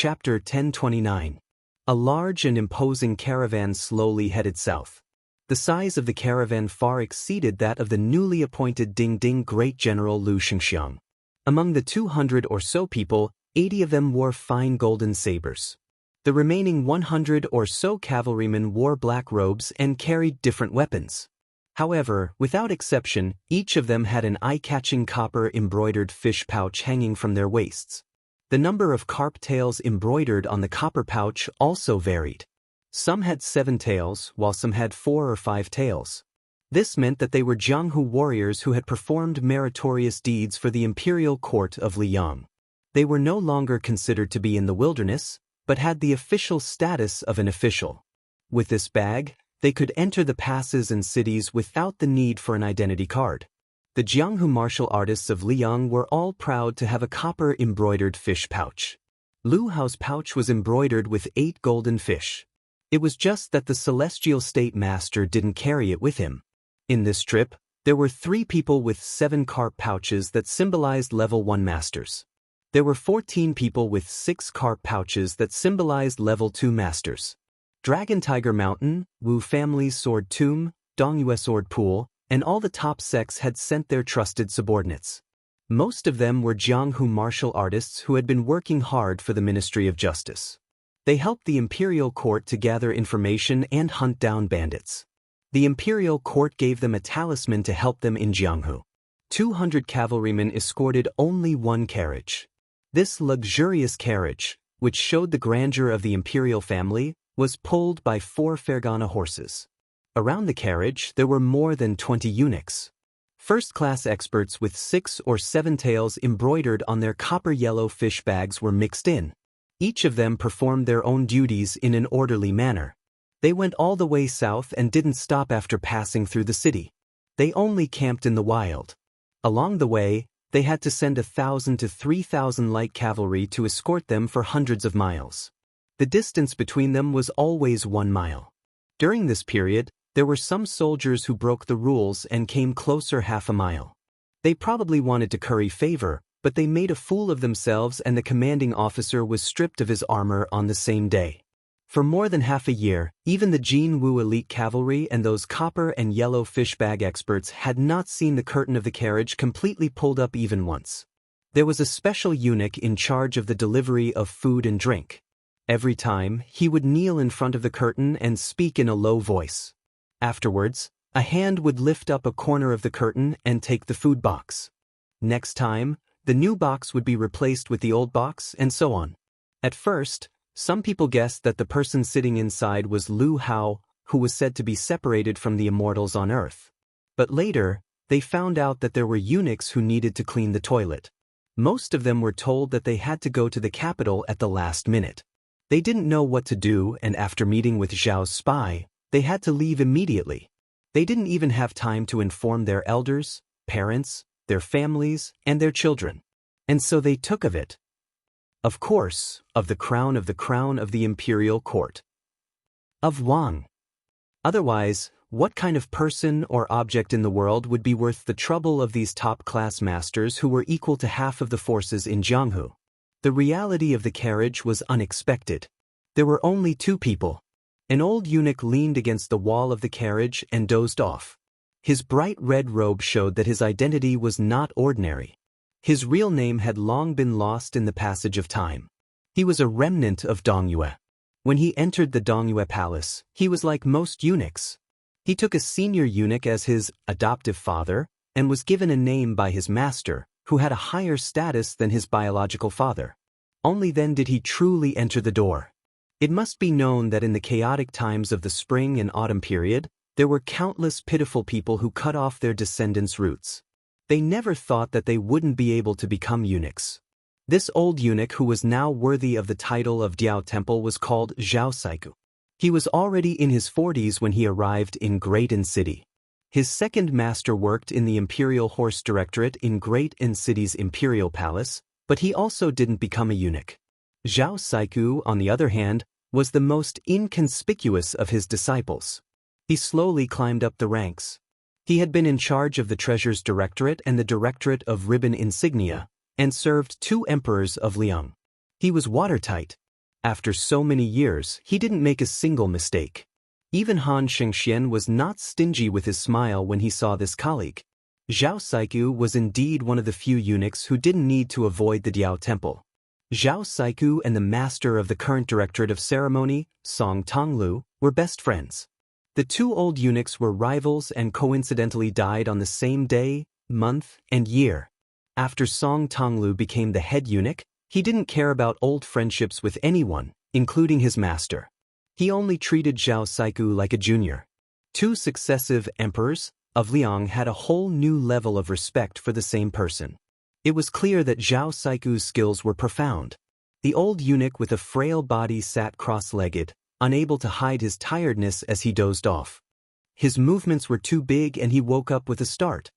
Chapter 1029. A large and imposing caravan slowly headed south. The size of the caravan far exceeded that of the newly appointed Ding Great General Lu Xingxiang. Among the 200 or so people, 80 of them wore fine golden sabers. The remaining 100 or so cavalrymen wore black robes and carried different weapons. However, without exception, each of them had an eye-catching copper-embroidered fish pouch hanging from their waists. The number of carp tails embroidered on the copper pouch also varied. Some had 7 tails, while some had 4 or 5 tails. This meant that they were Jianghu warriors who had performed meritorious deeds for the imperial court of Liang. They were no longer considered to be in the wilderness, but had the official status of an official. With this bag, they could enter the passes and cities without the need for an identity card. The Jianghu martial artists of Liang were all proud to have a copper-embroidered fish pouch. Lu Hao's pouch was embroidered with 8 golden fish. It was just that the celestial state master didn't carry it with him. In this trip, there were 3 people with 7 carp pouches that symbolized level 1 masters. There were 14 people with 6 carp pouches that symbolized level 2 masters. Dragon Tiger Mountain, Wu Family's Sword Tomb, Dongyue Sword Pool, and all the top sects had sent their trusted subordinates. Most of them were Jianghu martial artists who had been working hard for the Ministry of Justice. They helped the imperial court to gather information and hunt down bandits. The imperial court gave them a talisman to help them in Jianghu. 200 cavalrymen escorted only 1 carriage. This luxurious carriage, which showed the grandeur of the imperial family, was pulled by 4 Fergana horses. Around the carriage there were more than 20 eunuchs. First-class experts with 6 or 7 tails embroidered on their copper-yellow fish bags were mixed in. Each of them performed their own duties in an orderly manner. They went all the way south and didn't stop after passing through the city. They only camped in the wild. Along the way, they had to send 1,000 to 3,000 light cavalry to escort them for hundreds of miles. The distance between them was always 1 mile. During this period, there were some soldiers who broke the rules and came closer half a mile. They probably wanted to curry favor, but they made a fool of themselves and the commanding officer was stripped of his armor on the same day. For more than half a year, even the Jinwu elite cavalry and those copper and yellow fish bag experts had not seen the curtain of the carriage completely pulled up even once. There was a special eunuch in charge of the delivery of food and drink. Every time, he would kneel in front of the curtain and speak in a low voice. Afterwards, a hand would lift up a corner of the curtain and take the food box. Next time, the new box would be replaced with the old box, and so on. At first, some people guessed that the person sitting inside was Lu Hao, who was said to be separated from the immortals on Earth. But later, they found out that there were eunuchs who needed to clean the toilet. Most of them were told that they had to go to the capital at the last minute. They didn't know what to do, and after meeting with Zhao's spy, they had to leave immediately. They didn't even have time to inform their elders, parents, their families, and their children. And so they took of it. Of course, of the crown of the imperial court. Of Wang. Otherwise, what kind of person or object in the world would be worth the trouble of these top-class masters who were equal to half of the forces in Jianghu? The reality of the carriage was unexpected. There were only 2 people. An old eunuch leaned against the wall of the carriage and dozed off. His bright red robe showed that his identity was not ordinary. His real name had long been lost in the passage of time. He was a remnant of Dongyue. When he entered the Dongyue palace, he was like most eunuchs. He took a senior eunuch as his adoptive father and was given a name by his master, who had a higher status than his biological father. Only then did he truly enter the door. It must be known that in the chaotic times of the spring and autumn period, there were countless pitiful people who cut off their descendants' roots. They never thought that they wouldn't be able to become eunuchs. This old eunuch who was now worthy of the title of Diao Temple was called Zhao Saiku. He was already in his 40s when he arrived in Great Inn City. His second master worked in the Imperial Horse Directorate in Great Inn City's Imperial Palace, but he also didn't become a eunuch. Zhao Saiku, on the other hand, was the most inconspicuous of his disciples. He slowly climbed up the ranks. He had been in charge of the Treasures Directorate and the Directorate of Ribbon Insignia, and served 2 emperors of Liang. He was watertight. After so many years, he didn't make a single mistake. Even Han Shengxian was not stingy with his smile when he saw this colleague. Zhao Saiku was indeed one of the few eunuchs who didn't need to avoid the Diao Temple. Zhao Saiku and the master of the current directorate of ceremony, Song Tonglu, were best friends. The two old eunuchs were rivals and coincidentally died on the same day, month, and year. After Song Tonglu became the head eunuch, he didn't care about old friendships with anyone, including his master. He only treated Zhao Saiku like a junior. Two successive emperors of Liang had a whole new level of respect for the same person. It was clear that Zhao Saiku's skills were profound. The old eunuch with a frail body sat cross-legged, unable to hide his tiredness as he dozed off. His movements were too big and he woke up with a start.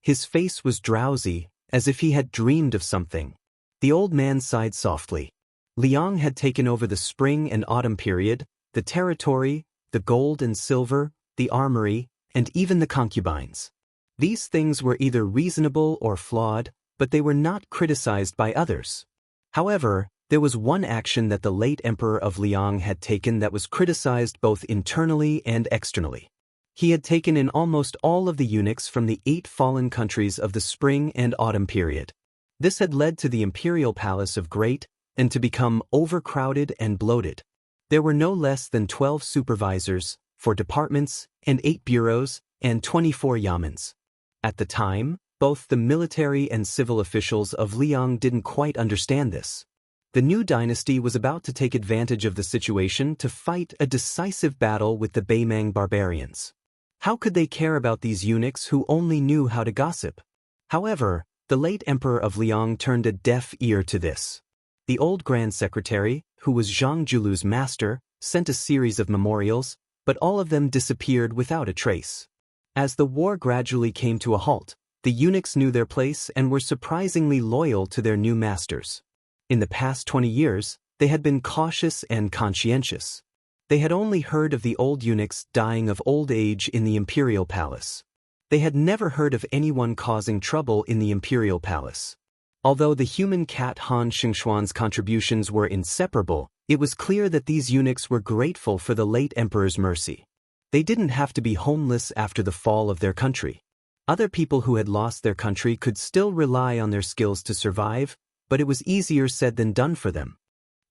His face was drowsy, as if he had dreamed of something. The old man sighed softly. Liang had taken over the spring and autumn period, the territory, the gold and silver, the armory, and even the concubines. These things were either reasonable or flawed, but they were not criticized by others. However, there was one action that the late emperor of Liang had taken that was criticized both internally and externally. He had taken in almost all of the eunuchs from the 8 fallen countries of the spring and autumn period. This had led to the imperial palace of Great and to become overcrowded and bloated. There were no less than 12 supervisors, 4 departments, and 8 bureaus, and 24 yamens. At the time, both the military and civil officials of Liang didn't quite understand this. The new dynasty was about to take advantage of the situation to fight a decisive battle with the Beimang barbarians. How could they care about these eunuchs who only knew how to gossip? However, the late emperor of Liang turned a deaf ear to this. The old grand secretary, who was Zhang Julu's master, sent a series of memorials, but all of them disappeared without a trace. As the war gradually came to a halt, the eunuchs knew their place and were surprisingly loyal to their new masters. In the past 20 years, they had been cautious and conscientious. They had only heard of the old eunuchs dying of old age in the imperial palace. They had never heard of anyone causing trouble in the imperial palace. Although the human cat Han Xingxuan's contributions were inseparable, it was clear that these eunuchs were grateful for the late emperor's mercy. They didn't have to be homeless after the fall of their country. Other people who had lost their country could still rely on their skills to survive, but it was easier said than done for them.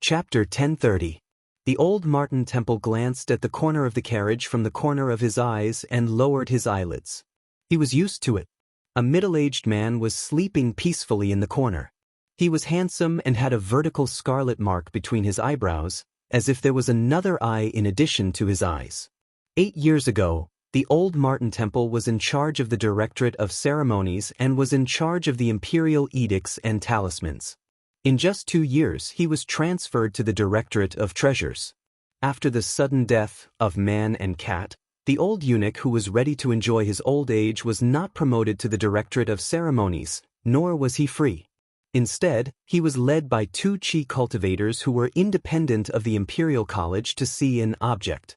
Chapter 1030. The old Martin Temple glanced at the corner of the carriage from the corner of his eyes and lowered his eyelids. He was used to it. A middle-aged man was sleeping peacefully in the corner. He was handsome and had a vertical scarlet mark between his eyebrows, as if there was another eye in addition to his eyes. 8 years ago, the old Martin Temple was in charge of the Directorate of Ceremonies and was in charge of the imperial edicts and talismans. In just 2 years he was transferred to the Directorate of Treasures. After the sudden death of man and cat, the old eunuch who was ready to enjoy his old age was not promoted to the Directorate of Ceremonies, nor was he free. Instead, he was led by 2 chi cultivators who were independent of the Imperial College to see an object.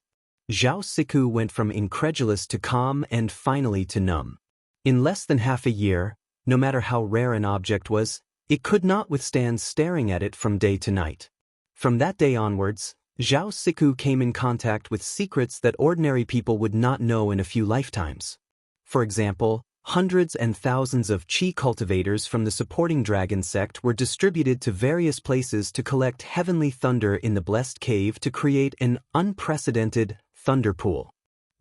Zhao Siku went from incredulous to calm and finally to numb. In less than half a year, no matter how rare an object was, it could not withstand staring at it from day to night. From that day onwards, Zhao Siku came in contact with secrets that ordinary people would not know in a few lifetimes. For example, hundreds and thousands of chi cultivators from the supporting dragon sect were distributed to various places to collect heavenly thunder in the blessed cave to create an unprecedented thunder pool.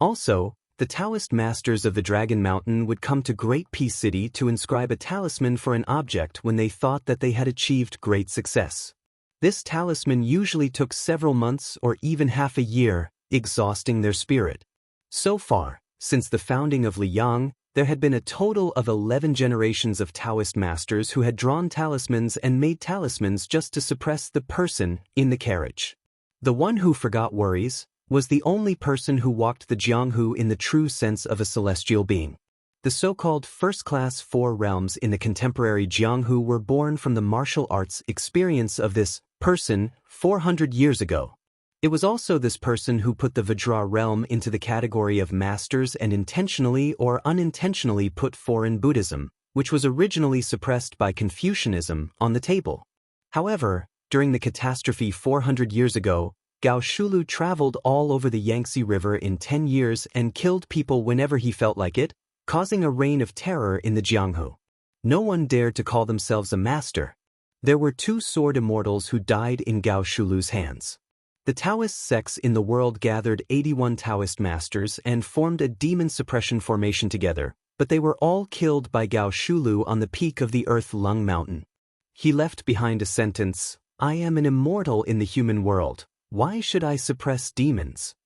Also, the Taoist masters of the Dragon Mountain would come to Great Peace City to inscribe a talisman for an object when they thought that they had achieved great success. This talisman usually took several months or even half a year, exhausting their spirit. So far, since the founding of Liang, there had been a total of 11 generations of Taoist masters who had drawn talismans and made talismans just to suppress the person in the carriage. The one who forgot worries was the only person who walked the Jianghu in the true sense of a celestial being. The so-called first-class 4 realms in the contemporary Jianghu were born from the martial arts experience of this person 400 years ago. It was also this person who put the Vajra realm into the category of masters and intentionally or unintentionally put foreign Buddhism, which was originally suppressed by Confucianism, on the table. However, during the catastrophe 400 years ago, Gao Shulu traveled all over the Yangtze River in 10 years and killed people whenever he felt like it, causing a reign of terror in the Jianghu. No one dared to call themselves a master. There were 2 sword immortals who died in Gao Shulu's hands. The Taoist sects in the world gathered 81 Taoist masters and formed a demon suppression formation together, but they were all killed by Gao Shulu on the peak of the Earth Lung Mountain. He left behind a sentence, "I am an immortal in the human world. Why should I suppress demons?"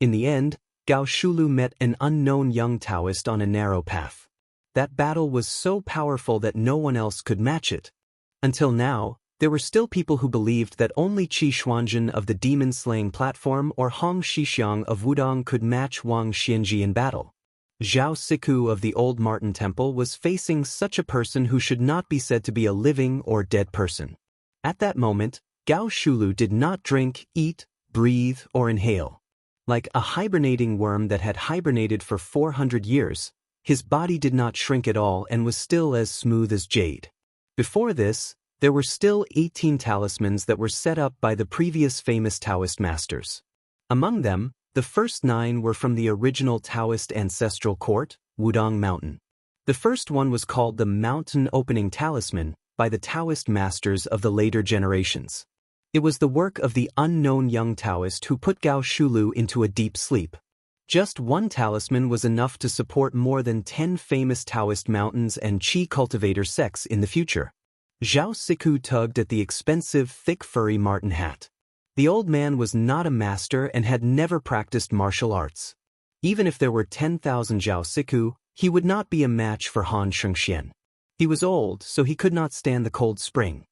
In the end, Gao Shulu met an unknown young Taoist on a narrow path. That battle was so powerful that no one else could match it. Until now, there were still people who believed that only Qi Xuanzhen of the demon-slaying platform or Hong Shixiang of Wudong could match Wang Xianji in battle. Zhao Siku of the Old Martin Temple was facing such a person who should not be said to be a living or dead person. At that moment, Gao Shulu did not drink, eat, breathe, or inhale. Like a hibernating worm that had hibernated for 400 years, his body did not shrink at all and was still as smooth as jade. Before this, there were still 18 talismans that were set up by the previous famous Taoist masters. Among them, the first 9 were from the original Taoist ancestral court, Wudong Mountain. The first one was called the Mountain Opening Talisman by the Taoist masters of the later generations. It was the work of the unknown young Taoist who put Gao Shulu into a deep sleep. Just 1 talisman was enough to support more than 10 famous Taoist mountains and Qi cultivator sects in the future. Zhao Siku tugged at the expensive, thick furry marten hat. The old man was not a master and had never practiced martial arts. Even if there were 10,000 Zhao Siku, he would not be a match for Han Shengxian. He was old, so he could not stand the cold spring.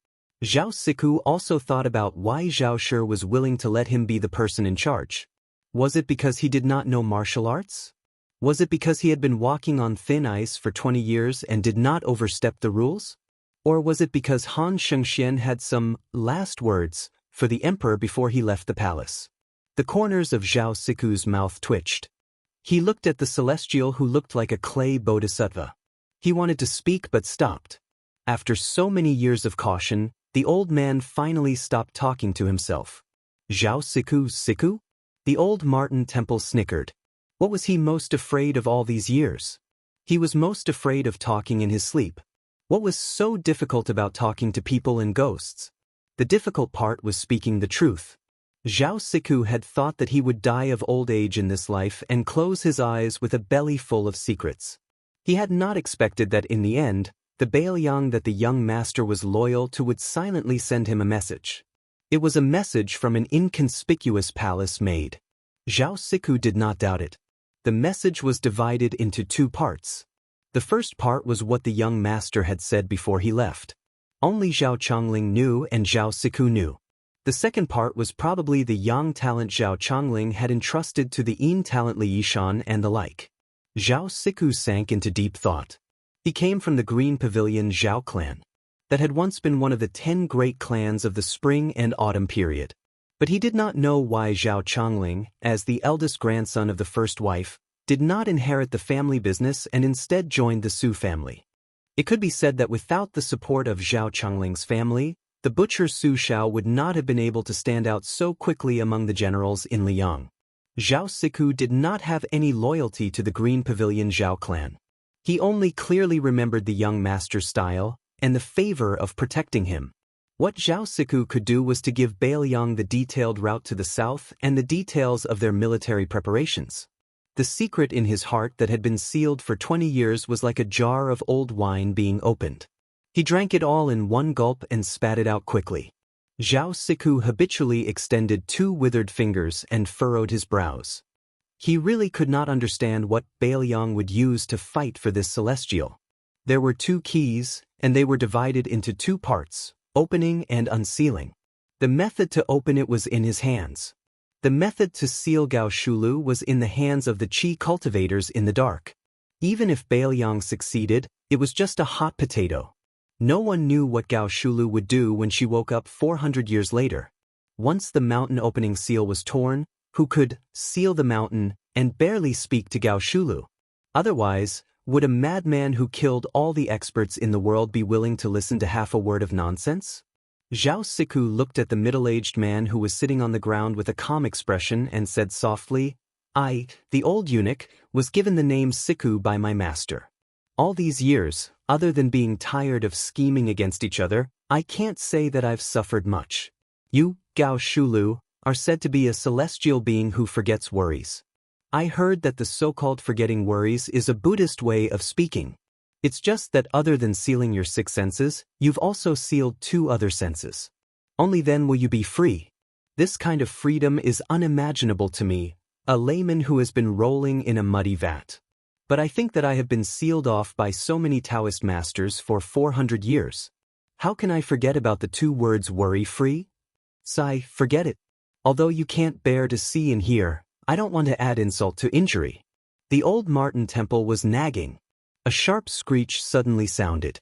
Zhao Siku also thought about why Zhao Shi was willing to let him be the person in charge. Was it because he did not know martial arts? Was it because he had been walking on thin ice for 20 years and did not overstep the rules? Or was it because Han Shengxian had some last words for the emperor before he left the palace? The corners of Zhao Siku's mouth twitched. He looked at the celestial who looked like a clay bodhisattva. He wanted to speak but stopped. After so many years of caution, the old man finally stopped talking to himself. Zhao Siku? The old Martin Temple snickered. What was he most afraid of all these years? He was most afraid of talking in his sleep. What was so difficult about talking to people and ghosts? The difficult part was speaking the truth. Zhao Siku had thought that he would die of old age in this life and close his eyes with a belly full of secrets. He had not expected that in the end, the Bailiang that the young master was loyal to would silently send him a message. It was a message from an inconspicuous palace maid. Zhao Siku did not doubt it. The message was divided into 2 parts. The first part was what the young master had said before he left. Only Zhao Chongling knew and Zhao Siku knew. The second part was probably the young talent Zhao Chongling had entrusted to the Yin talent Li Yishan and the like. Zhao Siku sank into deep thought. He came from the Green Pavilion Zhao clan. That had once been one of the 10 great clans of the spring and autumn period. But he did not know why Zhao Chongling, as the eldest grandson of the first wife, did not inherit the family business and instead joined the Su family. It could be said that without the support of Zhao Chongling's family, the butcher Su Shao would not have been able to stand out so quickly among the generals in Liang. Zhao Siku did not have any loyalty to the Green Pavilion Zhao clan. He only clearly remembered the young master's style and the favor of protecting him. What Zhao Siku could do was to give Bailiang the detailed route to the south and the details of their military preparations. The secret in his heart that had been sealed for 20 years was like a jar of old wine being opened. He drank it all in one gulp and spat it out quickly. Zhao Siku habitually extended 2 withered fingers and furrowed his brows. He really could not understand what Bailiang would use to fight for this celestial. There were 2 keys, and they were divided into 2 parts, opening and unsealing. The method to open it was in his hands. The method to seal Gao Shulu was in the hands of the Qi cultivators in the dark. Even if Bailiang succeeded, it was just a hot potato. No one knew what Gao Shulu would do when she woke up 400 years later. Once the mountain opening seal was torn, who could seal the mountain and barely speak to Gao Shulu? Otherwise, would a madman who killed all the experts in the world be willing to listen to half a word of nonsense? Zhao Siku looked at the middle-aged man who was sitting on the ground with a calm expression and said softly, "I, the old eunuch, was given the name Siku by my master. All these years, other than being tired of scheming against each other, I can't say that I've suffered much. You, Gao Shulu, are said to be a celestial being who forgets worries. I heard that the so-called forgetting worries is a Buddhist way of speaking. It's just that other than sealing your 6 senses, you've also sealed 2 other senses. Only then will you be free. This kind of freedom is unimaginable to me, a layman who has been rolling in a muddy vat. But I think that I have been sealed off by so many Taoist masters for 400 years. How can I forget about the 2 words worry-free? Sigh, forget it. Although you can't bear to see and hear, I don't want to add insult to injury." The old Martin Temple was nagging. A sharp screech suddenly sounded.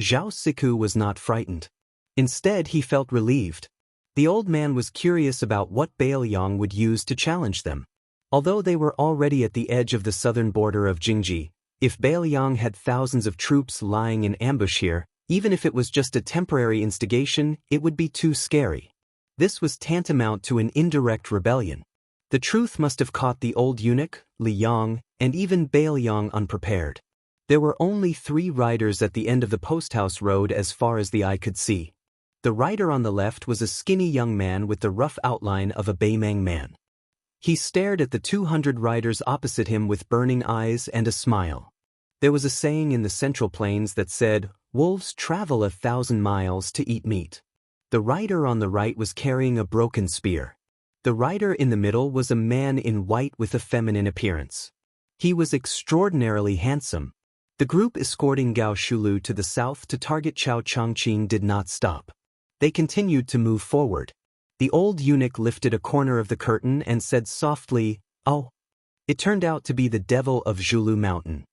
Zhao Siku was not frightened. Instead, he felt relieved. The old man was curious about what Bailiang would use to challenge them. Although they were already at the edge of the southern border of Jingji, if Bailiang had thousands of troops lying in ambush here, even if it was just a temporary instigation, it would be too scary. This was tantamount to an indirect rebellion. The truth must have caught the old eunuch, Li Yang, and even Bailiang unprepared. There were only 3 riders at the end of the post-house road as far as the eye could see. The rider on the left was a skinny young man with the rough outline of a Baimang man. He stared at the 200 riders opposite him with burning eyes and a smile. There was a saying in the Central Plains that said, "Wolves travel 1,000 miles to eat meat." The rider on the right was carrying a broken spear. The rider in the middle was a man in white with a feminine appearance. He was extraordinarily handsome. The group escorting Gao Shulu to the south to target Chao Chongqing did not stop. They continued to move forward. The old eunuch lifted a corner of the curtain and said softly, "Oh." It turned out to be the devil of Zhulu Mountain.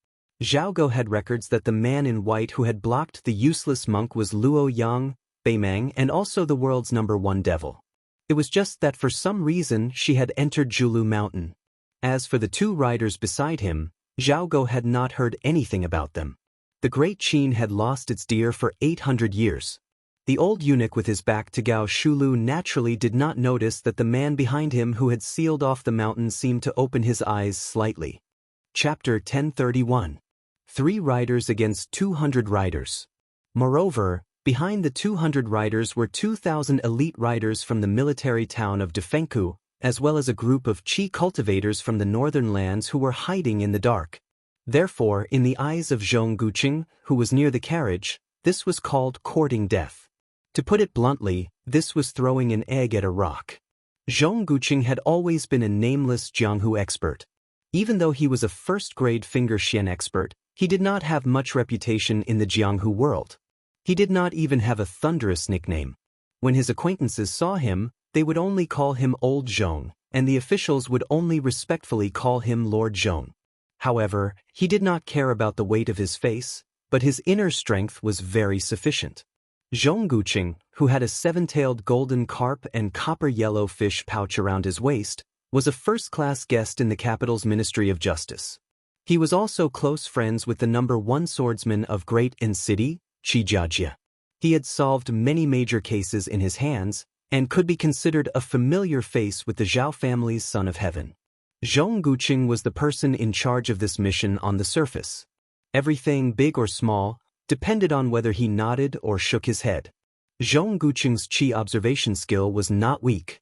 Zhao Go had records that the man in white who had blocked the useless monk was Luo Yang, Baimang, and also the world's #1 devil. It was just that for some reason she had entered Zhulu Mountain. As for the 2 riders beside him, Zhao Go had not heard anything about them. The great Qin had lost its deer for 800 years. The old eunuch with his back to Gao Shulu naturally did not notice that the man behind him who had sealed off the mountain seemed to open his eyes slightly. Chapter 1031. 3 riders against 200 riders. Moreover, behind the 200 riders were 2,000 elite riders from the military town of Defenku, as well as a group of Qi cultivators from the northern lands who were hiding in the dark. Therefore, in the eyes of Zhong Guqing, who was near the carriage, this was called courting death. To put it bluntly, this was throwing an egg at a rock. Zhong Guqing had always been a nameless Jianghu expert. Even though he was a first-grade finger xian expert, he did not have much reputation in the Jianghu world. He did not even have a thunderous nickname. When his acquaintances saw him, they would only call him Old Zhong, and the officials would only respectfully call him Lord Zhong. However, he did not care about the weight of his face, but his inner strength was very sufficient. Zhong Guqing, who had a 7-tailed golden carp and copper-yellow fish pouch around his waist, was a first-class guest in the capital's Ministry of Justice. He was also close friends with the #1 swordsman of Great An City, Qi Jiajie. He had solved many major cases in his hands, and could be considered a familiar face with the Zhao family's Son of Heaven. Zhong Guqing was the person in charge of this mission on the surface. Everything, big or small, depended on whether he nodded or shook his head. Zhong Guqing's Qi observation skill was not weak.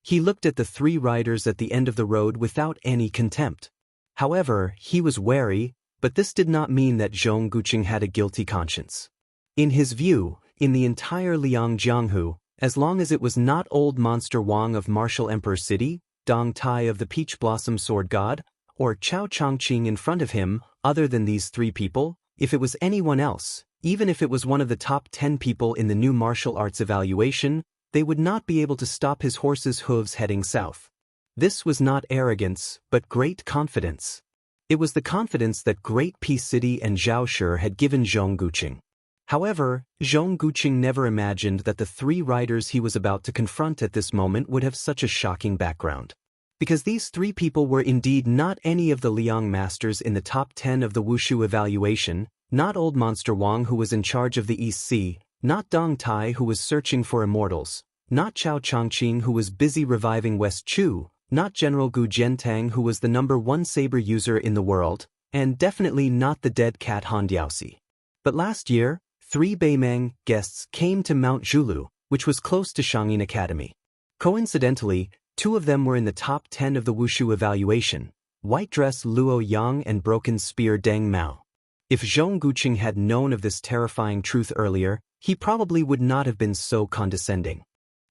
He looked at the 3 riders at the end of the road without any contempt. However, he was wary, but this did not mean that Zhong Guqing had a guilty conscience. In his view, in the entire Liang Jianghu, as long as it was not old monster Wang of Martial Emperor City, Dong Tai of the Peach Blossom Sword God, or Chao Chongqing in front of him, other than these 3 people, if it was anyone else, even if it was one of the top 10 people in the new martial arts evaluation, they would not be able to stop his horse's hooves heading south. This was not arrogance, but great confidence. It was the confidence that Great Peace City and Zhaoshi had given Zhong Guqing. However, Zhong Guqing never imagined that the 3 riders he was about to confront at this moment would have such a shocking background. Because these 3 people were indeed not any of the Liang masters in the top 10 of the Wushu evaluation, not old monster Wang who was in charge of the East Sea, Not Dong Tai who was searching for immortals, not Chao Changqing who was busy reviving West Chu, not General Gu Jiantang who was the #1 saber user in the world, and definitely not the dead cat Han Diaoxi. But last year, 3 Beimang guests came to Mount Zhulu, which was close to Shangyin Academy. Coincidentally, 2 of them were in the top 10 of the Wushu evaluation, white dress Luo Yang and broken spear Deng Mao. If Zhong Guqing had known of this terrifying truth earlier, he probably would not have been so condescending.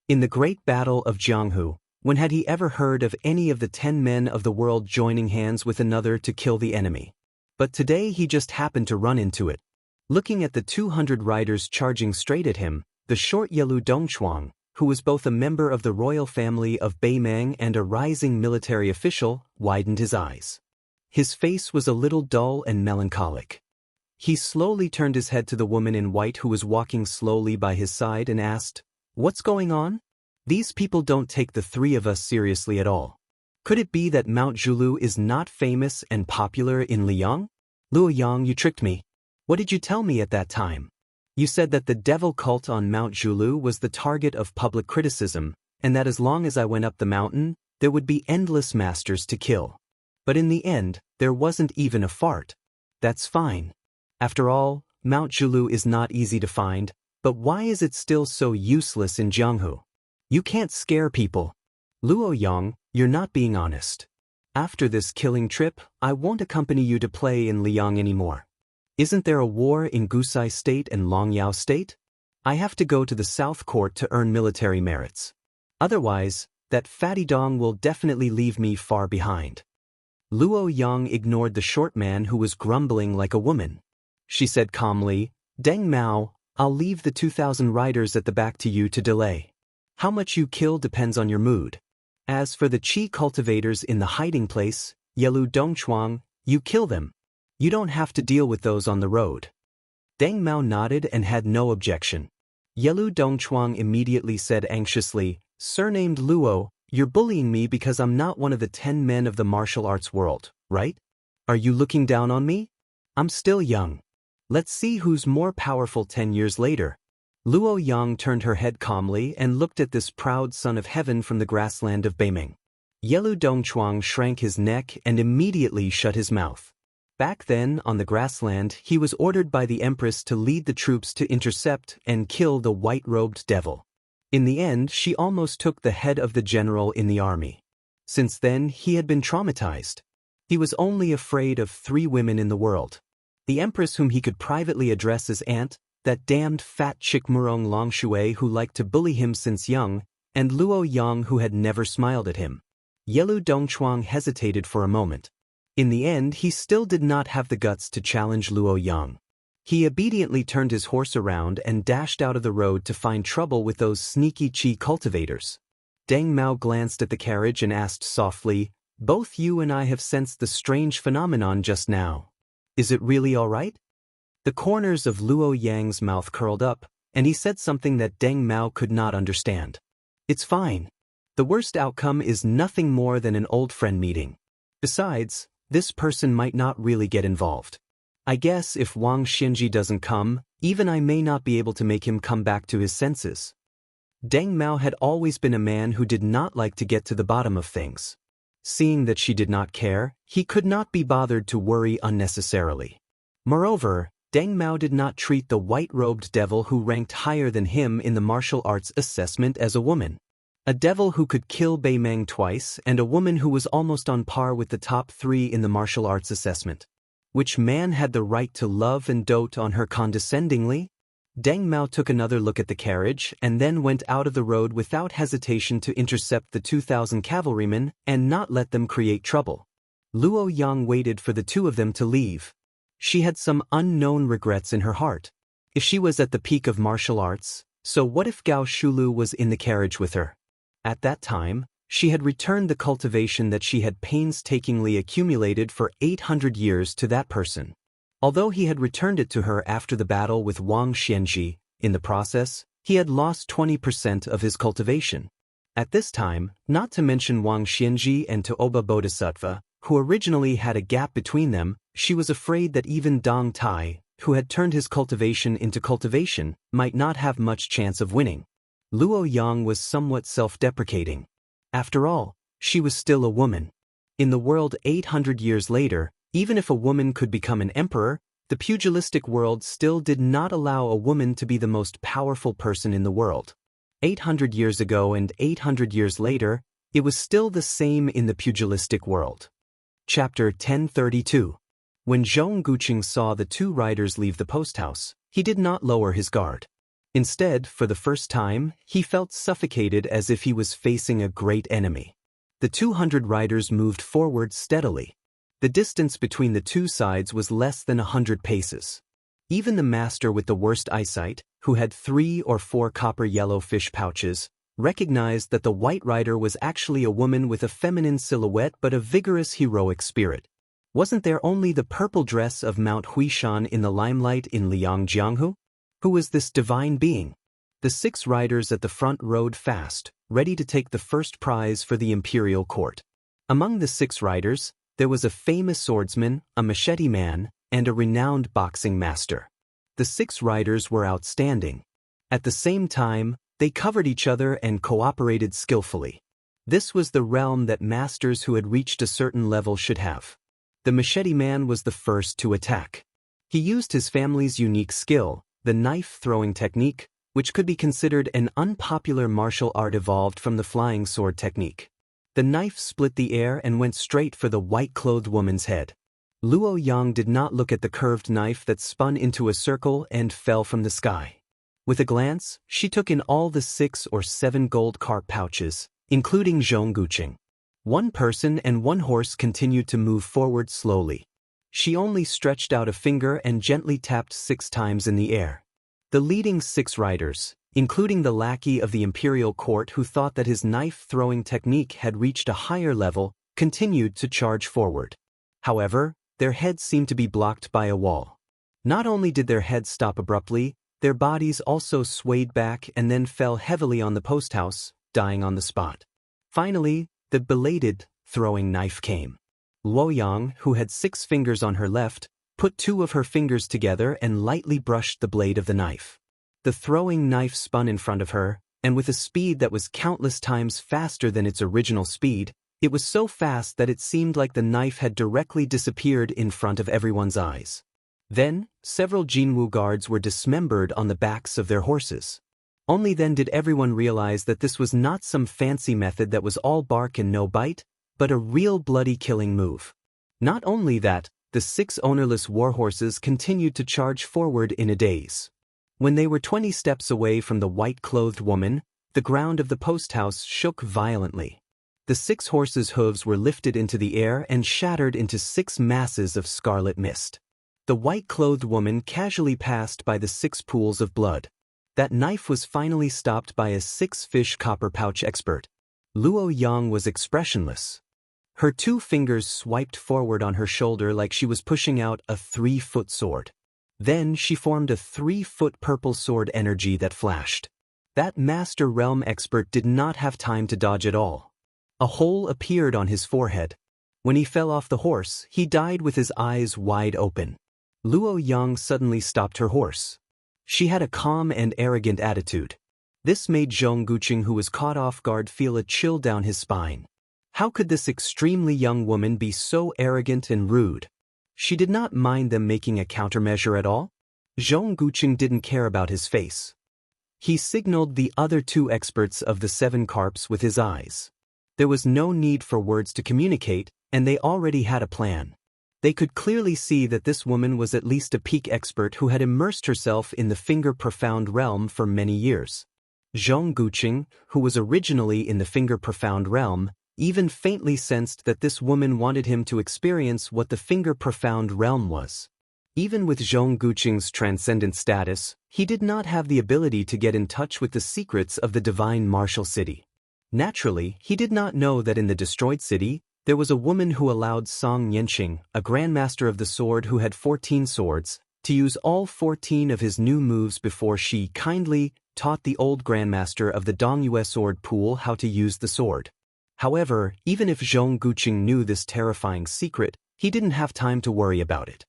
In the great battle of Jianghu, when had he ever heard of any of the 10 men of the world joining hands with another to kill the enemy? But today he just happened to run into it. Looking at the 200 riders charging straight at him, the short Yelu Dongchuang, who was both a member of the royal family of Beimang and a rising military official, widened his eyes. His face was a little dull and melancholic. He slowly turned his head to the woman in white who was walking slowly by his side and asked, "What's going on? These people don't take the 3 of us seriously at all. Could it be that Mount Zhulu is not famous and popular in Liang? Luo Yang, you tricked me. What did you tell me at that time? You said that the devil cult on Mount Zhulu was the target of public criticism, and that as long as I went up the mountain, there would be endless masters to kill. But in the end, there wasn't even a fart. That's fine. After all, Mount Zhulu is not easy to find, but why is it still so useless in Jianghu? You can't scare people. Luo Yang, you're not being honest. After this killing trip, I won't accompany you to play in Liang anymore. Isn't there a war in Gusai State and Longyao State? I have to go to the South Court to earn military merits. Otherwise, that fatty dong will definitely leave me far behind." Luo Yang ignored the short man who was grumbling like a woman. She said calmly, "Deng Mao, I'll leave the 2,000 riders at the back to you to delay. How much you kill depends on your mood. As for the qi cultivators in the hiding place, Yelu Dongchuang, you kill them. You don't have to deal with those on the road." Deng Mao nodded and had no objection. Yelu Dongchuang immediately said anxiously, "Surnamed Luo, you're bullying me because I'm not one of the 10 men of the martial arts world, right? Are you looking down on me? I'm still young. Let's see who's more powerful 10 years later." Luo Yang turned her head calmly and looked at this proud son of heaven from the grassland of Beiming. Yelu Dongchuang shrank his neck and immediately shut his mouth. Back then, on the grassland, he was ordered by the Empress to lead the troops to intercept and kill the white-robed devil. In the end, she almost took the head of the general in the army. Since then, he had been traumatized. He was only afraid of 3 women in the world. The Empress whom he could privately address as aunt, that damned fat chick Murong Longshui who liked to bully him since young, and Luo Yang who had never smiled at him. Yelu Dongchuang hesitated for a moment. In the end, he still did not have the guts to challenge Luo Yang. He obediently turned his horse around and dashed out of the road to find trouble with those sneaky qi cultivators. Deng Mao glanced at the carriage and asked softly, "Both you and I have sensed the strange phenomenon just now. Is it really all right?" The corners of Luo Yang's mouth curled up, and he said something that Deng Mao could not understand. "It's fine. The worst outcome is nothing more than an old friend meeting. Besides, this person might not really get involved. I guess if Wang Xianji doesn't come, even I may not be able to make him come back to his senses." Deng Mao had always been a man who did not like to get to the bottom of things. Seeing that she did not care, he could not be bothered to worry unnecessarily. Moreover, Deng Mao did not treat the white-robed devil who ranked higher than him in the martial arts assessment as a woman. A devil who could kill Beimang twice and a woman who was almost on par with the top 3 in the martial arts assessment. Which man had the right to love and dote on her condescendingly? Deng Mao took another look at the carriage and then went out of the road without hesitation to intercept the 2,000 cavalrymen and not let them create trouble. Luo Yang waited for the 2 of them to leave. She had some unknown regrets in her heart. If she was at the peak of martial arts, so what if Gao Shulu was in the carriage with her? At that time, she had returned the cultivation that she had painstakingly accumulated for 800 years to that person. Although he had returned it to her after the battle with Wang Xianji, in the process, he had lost 20% of his cultivation. At this time, not to mention Wang Xianji and Toba Bodhisattva, who originally had a gap between them, she was afraid that even Dong Tai, who had turned his cultivation into cultivation, might not have much chance of winning. Luo Yang was somewhat self-deprecating. After all, she was still a woman. In the world 800 years later, even if a woman could become an emperor, the pugilistic world still did not allow a woman to be the most powerful person in the world. 800 years ago and 800 years later, it was still the same in the pugilistic world. Chapter 1032. When Zhong Guqing saw the two riders leave the post house, he did not lower his guard. Instead, for the first time, he felt suffocated as if he was facing a great enemy. The 200 riders moved forward steadily. The distance between the two sides was less than 100 paces. Even the master with the worst eyesight, who had 3 or 4 copper-yellow fish pouches, recognized that the white rider was actually a woman with a feminine silhouette but a vigorous heroic spirit. Wasn't there only the purple dress of Mount Huishan in the limelight in Liangjianghu? Who was this divine being? The 6 riders at the front rode fast, ready to take the first prize for the imperial court. Among the 6 riders, there was a famous swordsman, a machete man, and a renowned boxing master. The 6 riders were outstanding. At the same time, they covered each other and cooperated skillfully. This was the realm that masters who had reached a certain level should have. The machete man was the first to attack. He used his family's unique skill, the knife-throwing technique, which could be considered an unpopular martial art evolved from the flying sword technique. The knife split the air and went straight for the white-clothed woman's head. Luo Yang did not look at the curved knife that spun into a circle and fell from the sky. With a glance, she took in all the 6 or 7 gold carp pouches, including Zhong Guqing. 1 person and 1 horse continued to move forward slowly. She only stretched out a finger and gently tapped 6 times in the air. The leading 6 riders, including the lackey of the imperial court who thought that his knife-throwing technique had reached a higher level, continued to charge forward. However, their heads seemed to be blocked by a wall. Not only did their heads stop abruptly, their bodies also swayed back and then fell heavily on the post house, dying on the spot. Finally, the belated throwing knife came. Luo Yang, who had 6 fingers on her left, put 2 of her fingers together and lightly brushed the blade of the knife. The throwing knife spun in front of her, and with a speed that was countless times faster than its original speed, it was so fast that it seemed like the knife had directly disappeared in front of everyone's eyes. Then, several Jinwu guards were dismembered on the backs of their horses. Only then did everyone realize that this was not some fancy method that was all bark and no bite, but a real bloody killing move. Not only that, the 6 ownerless warhorses continued to charge forward in a daze. When they were 20 steps away from the white-clothed woman, the ground of the post house shook violently. The 6 horses' hooves were lifted into the air and shattered into 6 masses of scarlet mist. The white-clothed woman casually passed by the 6 pools of blood. That knife was finally stopped by a 6-fish copper pouch expert. Luo Yang was expressionless. Her 2 fingers swiped forward on her shoulder like she was pushing out a 3-foot sword. Then she formed a 3-foot purple sword energy that flashed. That Master Realm expert did not have time to dodge at all. A hole appeared on his forehead. When he fell off the horse, he died with his eyes wide open. Luo Yang suddenly stopped her horse. She had a calm and arrogant attitude. This made Zhong Guqing, who was caught off guard, feel a chill down his spine. How could this extremely young woman be so arrogant and rude? She did not mind them making a countermeasure at all. Zhong Guqing didn't care about his face. He signaled the other 2 experts of the 7 carps with his eyes. There was no need for words to communicate, and they already had a plan. They could clearly see that this woman was at least a peak expert who had immersed herself in the finger-profound realm for many years. Zhong Guqing, who was originally in the finger-profound realm, even faintly sensed that this woman wanted him to experience what the finger-profound realm was. Even with Zhong Guqing's transcendent status, he did not have the ability to get in touch with the secrets of the divine martial city. Naturally, he did not know that in the destroyed city, there was a woman who allowed Song Yanqing, a grandmaster of the sword who had 14 swords, to use all 14 of his new moves before she kindly taught the old grandmaster of the Dongyue sword pool how to use the sword. However, even if Zhong Guqing knew this terrifying secret, he didn't have time to worry about it.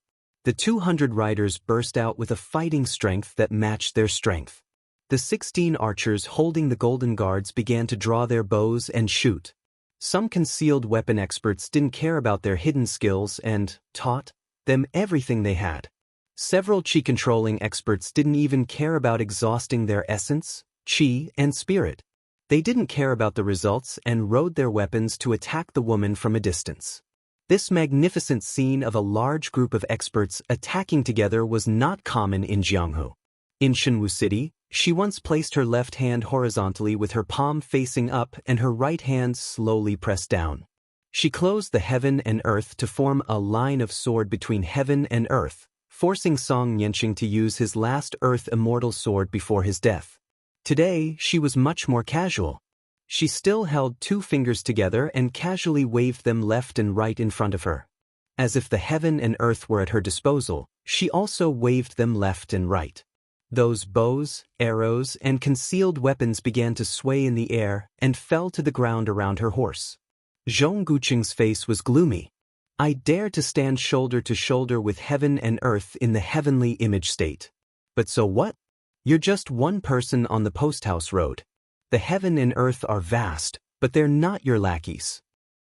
The 200 riders burst out with a fighting strength that matched their strength. The 16 archers holding the golden guards began to draw their bows and shoot. Some concealed weapon experts didn't care about their hidden skills and taught them everything they had. Several chi-controlling experts didn't even care about exhausting their essence, chi, and spirit. They didn't care about the results and rode their weapons to attack the woman from a distance. This magnificent scene of a large group of experts attacking together was not common in Jianghu. In Shenwu City, she once placed her left hand horizontally with her palm facing up and her right hand slowly pressed down. She closed the heaven and earth to form a line of sword between heaven and earth, forcing Song Nianqing to use his last earth immortal sword before his death. Today, she was much more casual. She still held 2 fingers together and casually waved them left and right in front of her. As if the heaven and earth were at her disposal, she also waved them left and right. Those bows, arrows, and concealed weapons began to sway in the air and fell to the ground around her horse. Zhong Guqing's face was gloomy. I dare to stand shoulder to shoulder with heaven and earth in the heavenly image state. But so what? You're just one person on the posthouse road. The heaven and earth are vast, but they're not your lackeys.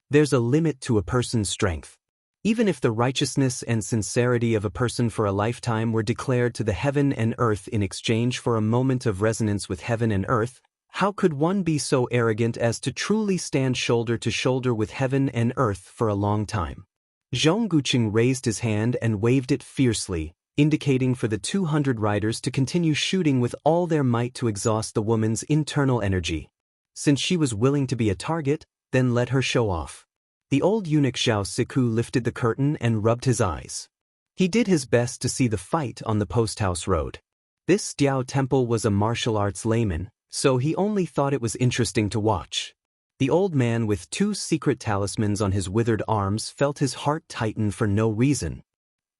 There's a limit to a person's strength. Even if the righteousness and sincerity of a person for a lifetime were declared to the heaven and earth in exchange for a moment of resonance with heaven and earth, how could one be so arrogant as to truly stand shoulder to shoulder with heaven and earth for a long time? Zhong Guqing raised his hand and waved it fiercely, indicating for the 200 riders to continue shooting with all their might to exhaust the woman's internal energy. Since she was willing to be a target, then let her show off. The old eunuch Zhao Siku lifted the curtain and rubbed his eyes. He did his best to see the fight on the posthouse road. This Diao Temple was a martial arts layman, so he only thought it was interesting to watch. The old man with 2 secret talismans on his withered arms felt his heart tighten for no reason.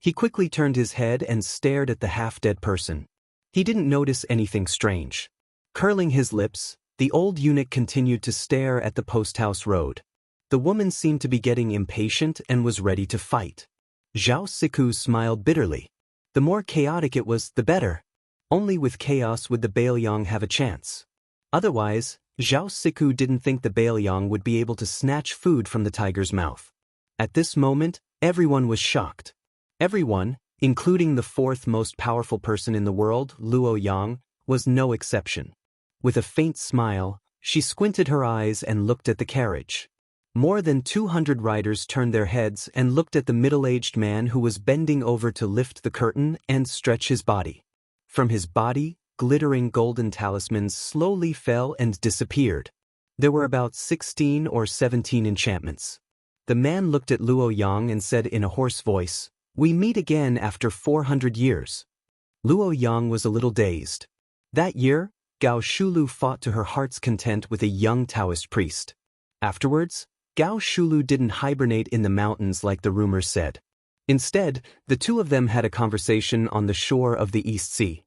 He quickly turned his head and stared at the half-dead person. He didn't notice anything strange. Curling his lips, the old eunuch continued to stare at the posthouse road. The woman seemed to be getting impatient and was ready to fight. Zhao Siku smiled bitterly. The more chaotic it was, the better. Only with chaos would the Bailiang have a chance. Otherwise, Zhao Siku didn't think the Bailiang would be able to snatch food from the tiger's mouth. At this moment, everyone was shocked. Everyone, including the 4th most powerful person in the world, Luo Yang, was no exception. With a faint smile, she squinted her eyes and looked at the carriage. More than 200 riders turned their heads and looked at the middle-aged man who was bending over to lift the curtain and stretch his body. From his body, glittering golden talismans slowly fell and disappeared. There were about 16 or 17 enchantments. The man looked at Luo Yang and said in a hoarse voice, "We meet again after 400 years." Luo Yang was a little dazed. That year, Gao Shulu fought to her heart's content with a young Taoist priest. Afterwards, Gao Shulu didn't hibernate in the mountains like the rumors said. Instead, the 2 of them had a conversation on the shore of the East Sea.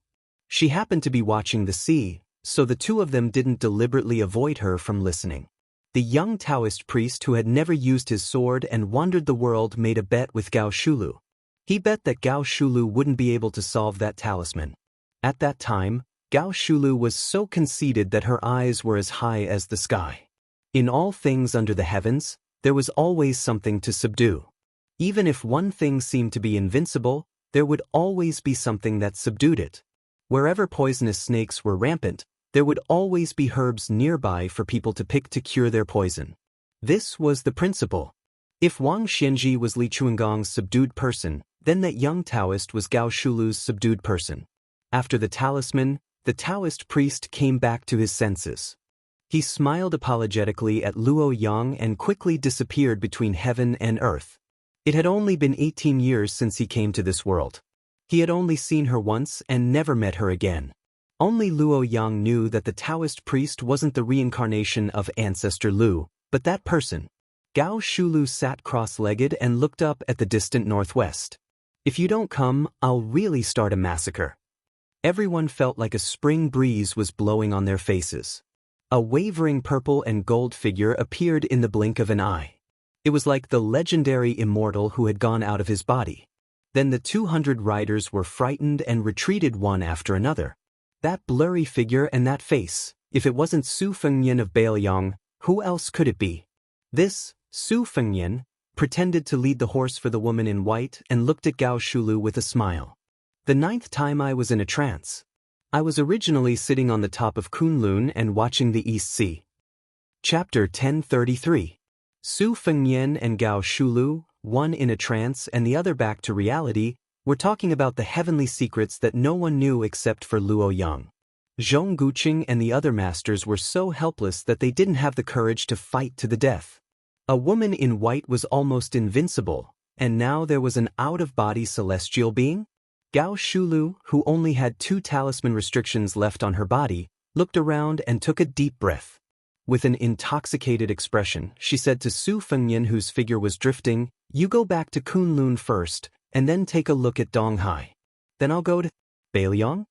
She happened to be watching the sea, so the 2 of them didn't deliberately avoid her from listening. The young Taoist priest who had never used his sword and wandered the world made a bet with Gao Shulu. He bet that Gao Shulu wouldn't be able to solve that talisman. At that time, Gao Shulu was so conceited that her eyes were as high as the sky. In all things under the heavens, there was always something to subdue. Even if one thing seemed to be invincible, there would always be something that subdued it. Wherever poisonous snakes were rampant, there would always be herbs nearby for people to pick to cure their poison. This was the principle. If Wang Xianji was Li Chuangong's subdued person, then that young Taoist was Gao Shulu's subdued person. After the talisman, the Taoist priest came back to his senses. He smiled apologetically at Luo Yang and quickly disappeared between heaven and earth. It had only been 18 years since he came to this world. He had only seen her once and never met her again. Only Luo Yang knew that the Taoist priest wasn't the reincarnation of Ancestor Lu, but that person. Gao Shulu sat cross-legged and looked up at the distant northwest. "If you don't come, I'll really start a massacre." Everyone felt like a spring breeze was blowing on their faces. A wavering purple and gold figure appeared in the blink of an eye. It was like the legendary immortal who had gone out of his body. Then the 200 riders were frightened and retreated one after another. That blurry figure and that face, if it wasn't Su Fengnian of Bailiang, who else could it be? This, Su Fengnian, pretended to lead the horse for the woman in white and looked at Gao Shulu with a smile. The 9th time I was in a trance. I was originally sitting on the top of Kunlun and watching the East Sea. Chapter 1033. Su Fengnian and Gao Shulu, one in a trance and the other back to reality, were talking about the heavenly secrets that no one knew except for Luo Yang. Zhong Guqing and the other masters were so helpless that they didn't have the courage to fight to the death. A woman in white was almost invincible, and now there was an out-of-body celestial being? Gao Shulu, who only had 2 talisman restrictions left on her body, looked around and took a deep breath. With an intoxicated expression, she said to Su Fengnian, whose figure was drifting, "You go back to Kunlun first, and then take a look at Donghai. Then I'll go to Bailiang?"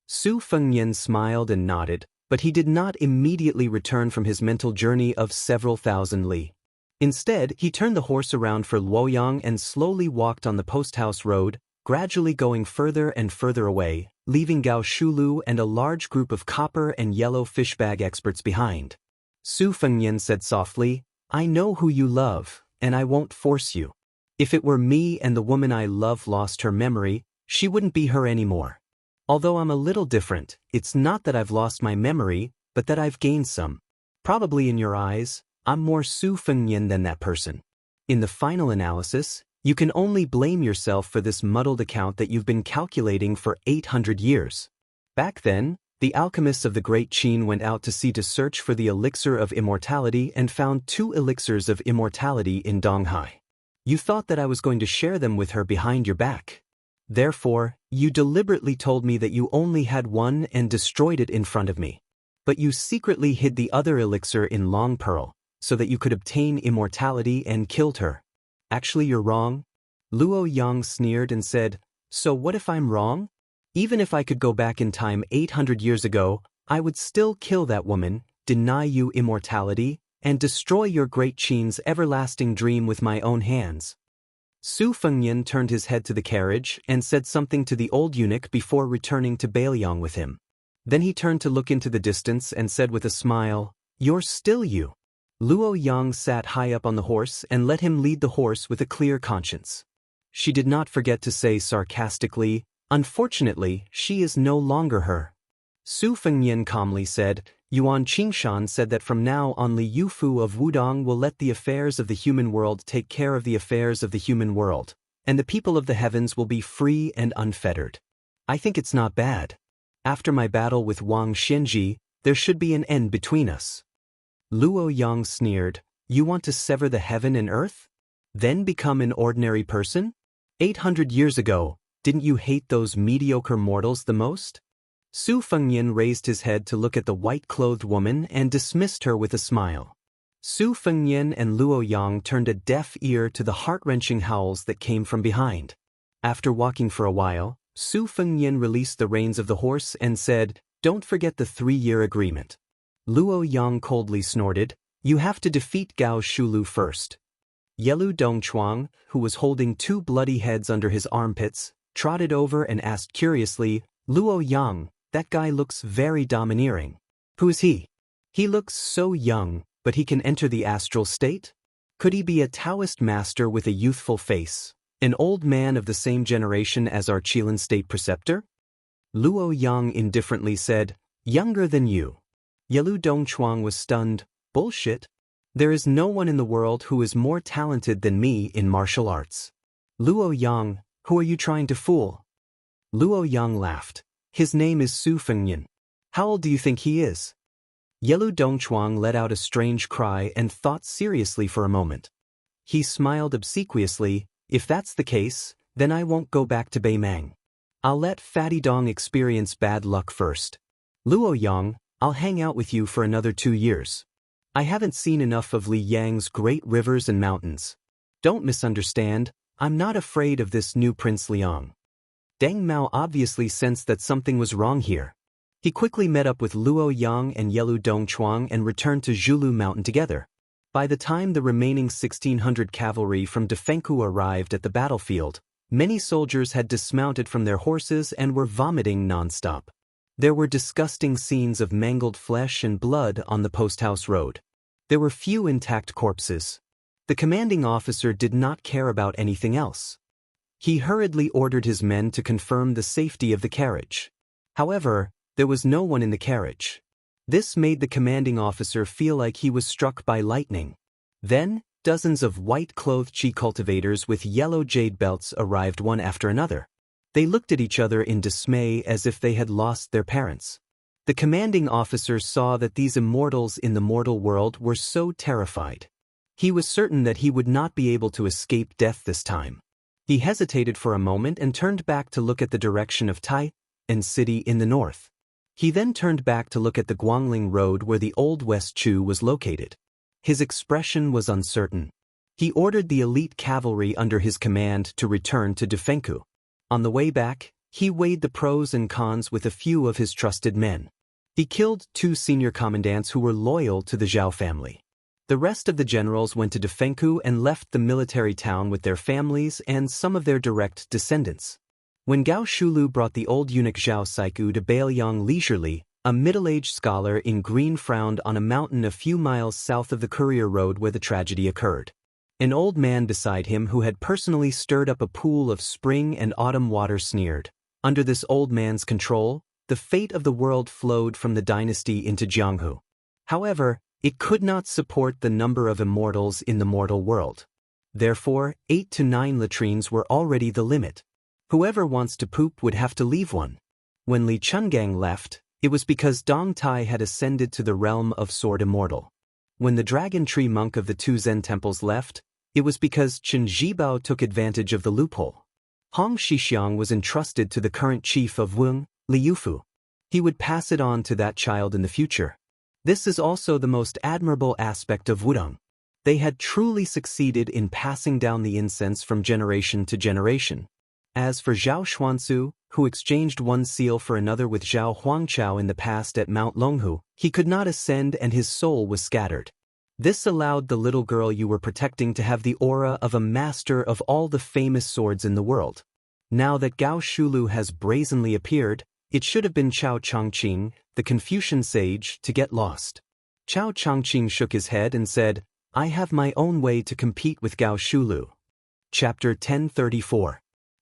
Su Fengnian smiled and nodded, but he did not immediately return from his mental journey of several thousand li. Instead, he turned the horse around for Luoyang and slowly walked on the post-house road, gradually going further and further away, leaving Gao Shulu and a large group of copper and yellow fishbag experts behind. Su Fengnian said softly, "I know who you love, and I won't force you. If it were me and the woman I love lost her memory, she wouldn't be her anymore. Although I'm a little different, it's not that I've lost my memory, but that I've gained some. Probably in your eyes, I'm more Su Fengnian than that person. In the final analysis, you can only blame yourself for this muddled account that you've been calculating for 800 years. Back then, the alchemists of the Great Qin went out to sea to search for the elixir of immortality and found 2 elixirs of immortality in Donghai. You thought that I was going to share them with her behind your back. Therefore, you deliberately told me that you only had one and destroyed it in front of me. But you secretly hid the other elixir in Long Pearl, so that you could obtain immortality and killed her. Actually, you're wrong." Luo Yang sneered and said, "So what if I'm wrong? Even if I could go back in time 800 years ago, I would still kill that woman, deny you immortality, and destroy your Great Qin's everlasting dream with my own hands." Su Fengnian turned his head to the carriage and said something to the old eunuch before returning to Bailiang with him. Then he turned to look into the distance and said with a smile, "You're still you." Luo Yang sat high up on the horse and let him lead the horse with a clear conscience. She did not forget to say sarcastically, "Unfortunately, she is no longer her." Su Fengnian calmly said, "Yuan Qingshan said that from now on Li Yufu of Wudong will let the affairs of the human world take care of the affairs of the human world, and the people of the heavens will be free and unfettered. I think it's not bad. After my battle with Wang Xianji, there should be an end between us." Luo Yang sneered, "You want to sever the heaven and earth? Then become an ordinary person? 800 years ago, didn't you hate those mediocre mortals the most?" Su Fengnian raised his head to look at the white-clothed woman and dismissed her with a smile. Su Fengnian and Luo Yang turned a deaf ear to the heart-wrenching howls that came from behind. After walking for a while, Su Fengnian released the reins of the horse and said, "Don't forget the 3-year agreement." Luo Yang coldly snorted, "You have to defeat Gao Shulu first." Yelu Dongchuang, who was holding 2 bloody heads under his armpits, trotted over and asked curiously, "Luo Yang, that guy looks very domineering. Who is he? He looks so young, but he can enter the astral state? Could he be a Taoist master with a youthful face, an old man of the same generation as our Qilin state preceptor?" Luo Yang indifferently said, "Younger than you." Yelu Dongchuang was stunned. "Bullshit. There is no one in the world who is more talented than me in martial arts." "Luo Yang, who are you trying to fool?" Luo Yang laughed. "His name is Su Fengnian. How old do you think he is?" Yelu Dongchuang let out a strange cry and thought seriously for a moment. He smiled obsequiously, "If that's the case, then I won't go back to Beimang. I'll let Fatty Dong experience bad luck first. Luo Yang, I'll hang out with you for another 2 years. I haven't seen enough of Li Yang's great rivers and mountains. Don't misunderstand, I'm not afraid of this new Prince Liang." Deng Mao obviously sensed that something was wrong here. He quickly met up with Luo Yang and Yelu Dongchuang and returned to Zhulu Mountain together. By the time the remaining 1,600 cavalry from Defengku arrived at the battlefield, Many soldiers had dismounted from their horses and were vomiting nonstop. There were disgusting scenes of mangled flesh and blood on the posthouse road. There were few intact corpses. The commanding officer did not care about anything else. He hurriedly ordered his men to confirm the safety of the carriage. However, there was no one in the carriage. This made the commanding officer feel like he was struck by lightning. Then, dozens of white-clothed chi cultivators with yellow jade belts arrived one after another. They looked at each other in dismay as if they had lost their parents. The commanding officer saw that these immortals in the mortal world were so terrified. He was certain that he would not be able to escape death this time. He hesitated for a moment and turned back to look at the direction of Tai and city in the north. He then turned back to look at the Guangling Road where the Old West Chu was located. His expression was uncertain. He ordered the elite cavalry under his command to return to Dufengku. On the way back, he weighed the pros and cons with a few of his trusted men. He killed 2 senior commandants who were loyal to the Zhao family. The rest of the generals went to Dufengku and left the military town with their families and some of their direct descendants. When Gao Shulu brought the old eunuch Zhao Saiku to Bailiang leisurely, a middle-aged scholar in green frowned on a mountain a few miles south of the courier road where the tragedy occurred. An old man beside him who had personally stirred up a pool of spring and autumn water sneered. Under this old man's control, the fate of the world flowed from the dynasty into Jianghu. However, it could not support the number of immortals in the mortal world. Therefore, 8 to 9 latrines were already the limit. Whoever wants to poop would have to leave one. When Li Chungang left, it was because Dong Tai had ascended to the realm of Sword Immortal. When the Dragon Tree monk of the 2 Zen temples left, it was because Chen Zhibao took advantage of the loophole. Hong Shixiang was entrusted to the current chief of Weng, Li Yufu. He would pass it on to that child in the future. This is also the most admirable aspect of Wudong. They had truly succeeded in passing down the incense from generation to generation. As for Zhao Xuanzu, who exchanged one seal for another with Zhao Huangchao in the past at Mount Longhu, he could not ascend and his soul was scattered. This allowed the little girl you were protecting to have the aura of a master of all the famous swords in the world. Now that Gao Shulu has brazenly appeared, it should have been Chao Chongqing, the Confucian sage, to get lost. Chao Chongqing shook his head and said, "I have my own way to compete with Gao Shulu." Chapter 1034.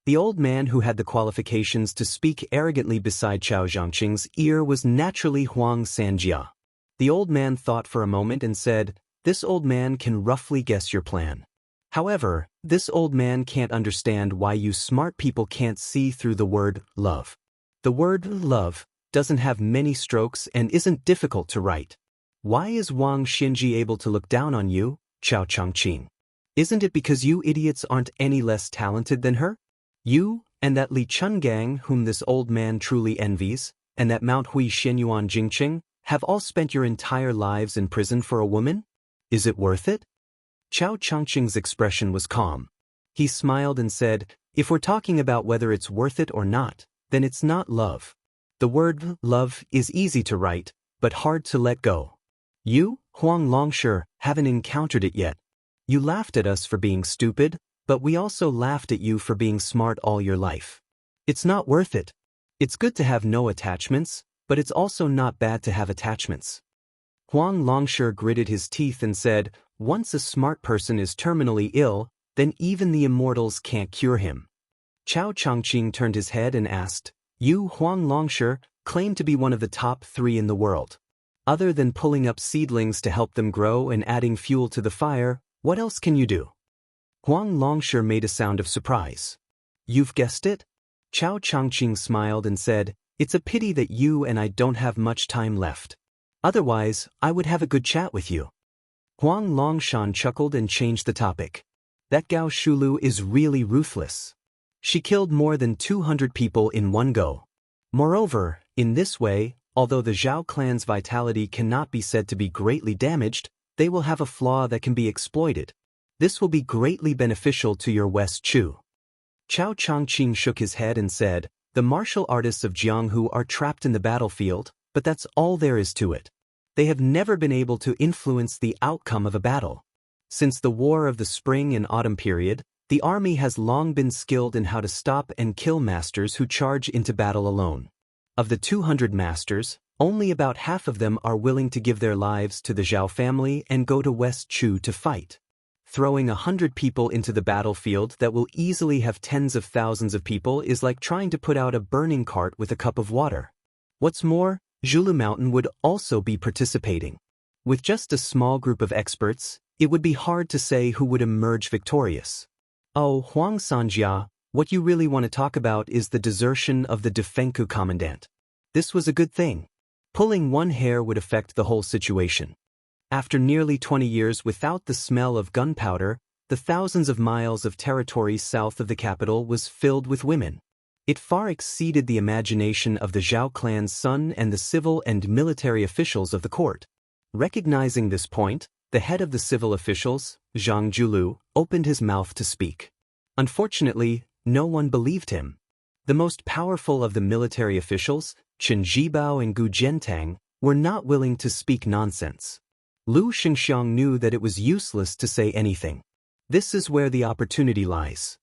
The old man who had the qualifications to speak arrogantly beside Chao Zhangqing's ear was naturally Huang Sanjia. The old man thought for a moment and said, "This old man can roughly guess your plan. However, this old man can't understand why you smart people can't see through the word love. The word love doesn't have many strokes and isn't difficult to write. Why is Wang Xinji able to look down on you, Chao Chongqing? Isn't it because you idiots aren't any less talented than her? You, and that Li Chungang whom this old man truly envies, and that Mount Hui Xinyuan Jingqing, have all spent your entire lives in prison for a woman? Is it worth it?" Chao Chongqing's expression was calm. He smiled and said, "If we're talking about whether it's worth it or not, then it's not love. The word love is easy to write, but hard to let go. You, Huang Longshi, haven't encountered it yet. You laughed at us for being stupid, but we also laughed at you for being smart all your life. It's not worth it. It's good to have no attachments, but it's also not bad to have attachments." Huang Longshi gritted his teeth and said, "Once a smart person is terminally ill, then even the immortals can't cure him." Chao Chongqing turned his head and asked, "You, Huang Longshi, claim to be one of the top 3 in the world. Other than pulling up seedlings to help them grow and adding fuel to the fire, what else can you do?" Huang Longshi made a sound of surprise. "You've guessed it?" Chao Chongqing smiled and said, "It's a pity that you and I don't have much time left. Otherwise, I would have a good chat with you." Huang Longshan chuckled and changed the topic. "That Gao Shulu is really ruthless. She killed more than 200 people in one go. Moreover, in this way, although the Zhao clan's vitality cannot be said to be greatly damaged, they will have a flaw that can be exploited. This will be greatly beneficial to your West Chu." Chao Chongqing shook his head and said, "The martial artists of Jianghu are trapped in the battlefield, but that's all there is to it. They have never been able to influence the outcome of a battle. Since the War of the Spring and Autumn period, The army has long been skilled in how to stop and kill masters who charge into battle alone. Of the 200 masters, only about half of them are willing to give their lives to the Zhao family and go to West Chu to fight. Throwing 100 people into the battlefield that will easily have tens of thousands of people is like trying to put out a burning cart with a cup of water. What's more, Zhulu Mountain would also be participating. With just a small group of experts, it would be hard to say who would emerge victorious. Oh, Huang Sanjia, what you really want to talk about is the desertion of the Defenku commandant. This was a good thing. Pulling one hair would affect the whole situation. After nearly 20 years without the smell of gunpowder, the thousands of miles of territory south of the capital was filled with women. It far exceeded the imagination of the Zhao clan's son and the civil and military officials of the court. Recognizing this point, the head of the civil officials, Zhang Julu, opened his mouth to speak. Unfortunately, no one believed him. The most powerful of the military officials, Chen Zhibao and Gu Jiantang, were not willing to speak nonsense. Lu Xingxiang knew that it was useless to say anything. This is where the opportunity lies.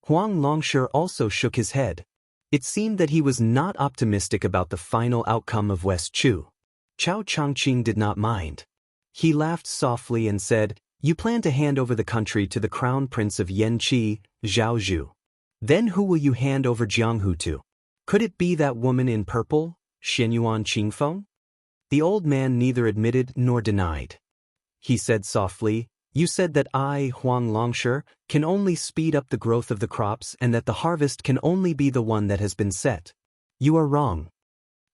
Huang Longshe also shook his head. It seemed that he was not optimistic about the final outcome of West Chu. Chao Changqing did not mind. He laughed softly and said, "You plan to hand over the country to the crown prince of Yanqi, Zhao Zhu. Then who will you hand over Jianghu to? Could it be that woman in purple, Xianyuan Qingfeng?" The old man neither admitted nor denied. He said softly, "You said that I, Huang Longshe, can only speed up the growth of the crops and that the harvest can only be the one that has been set. You are wrong."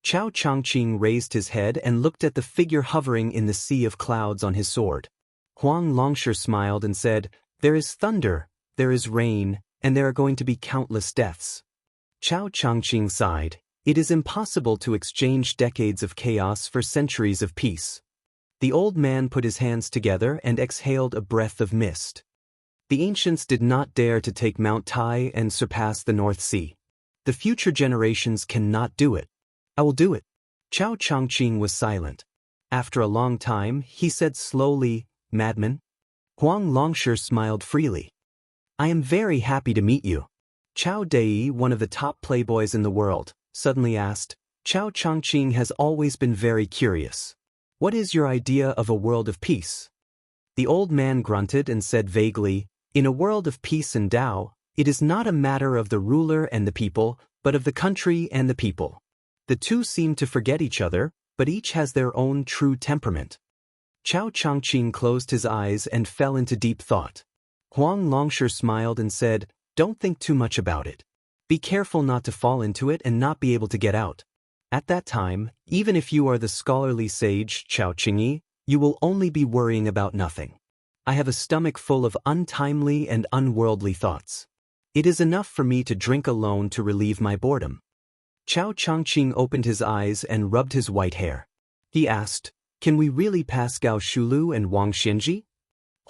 Chao Changqing raised his head and looked at the figure hovering in the sea of clouds on his sword. Huang Longshe smiled and said, "There is thunder, there is rain, and there are going to be countless deaths." Chao Changqing sighed. It is impossible to exchange decades of chaos for centuries of peace. The old man put his hands together and exhaled a breath of mist. The ancients did not dare to take Mount Tai and surpass the North Sea. The future generations cannot do it. "I will do it." Chao Changqing was silent. After a long time, he said slowly, "Madman?" Huang Longshe smiled freely. "I am very happy to meet you." Chao Dei, one of the top playboys in the world, suddenly asked. Chao Changqing has always been very curious. "What is your idea of a world of peace?" The old man grunted and said vaguely, "In a world of peace and Tao, it is not a matter of the ruler and the people, but of the country and the people. The two seem to forget each other, but each has their own true temperament." Chao Changqing closed his eyes and fell into deep thought. Huang Longshe smiled and said, "Don't think too much about it. Be careful not to fall into it and not be able to get out. At that time, even if you are the scholarly sage Chao Qingyi, you will only be worrying about nothing. I have a stomach full of untimely and unworldly thoughts. It is enough for me to drink alone to relieve my boredom." Chao Changqing opened his eyes and rubbed his white hair. He asked, "Can we really pass Gao Shulu and Wang Xianji?"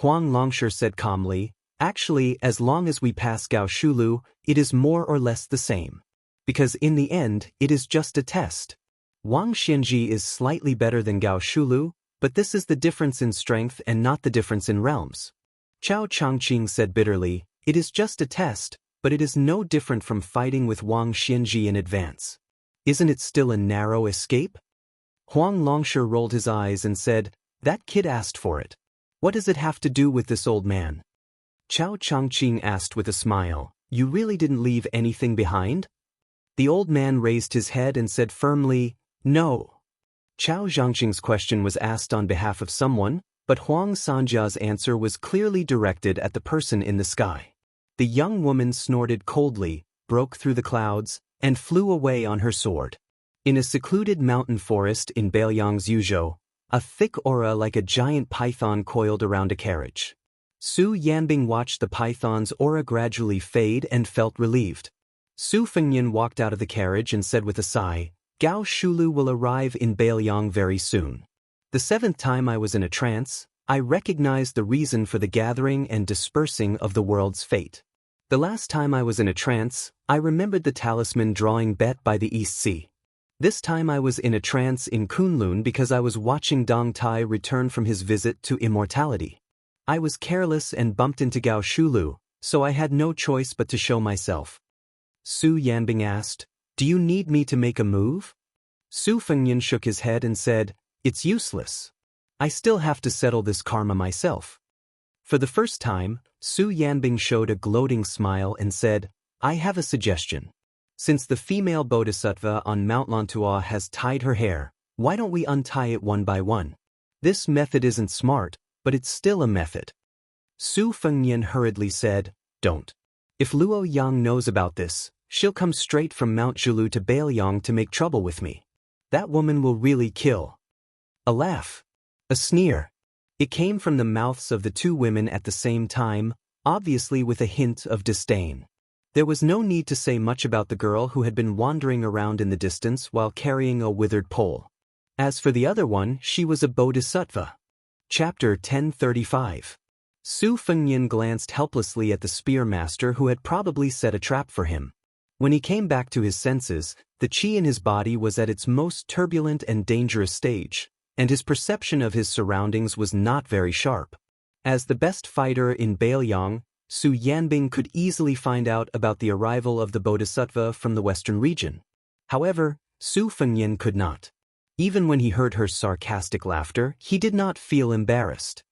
Huang Longshe said calmly, "Actually, as long as we pass Gao Shulu, it is more or less the same. Because in the end, it is just a test. Wang Xianji is slightly better than Gao Shulu, but this is the difference in strength and not the difference in realms." Chao Changqing said bitterly, "It is just a test, but it is no different from fighting with Wang Xianji in advance. Isn't it still a narrow escape?" Huang Longshe rolled his eyes and said, "That kid asked for it. What does it have to do with this old man?" Chao Changqing asked with a smile, "You really didn't leave anything behind?" The old man raised his head and said firmly, "No." Chao Zhangqing's question was asked on behalf of someone, but Huang Sanjia's answer was clearly directed at the person in the sky. The young woman snorted coldly, broke through the clouds, and flew away on her sword. In a secluded mountain forest in Beiliang's Yuzhou, a thick aura like a giant python coiled around a carriage. Su Yanbing watched the python's aura gradually fade and felt relieved. Su Fengnian walked out of the carriage and said with a sigh, "Gao Shulu will arrive in Beiliang very soon." The 7th time I was in a trance, I recognized the reason for the gathering and dispersing of the world's fate. The last time I was in a trance, I remembered the talisman drawing bet by the East Sea. This time I was in a trance in Kunlun because I was watching Dong Tai return from his visit to immortality. I was careless and bumped into Gao Shulu, so I had no choice but to show myself. Su Yanbing asked, "Do you need me to make a move?" Su Fengnian shook his head and said, "It's useless. I still have to settle this karma myself." For the first time, Su Yanbing showed a gloating smile and said, "I have a suggestion. Since the female bodhisattva on Mount Lantua has tied her hair, why don't we untie it one by one? This method isn't smart, but it's still a method." Su Fengnian hurriedly said, "Don't. If Luo Yang knows about this, she'll come straight from Mount Zhulu to Bailiang to make trouble with me. That woman will really kill." A laugh. A sneer. It came from the mouths of the two women at the same time, obviously with a hint of disdain. There was no need to say much about the girl who had been wandering around in the distance while carrying a withered pole. As for the other one, she was a bodhisattva. Chapter 1035. Su Fengnian glanced helplessly at the spear master who had probably set a trap for him. When he came back to his senses, the qi in his body was at its most turbulent and dangerous stage, and his perception of his surroundings was not very sharp. As the best fighter in Bailiang, Su Yanbing could easily find out about the arrival of the bodhisattva from the western region. However, Su Fengnian could not. Even when he heard her sarcastic laughter, he did not feel embarrassed.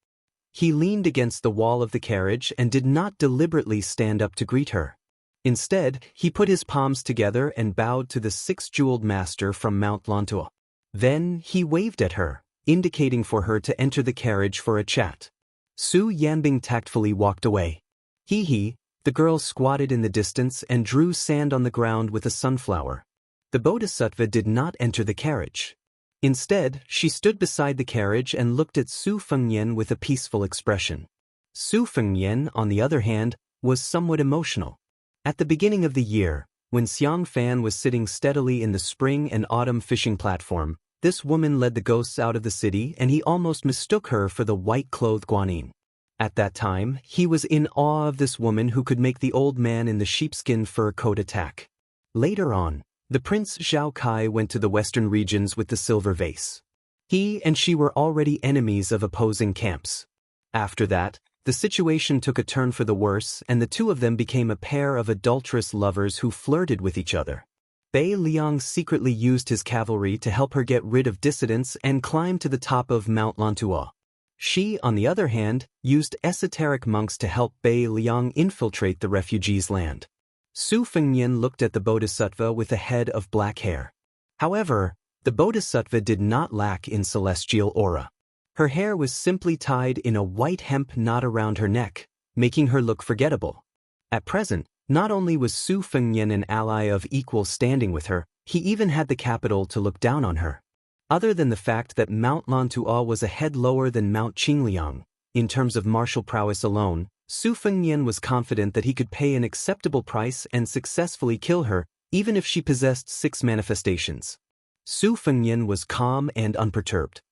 He leaned against the wall of the carriage and did not deliberately stand up to greet her. Instead, he put his palms together and bowed to the six-jeweled master from Mount Lantua. Then, he waved at her, indicating for her to enter the carriage for a chat. Su Yanbing tactfully walked away. Hee, the girl squatted in the distance and drew sand on the ground with a sunflower. The bodhisattva did not enter the carriage. Instead, she stood beside the carriage and looked at Su Fengnian with a peaceful expression. Su Fengnian, on the other hand, was somewhat emotional. At the beginning of the year, when Xiang Fan was sitting steadily in the spring and autumn fishing platform, this woman led the ghosts out of the city and he almost mistook her for the white-clothed Guanyin. At that time, he was in awe of this woman who could make the old man in the sheepskin fur coat attack. Later on, the Prince Zhao Kai went to the western regions with the silver vase. He and she were already enemies of opposing camps. After that, the situation took a turn for the worse and the two of them became a pair of adulterous lovers who flirted with each other. Bai Liang secretly used his cavalry to help her get rid of dissidents and climb to the top of Mount Lantua. She, on the other hand, used esoteric monks to help Bai Liang infiltrate the refugees' land. Su Fengnian looked at the bodhisattva with a head of black hair. However, the bodhisattva did not lack in celestial aura. Her hair was simply tied in a white hemp knot around her neck, making her look forgettable. At present, not only was Su Fengnian an ally of equal standing with her, he even had the capital to look down on her. Other than the fact that Mount Lantua was a head lower than Mount Qingliang, in terms of martial prowess alone, Su Fengnian was confident that he could pay an acceptable price and successfully kill her, even if she possessed 6 manifestations. Su Fengnian was calm and unperturbed.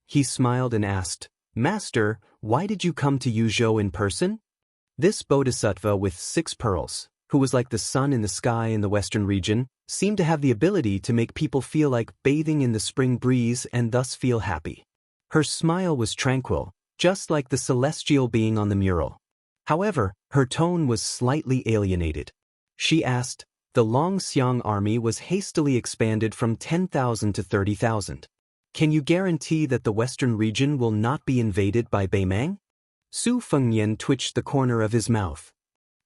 He smiled and asked, "Master, why did you come to Yuzhou in person?" This bodhisattva with 6 pearls, who was like the sun in the sky in the western region, seemed to have the ability to make people feel like bathing in the spring breeze and thus feel happy. Her smile was tranquil, just like the celestial being on the mural. However, her tone was slightly alienated. She asked, "The Longxiang army was hastily expanded from 10,000 to 30,000. Can you guarantee that the western region will not be invaded by Beimang?" Su Fengnian twitched the corner of his mouth.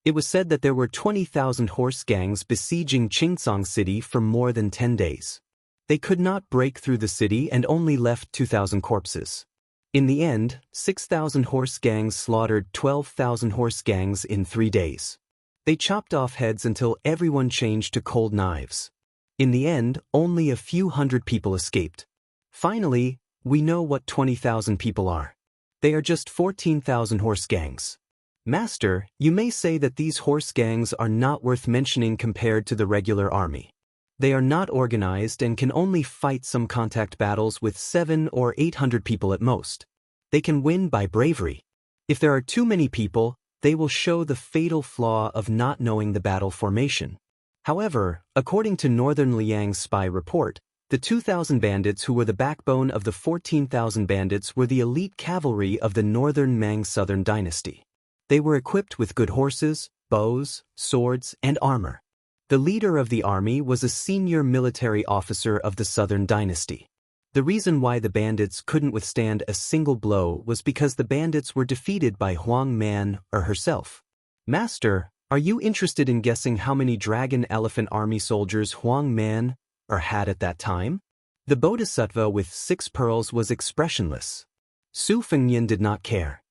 It was said that there were 20,000 horse gangs besieging Qingsong City for more than 10 days. They could not break through the city and only left 2,000 corpses. In the end, 6,000 horse gangs slaughtered 12,000 horse gangs in 3 days. They chopped off heads until everyone changed to cold knives. In the end, only a few hundred people escaped. Finally, we know what 20,000 people are. They are just 14,000 horse gangs. Master, you may say that these horse gangs are not worth mentioning compared to the regular army. They are not organized and can only fight some contact battles with 700 or 800 people at most. They can win by bravery. If there are too many people, they will show the fatal flaw of not knowing the battle formation. However, according to Northern Liang's spy report, the 2,000 bandits who were the backbone of the 14,000 bandits were the elite cavalry of the Northern Mang Southern dynasty. They were equipped with good horses, bows, swords, and armor. The leader of the army was a senior military officer of the Southern Dynasty. The reason why the bandits couldn't withstand a single blow was because the bandits were defeated by Huang Man or herself. Master, are you interested in guessing how many dragon elephant army soldiers Huang Man or had at that time? The bodhisattva with 6 pearls was expressionless. Su Fengnian did not care.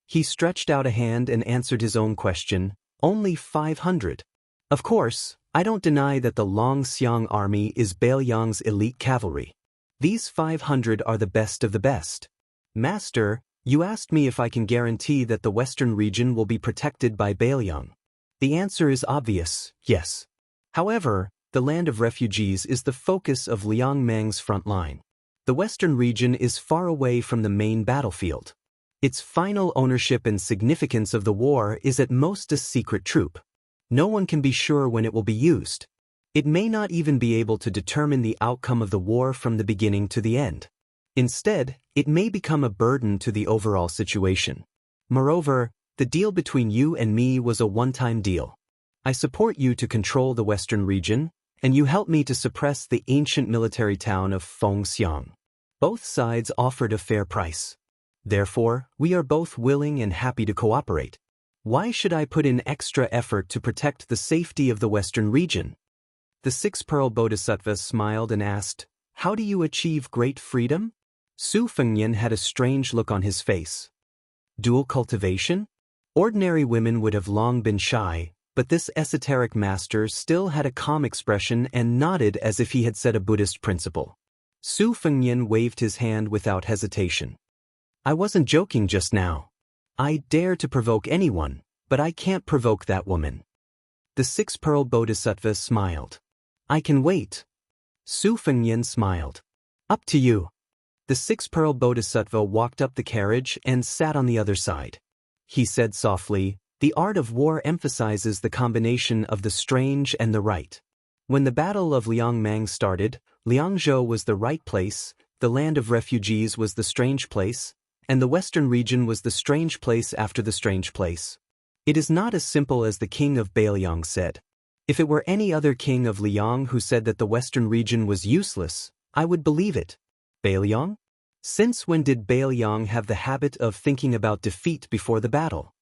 He stretched out a hand and answered his own question, only 500. Of course, I don't deny that the Longxiang army is Bailiang's elite cavalry. These 500 are the best of the best. Master, you asked me if I can guarantee that the western region will be protected by Bailiang. The answer is obvious, yes. However, the land of refugees is the focus of Liang Mang's front line. The western region is far away from the main battlefield. Its final ownership and significance of the war is at most a secret troop. No one can be sure when it will be used. It may not even be able to determine the outcome of the war from the beginning to the end. Instead, it may become a burden to the overall situation. Moreover, the deal between you and me was a one-time deal. I support you to control the western region, and you help me to suppress the ancient military town of Fengxiang. Both sides offered a fair price. Therefore, we are both willing and happy to cooperate. Why should I put in extra effort to protect the safety of the western region? The 6-pearl bodhisattva smiled and asked, how do you achieve great freedom? Su Fengnian had a strange look on his face. Dual cultivation? Ordinary women would have long been shy, but this esoteric master still had a calm expression and nodded as if he had said a Buddhist principle. Su Fengnian waved his hand without hesitation. I wasn't joking just now. I dare to provoke anyone, but I can't provoke that woman. The 6-pearl bodhisattva smiled. I can wait. Su Fengnian smiled. Up to you. The 6-pearl bodhisattva walked up the carriage and sat on the other side. He said softly, the art of war emphasizes the combination of the strange and the right. When the Battle of Liang Mang started, Liangzhou was the right place, the land of refugees was the strange place, and the western region was the strange place after the strange place. It is not as simple as the king of Bailiang said. If it were any other king of Liang who said that the western region was useless, I would believe it. Bailiang? Since when did Bailiang have the habit of thinking about defeat before the battle?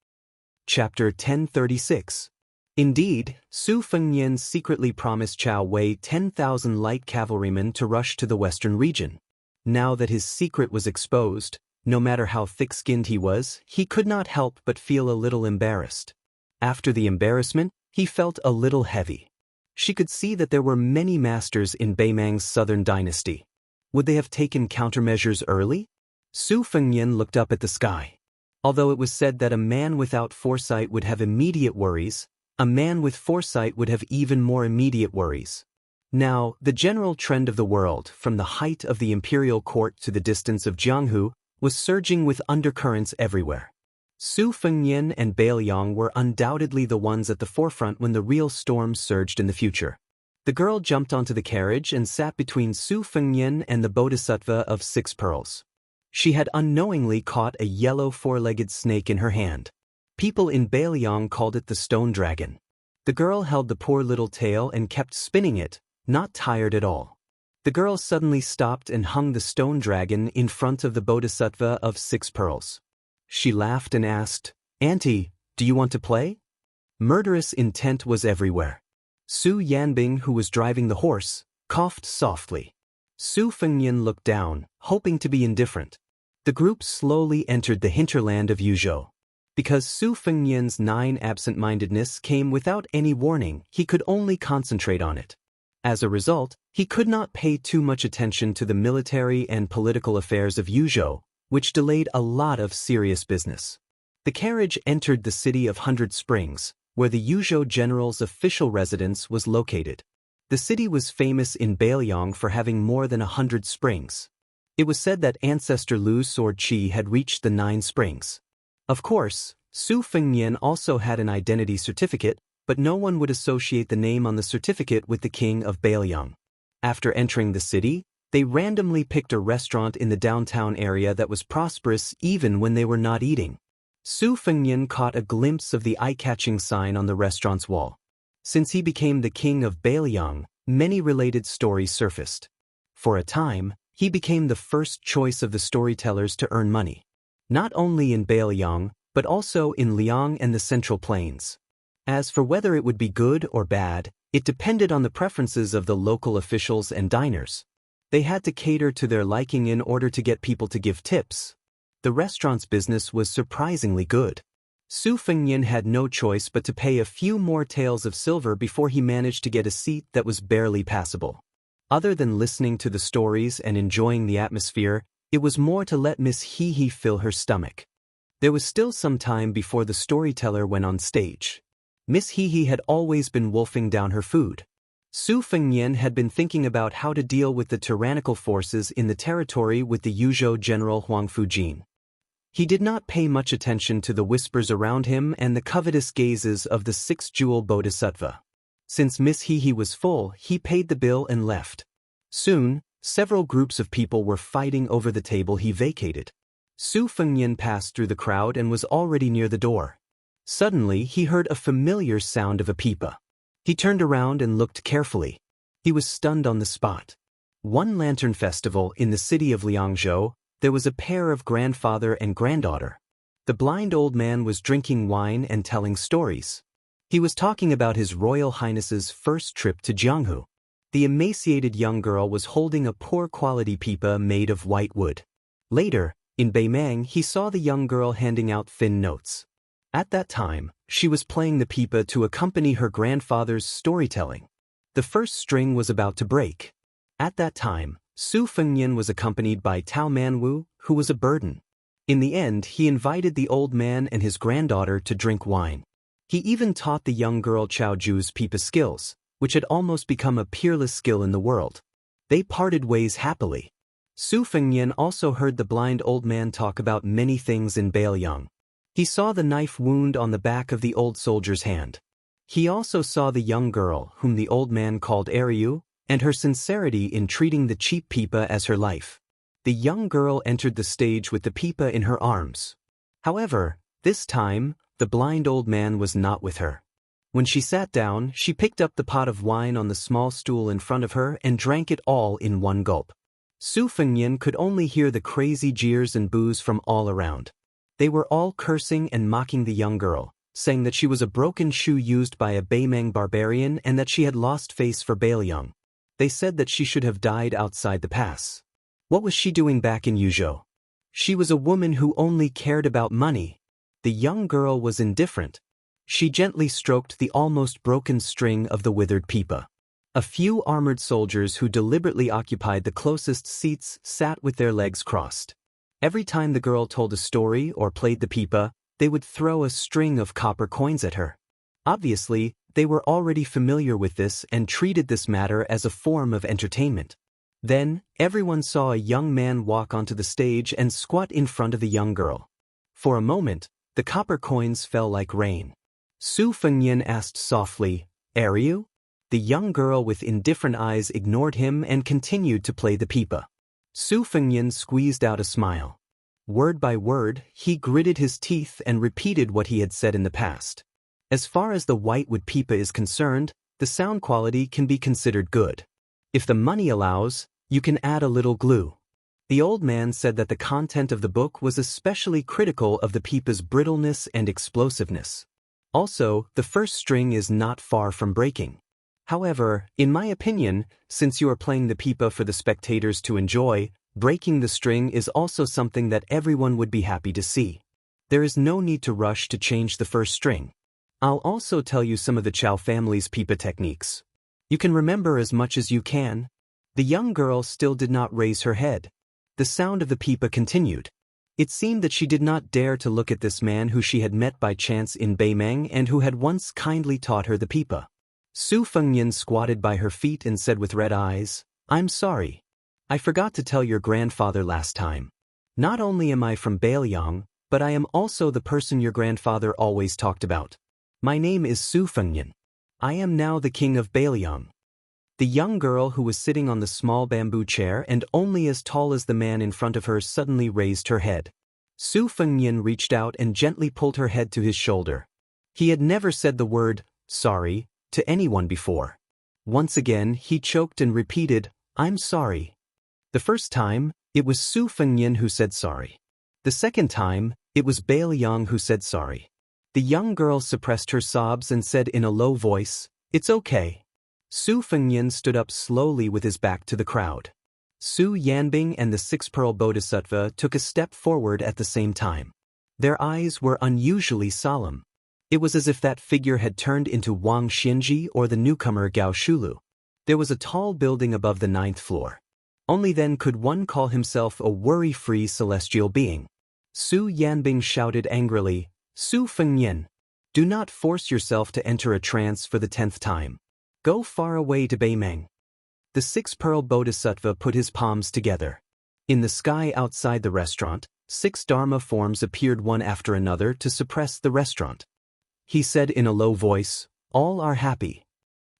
Chapter 1036. Indeed, Su Fengnian secretly promised Chao Wei 10,000 light cavalrymen to rush to the western region. Now that his secret was exposed, no matter how thick-skinned he could not help but feel a little embarrassed. After the embarrassment, he felt a little heavy. She could see that there were many masters in Beimang's southern dynasty. Would they have taken countermeasures early? Su Fengnian looked up at the sky. Although it was said that a man without foresight would have immediate worries, a man with foresight would have even more immediate worries. Now, the general trend of the world, from the height of the imperial court to the distance of Jianghu, was surging with undercurrents everywhere. Su Fengnian and Bailiang were undoubtedly the ones at the forefront when the real storm surged in the future. The girl jumped onto the carriage and sat between Su Fengnian and the bodhisattva of 6 pearls. She had unknowingly caught a yellow 4-legged snake in her hand. People in Bailiang called it the stone dragon. The girl held the poor little tail and kept spinning it, not tired at all. The girl suddenly stopped and hung the stone dragon in front of the bodhisattva of 6 pearls. She laughed and asked, Auntie, do you want to play? Murderous intent was everywhere. Su Yanbing, who was driving the horse, coughed softly. Su Fengnian looked down, hoping to be indifferent. The group slowly entered the hinterland of Yuzhou. Because Su Fengnian's 9 absent-mindedness came without any warning, he could only concentrate on it. As a result, he could not pay too much attention to the military and political affairs of Yuzhou, which delayed a lot of serious business. The carriage entered the city of 100 Springs, where the Yuzhou general's official residence was located. The city was famous in Bailiang for having more than 100 springs. It was said that ancestor Lu's sword qi had reached the 9 springs. Of course, Su Fengnian also had an identity certificate, but no one would associate the name on the certificate with the king of Bailiang. After entering the city, they randomly picked a restaurant in the downtown area that was prosperous even when they were not eating. Su Fengnian caught a glimpse of the eye-catching sign on the restaurant's wall. Since he became the king of Bailiang, many related stories surfaced. For a time, he became the first choice of the storytellers to earn money. Not only in Bailiang, but also in Liang and the Central Plains. As for whether it would be good or bad, it depended on the preferences of the local officials and diners. They had to cater to their liking in order to get people to give tips. The restaurant's business was surprisingly good. Su Fengnian had no choice but to pay a few more taels of silver before he managed to get a seat that was barely passable. Other than listening to the stories and enjoying the atmosphere, it was more to let Miss He fill her stomach. There was still some time before the storyteller went on stage. Miss He had always been wolfing down her food. Su Fengnian had been thinking about how to deal with the tyrannical forces in the territory with the Yuzhou general Huang Fujin. He did not pay much attention to the whispers around him and the covetous gazes of the six-jewel bodhisattva. Since Miss He was full, he paid the bill and left. Soon, several groups of people were fighting over the table he vacated. Su Fengnian passed through the crowd and was already near the door. Suddenly, he heard a familiar sound of a pipa. He turned around and looked carefully. He was stunned on the spot. One lantern festival in the city of Liangzhou, there was a pair of grandfather and granddaughter. The blind old man was drinking wine and telling stories. He was talking about His Royal Highness's first trip to Jianghu. The emaciated young girl was holding a poor-quality pipa made of white wood. Later, in Beimang, he saw the young girl handing out thin notes. At that time, she was playing the pipa to accompany her grandfather's storytelling. The first string was about to break. At that time, Su Fengnian was accompanied by Tao Manwu, who was a burden. In the end, he invited the old man and his granddaughter to drink wine. He even taught the young girl Chao Ju's pipa skills, which had almost become a peerless skill in the world. They parted ways happily. Su Fengnian also heard the blind old man talk about many things in Bailiang. He saw the knife wound on the back of the old soldier's hand. He also saw the young girl, whom the old man called Ariu, and her sincerity in treating the cheap pipa as her life. The young girl entered the stage with the pipa in her arms. However, this time, the blind old man was not with her. When she sat down, she picked up the pot of wine on the small stool in front of her and drank it all in one gulp. Su Fengnian could only hear the crazy jeers and boos from all around. They were all cursing and mocking the young girl, saying that she was a broken shoe used by a Beimang barbarian and that she had lost face for Bailiang. They said that she should have died outside the pass. What was she doing back in Yuzhou? She was a woman who only cared about money. The young girl was indifferent. She gently stroked the almost broken string of the withered pipa. A few armored soldiers who deliberately occupied the closest seats sat with their legs crossed. Every time the girl told a story or played the pipa, they would throw a string of copper coins at her. Obviously, they were already familiar with this and treated this matter as a form of entertainment. Then, everyone saw a young man walk onto the stage and squat in front of the young girl. For a moment, the copper coins fell like rain. Su Fengnian asked softly, "Are you?" The young girl with indifferent eyes ignored him and continued to play the pipa. Su Fengnian squeezed out a smile. Word by word, he gritted his teeth and repeated what he had said in the past. As far as the whitewood pipa is concerned, the sound quality can be considered good. If the money allows, you can add a little glue. The old man said that the content of the book was especially critical of the pipa's brittleness and explosiveness. Also, the first string is not far from breaking. However, in my opinion, since you are playing the pipa for the spectators to enjoy, breaking the string is also something that everyone would be happy to see. There is no need to rush to change the first string. I'll also tell you some of the Chao family's pipa techniques. You can remember as much as you can. The young girl still did not raise her head. The sound of the pipa continued. It seemed that she did not dare to look at this man who she had met by chance in Beimang and who had once kindly taught her the pipa. Su Fengnian squatted by her feet and said with red eyes, "I'm sorry. I forgot to tell your grandfather last time. Not only am I from Bailiang, but I am also the person your grandfather always talked about. My name is Su Fengnian. I am now the king of Bailiang." The young girl who was sitting on the small bamboo chair and only as tall as the man in front of her suddenly raised her head. Su Fengnian reached out and gently pulled her head to his shoulder. He had never said the word, sorry, to anyone before. Once again, he choked and repeated, I'm sorry. The first time, it was Su Fengnian who said sorry. The second time, it was Bailiang who said sorry. The young girl suppressed her sobs and said in a low voice, It's okay. Su Fengnian stood up slowly with his back to the crowd. Su Yanbing and the six-pearl bodhisattva took a step forward at the same time. Their eyes were unusually solemn. It was as if that figure had turned into Wang Xinji or the newcomer Gao Shulu. There was a tall building above the 9th floor. Only then could one call himself a worry-free celestial being. Su Yanbing shouted angrily, Su Fengnian, do not force yourself to enter a trance for the 10th time. Go far away to Beimeng. The six-pearl bodhisattva put his palms together. In the sky outside the restaurant, 6 Dharma forms appeared one after another to suppress the restaurant. He said in a low voice, All are happy.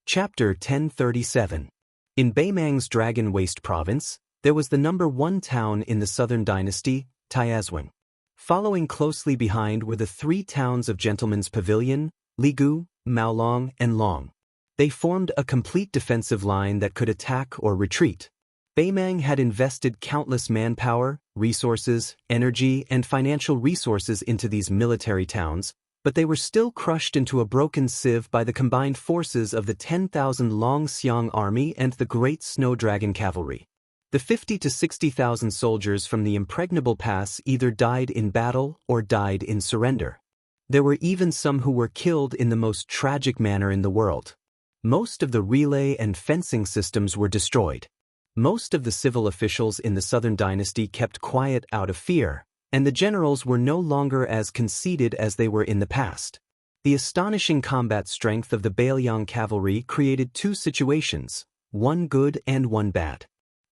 Chapter 1037. In Beimeng's Dragon Waste province, there was the number 1 town in the southern dynasty, Tiazwing. Following closely behind were the 3 towns of Gentleman's Pavilion, Ligu, Maolong, and Long. They formed a complete defensive line that could attack or retreat. Beimeng had invested countless manpower, resources, energy, and financial resources into these military towns, but they were still crushed into a broken sieve by the combined forces of the 10,000 Long Xiang army and the Great Snow Dragon cavalry. The 50 to 60,000 soldiers from the Impregnable Pass either died in battle or died in surrender. There were even some who were killed in the most tragic manner in the world. Most of the relay and fencing systems were destroyed. Most of the civil officials in the Southern Dynasty kept quiet out of fear, and the generals were no longer as conceited as they were in the past. The astonishing combat strength of the Bailiang cavalry created 2 situations, one good and one bad.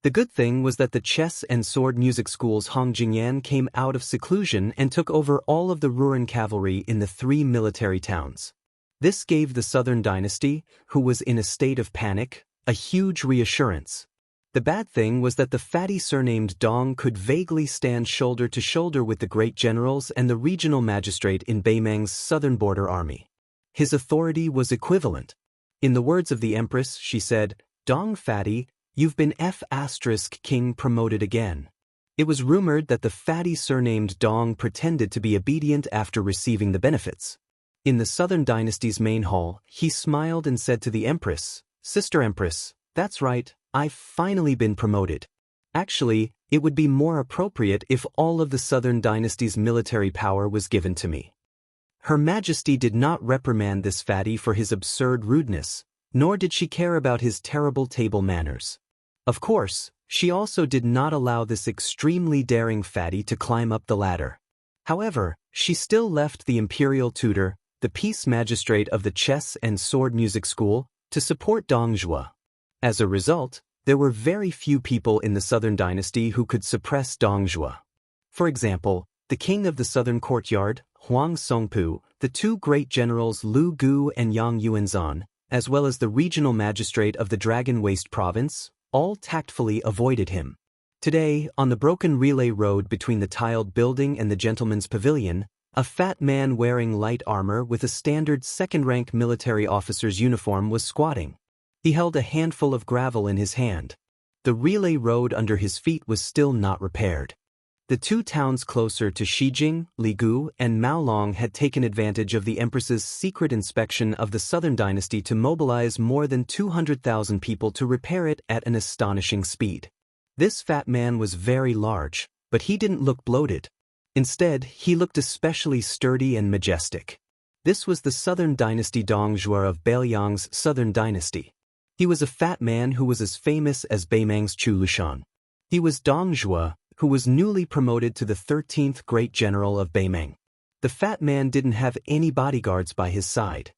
The good thing was that the chess and sword music schools Hong Jingyan came out of seclusion and took over all of the Ruran cavalry in the 3 military towns. This gave the Southern Dynasty, who was in a state of panic, a huge reassurance. The bad thing was that the fatty surnamed Dong could vaguely stand shoulder to shoulder with the great generals and the regional magistrate in Beimeng's southern border army. His authority was equivalent. In the words of the Empress, she said, Dong fatty, you've been King promoted again. It was rumored that the fatty surnamed Dong pretended to be obedient after receiving the benefits. In the Southern Dynasty's main hall, he smiled and said to the Empress, Sister Empress, that's right, I've finally been promoted. Actually, it would be more appropriate if all of the Southern Dynasty's military power was given to me. Her Majesty did not reprimand this fatty for his absurd rudeness, nor did she care about his terrible table manners. Of course, she also did not allow this extremely daring fatty to climb up the ladder. However, she still left the imperial tutor, the peace magistrate of the chess and sword music school, to support Dong Zhuo. As a result, there were very few people in the Southern Dynasty who could suppress Dong Zhuo. For example, the king of the Southern Courtyard, Huang Songpu, the 2 great generals Lu Gu and Yang Yuanzan, as well as the regional magistrate of the Dragon Waste province, all tactfully avoided him. Today, on the broken relay road between the tiled building and the Gentleman's Pavilion, a fat man wearing light armor with a standard second-rank military officer's uniform was squatting. He held a handful of gravel in his hand. The relay road under his feet was still not repaired. The 2 towns closer to Shijing, Ligu, and Maolong had taken advantage of the Empress's secret inspection of the Southern Dynasty to mobilize more than 200,000 people to repair it at an astonishing speed. This fat man was very large, but he didn't look bloated. Instead, he looked especially sturdy and majestic. This was the Southern Dynasty Dong Zhuo of Bailiang's Southern Dynasty. He was a fat man who was as famous as Beimeng's Chu Lushan. He was Dong Zhuo, who was newly promoted to the 13th Great General of Beimeng. The fat man didn't have any bodyguards by his side.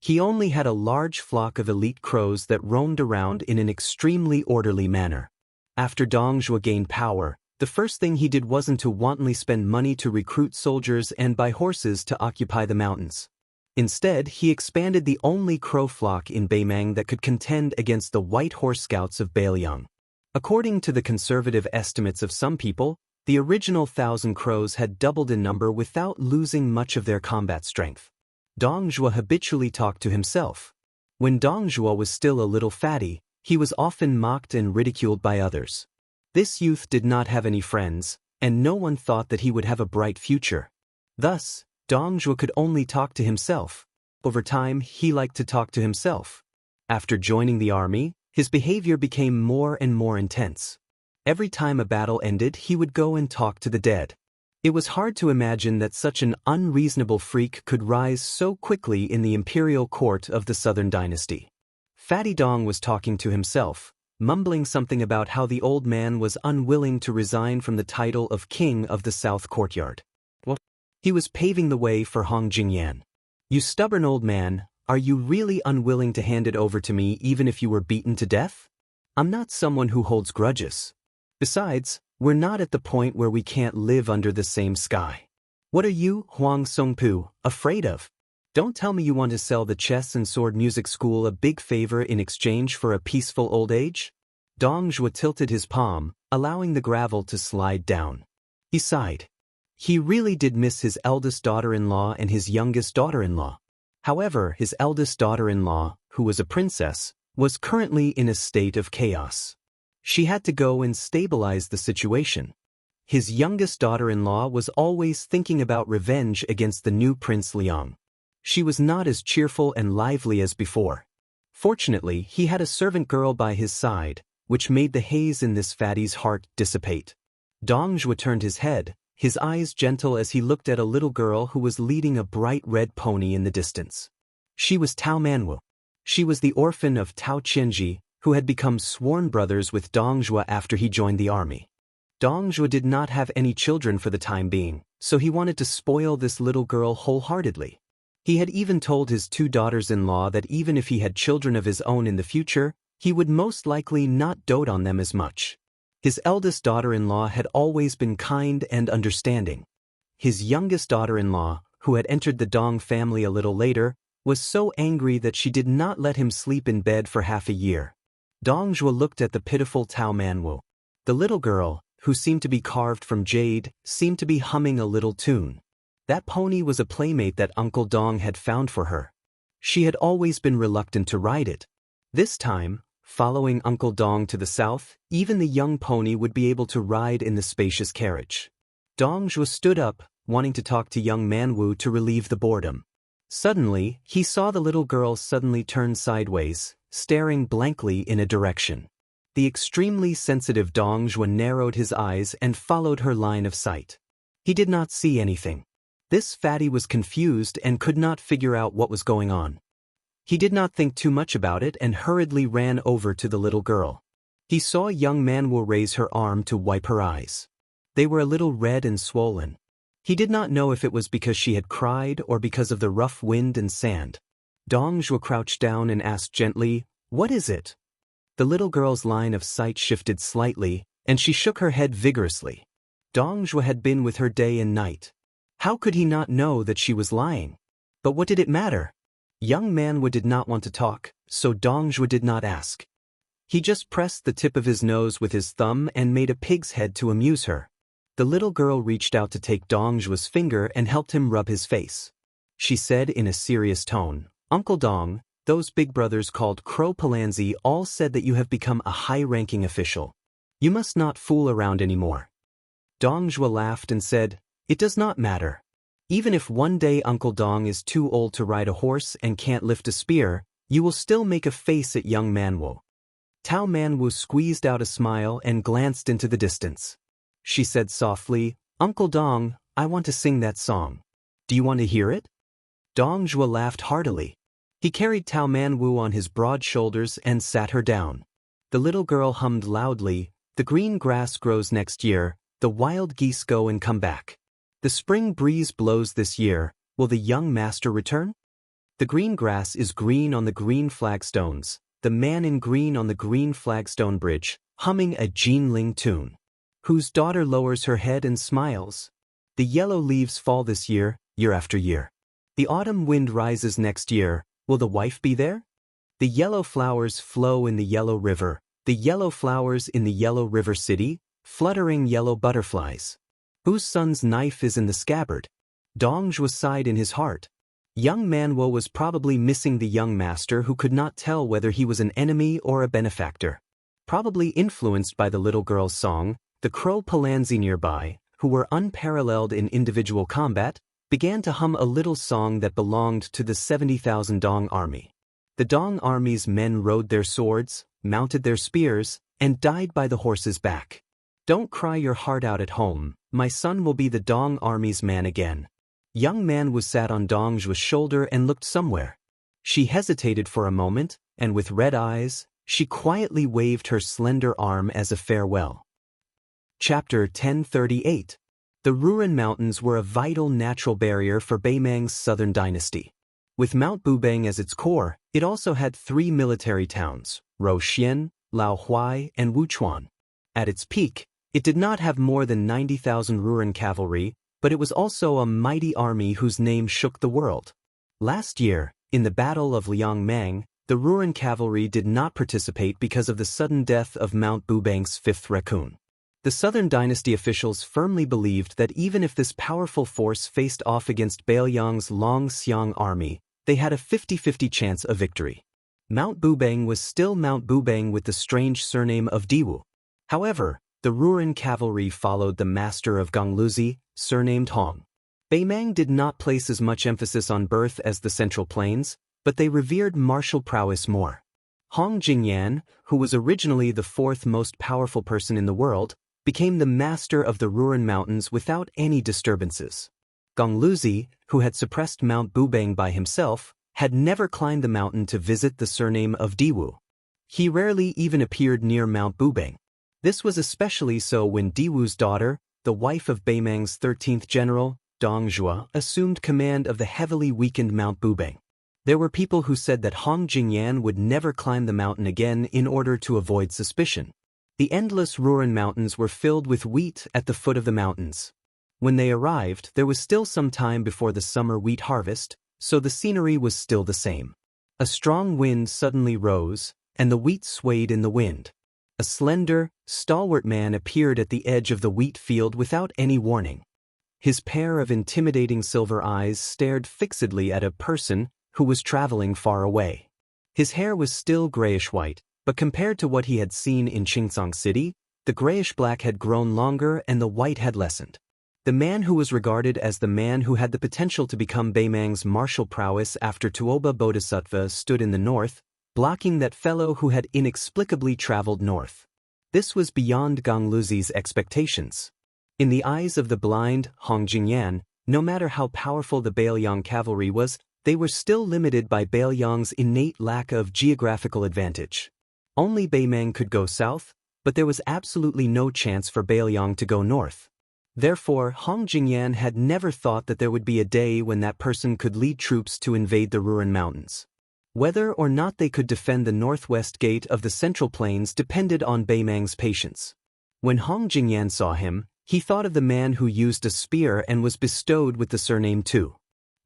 He only had a large flock of elite crows that roamed around in an extremely orderly manner. After Dong Zhuo gained power, the first thing he did wasn't to wantonly spend money to recruit soldiers and buy horses to occupy the mountains. Instead, he expanded the only crow flock in Beimeng that could contend against the White Horse Scouts of Bailiang. According to the conservative estimates of some people, The original 1,000 crows had doubled in number without losing much of their combat strength. Dong Zhuo habitually talked to himself. When Dong Zhuo was still a little fatty, he was often mocked and ridiculed by others. This youth did not have any friends, and no one thought that he would have a bright future. Thus, Dong Zhuo could only talk to himself. Over time, he liked to talk to himself. After joining the army, his behavior became more and more intense. Every time a battle ended, he would go and talk to the dead. It was hard to imagine that such an unreasonable freak could rise so quickly in the imperial court of the Southern Dynasty. Fatty Dong was talking to himself, mumbling something about how the old man was unwilling to resign from the title of King of the South Courtyard. Well, he was paving the way for Hong Jingyan. "You stubborn old man, are you really unwilling to hand it over to me even if you were beaten to death? I'm not someone who holds grudges. Besides, we're not at the point where we can't live under the same sky. What are you, Huang Songpu, afraid of? Don't tell me you want to sell the chess and sword music school a big favor in exchange for a peaceful old age?" Dong Zhuo tilted his palm, allowing the gravel to slide down. He sighed. He really did miss his eldest daughter-in-law and his youngest daughter-in-law. However, his eldest daughter-in-law, who was a princess, was currently in a state of chaos. She had to go and stabilize the situation. His youngest daughter-in-law was always thinking about revenge against the new Prince Liang. She was not as cheerful and lively as before. Fortunately, he had a servant girl by his side, which made the haze in this fatty's heart dissipate. Dong Zhuo turned his head, his eyes gentle as he looked at a little girl who was leading a bright red pony in the distance. She was Tao Manwu. She was the orphan of Tao Qianji, who had become sworn brothers with Dong Zhuo after he joined the army. Dong Zhuo did not have any children for the time being, so he wanted to spoil this little girl wholeheartedly. He had even told his two daughters-in-law that even if he had children of his own in the future, he would most likely not dote on them as much. His eldest daughter-in-law had always been kind and understanding. His youngest daughter-in-law, who had entered the Dong family a little later, was so angry that she did not let him sleep in bed for half a year. Dong Zhuo looked at the pitiful Tao Manwu. The little girl, who seemed to be carved from jade, seemed to be humming a little tune. That pony was a playmate that Uncle Dong had found for her. She had always been reluctant to ride it. This time, following Uncle Dong to the south, even the young pony would be able to ride in the spacious carriage. Dong Zhuo stood up, wanting to talk to young Manwu to relieve the boredom. Suddenly, he saw the little girl suddenly turn sideways, staring blankly in a direction. The extremely sensitive Dong Zhuo narrowed his eyes and followed her line of sight. He did not see anything. This fatty was confused and could not figure out what was going on. He did not think too much about it and hurriedly ran over to the little girl. He saw young Manwu raise her arm to wipe her eyes. They were a little red and swollen. He did not know if it was because she had cried or because of the rough wind and sand. Dong Zhuo crouched down and asked gently, "What is it?" The little girl's line of sight shifted slightly, and she shook her head vigorously. Dong Zhuo had been with her day and night. How could he not know that she was lying? But what did it matter? Young Manwu did not want to talk, so Dong Zhuo did not ask. He just pressed the tip of his nose with his thumb and made a pig's head to amuse her. The little girl reached out to take Dong Zhuo's finger and helped him rub his face. She said in a serious tone, "Uncle Dong, those big brothers called Crow Palanzi all said that you have become a high-ranking official. You must not fool around anymore." Dong Zhuo laughed and said, "It does not matter. Even if one day Uncle Dong is too old to ride a horse and can't lift a spear, you will still make a face at young Manwu." Tao Manwu squeezed out a smile and glanced into the distance. She said softly, "Uncle Dong, I want to sing that song. Do you want to hear it?" Dong Zhuo laughed heartily. He carried Tao Manwu on his broad shoulders and sat her down. The little girl hummed loudly, "The green grass grows next year, the wild geese go and come back. The spring breeze blows this year, will the young master return? The green grass is green on the green flagstones, the man in green on the green flagstone bridge, humming a Jinling tune. Whose daughter lowers her head and smiles? The yellow leaves fall this year, year after year. The autumn wind rises next year, will the wife be there? The yellow flowers flow in the yellow river, the yellow flowers in the yellow river city, Fluttering yellow butterflies. Whose son's knife is in the scabbard? Dong Zhuo sighed in his heart. Young Manwo was probably missing the young master who could not tell whether he was an enemy or a benefactor. Probably influenced by the little girl's song, the Crow Palanzi nearby, who were unparalleled in individual combat, began to hum a little song that belonged to the 70,000 Dong army. The Dong army's men rode their swords, mounted their spears, and died by the horse's back. Don't cry your heart out at home, my son will be the Dong army's man again. Young Man was sat on Dong Zhuo's shoulder and looked somewhere. She hesitated for a moment, and with red eyes, she quietly waved her slender arm as a farewell. Chapter 1038. The Ruren Mountains were a vital natural barrier for Beimang's southern dynasty. With Mount Bubang as its core, it also had 3 military towns, Ruoxian, Laohuai, and Wuchuan. At its peak, it did not have more than 90,000 Ruren cavalry, but it was also a mighty army whose name shook the world. Last year, in the Battle of Liangmang, the Ruren cavalry did not participate because of the sudden death of Mount Bubang's 5th raccoon. The Southern Dynasty officials firmly believed that even if this powerful force faced off against Bailiang's Long Xiang army, they had a 50-50 chance of victory. Mount Bubang was still Mount Bubang with the strange surname of Diwu. However, the Ruren cavalry followed the master of Gongluzi, surnamed Hong. Beimang did not place as much emphasis on birth as the Central Plains, but they revered martial prowess more. Hong Jingyan, who was originally the 4th most powerful person in the world, became the master of the Ruren Mountains without any disturbances. Gongluzi, who had suppressed Mount Bubang by himself, had never climbed the mountain to visit the surname of Diwu. He rarely even appeared near Mount Bubang. This was especially so when Diwu's daughter, the wife of Beimang's 13th general, Dong Zhuo, assumed command of the heavily weakened Mount Bubang. There were people who said that Hong Jingyan would never climb the mountain again in order to avoid suspicion. The endless Ruren Mountains were filled with wheat at the foot of the mountains. When they arrived, there was still some time before the summer wheat harvest, so the scenery was still the same. A strong wind suddenly rose, and the wheat swayed in the wind. A slender, stalwart man appeared at the edge of the wheat field without any warning. His pair of intimidating silver eyes stared fixedly at a person who was traveling far away. His hair was still grayish-white, but compared to what he had seen in Qingsong City, the grayish-black had grown longer and the white had lessened. The man who was regarded as the man who had the potential to become Beimang's martial prowess after Tuoba Bodhisattva stood in the north, blocking that fellow who had inexplicably traveled north. This was beyond Gongluzi's expectations. In the eyes of the blind Hong Jingyan, no matter how powerful the Bailiang cavalry was, they were still limited by Bailiang's innate lack of geographical advantage. Only Beimang could go south, but there was absolutely no chance for Bailiang to go north. Therefore, Hong Jingyan had never thought that there would be a day when that person could lead troops to invade the Ruren Mountains. Whether or not they could defend the northwest gate of the Central Plains depended on Beimang's patience. When Hong Jingyan saw him, he thought of the man who used a spear and was bestowed with the surname Tu.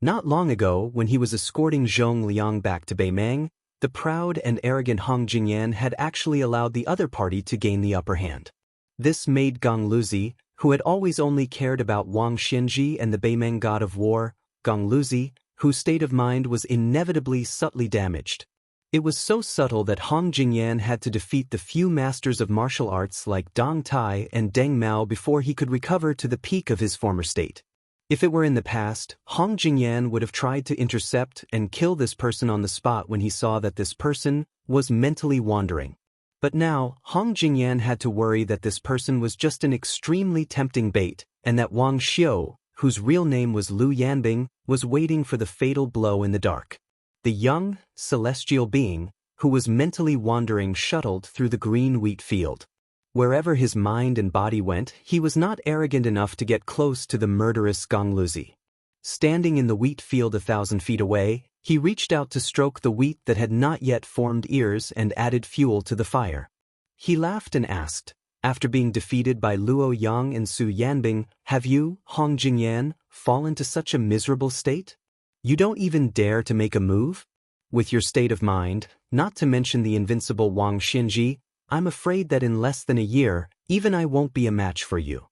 Not long ago, when he was escorting Zhong Liang back to Beimang, the proud and arrogant Hong Jingyan had actually allowed the other party to gain the upper hand. This made Gongluzi, who had always only cared about Wang Xianji and the Beimang god of war, Gongluzi, whose state of mind was inevitably subtly damaged. It was so subtle that Hong Jingyan had to defeat the few masters of martial arts like Dong Tai and Deng Mao before he could recover to the peak of his former state. If it were in the past, Hong Jingyan would have tried to intercept and kill this person on the spot when he saw that this person was mentally wandering. But now, Hong Jingyan had to worry that this person was just an extremely tempting bait, and that Wang Xiu, whose real name was Lu Yanbing, was waiting for the fatal blow in the dark. The young, celestial being, who was mentally wandering, shuttled through the green wheat field. Wherever his mind and body went, he was not arrogant enough to get close to the murderous Gongluzi. Standing in the wheat field 1,000 feet away, he reached out to stroke the wheat that had not yet formed ears and added fuel to the fire. He laughed and asked, after being defeated by Luo Yang and Su Yanbing, "Have you, Hong Jingyan, fallen to such a miserable state? You don't even dare to make a move? With your state of mind, not to mention the invincible Wang Xinji, I'm afraid that in less than a year, even I won't be a match for you."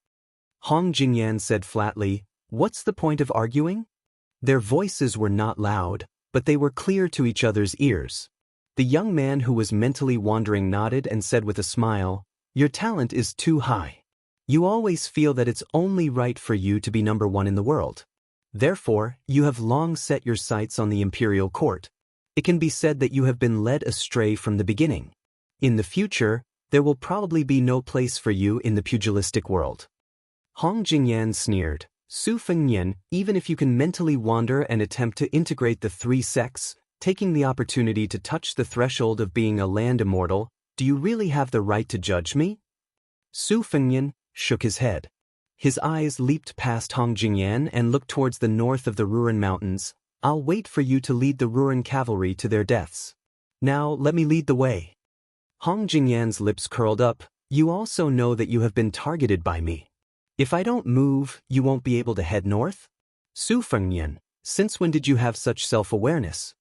Hong Jingyan said flatly, "What's the point of arguing?" Their voices were not loud, but they were clear to each other's ears. The young man who was mentally wandering nodded and said with a smile, "Your talent is too high. You always feel that it's only right for you to be number one in the world. Therefore, you have long set your sights on the imperial court. It can be said that you have been led astray from the beginning. In the future, there will probably be no place for you in the pugilistic world." Hong Jingyan sneered, "Su Fengnian, even if you can mentally wander and attempt to integrate the three sects, taking the opportunity to touch the threshold of being a land immortal, do you really have the right to judge me?" Su Fengnian shook his head. His eyes leaped past Hong Jingyan and looked towards the north of the Ruren Mountains. "I'll wait for you to lead the Ruren cavalry to their deaths. Now let me lead the way." Hong Jingyan's lips curled up. "You also know that you have been targeted by me. If I don't move, you won't be able to head north?" "Su Fengnian, since when did you have such self-awareness?"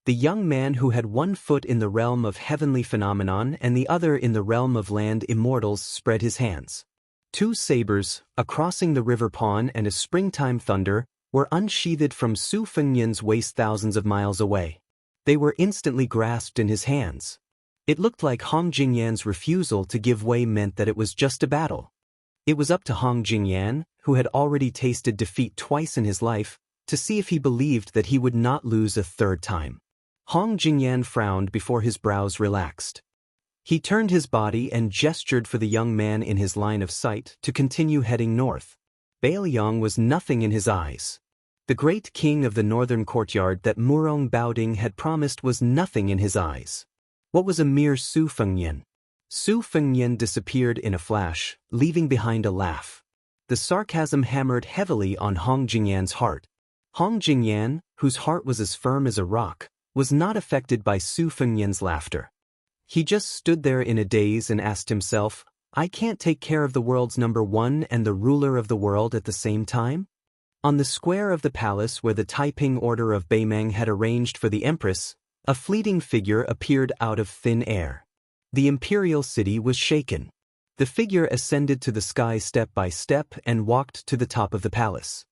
The young man who had one foot in the realm of heavenly phenomenon and the other in the realm of land immortals spread his hands. Two sabers, a crossing the river pawn and a springtime thunder, were unsheathed from Su Fengnian's waist thousands of miles away. They were instantly grasped in his hands. It looked like Hong Jingyan's refusal to give way meant that it was just a battle. It was up to Hong Jingyan, who had already tasted defeat twice in his life, to see if he believed that he would not lose a third time. Hong Jingyan frowned before his brows relaxed. He turned his body and gestured for the young man in his line of sight to continue heading north. Bailiang was nothing in his eyes. The great king of the northern courtyard that Murong Baoding had promised was nothing in his eyes. What was a mere Su Fengnian? Su Fengnian disappeared in a flash, leaving behind a laugh. The sarcasm hammered heavily on Hong Jingyan's heart. Hong Jingyan, whose heart was as firm as a rock, was not affected by Su Fengnian's laughter. He just stood there in a daze and asked himself, "I can't take care of the world's number one and the ruler of the world at the same time?" On the square of the palace where the Taiping order of Beimeng had arranged for the empress, a fleeting figure appeared out of thin air. The imperial city was shaken. The figure ascended to the sky step by step and walked to the top of the palace.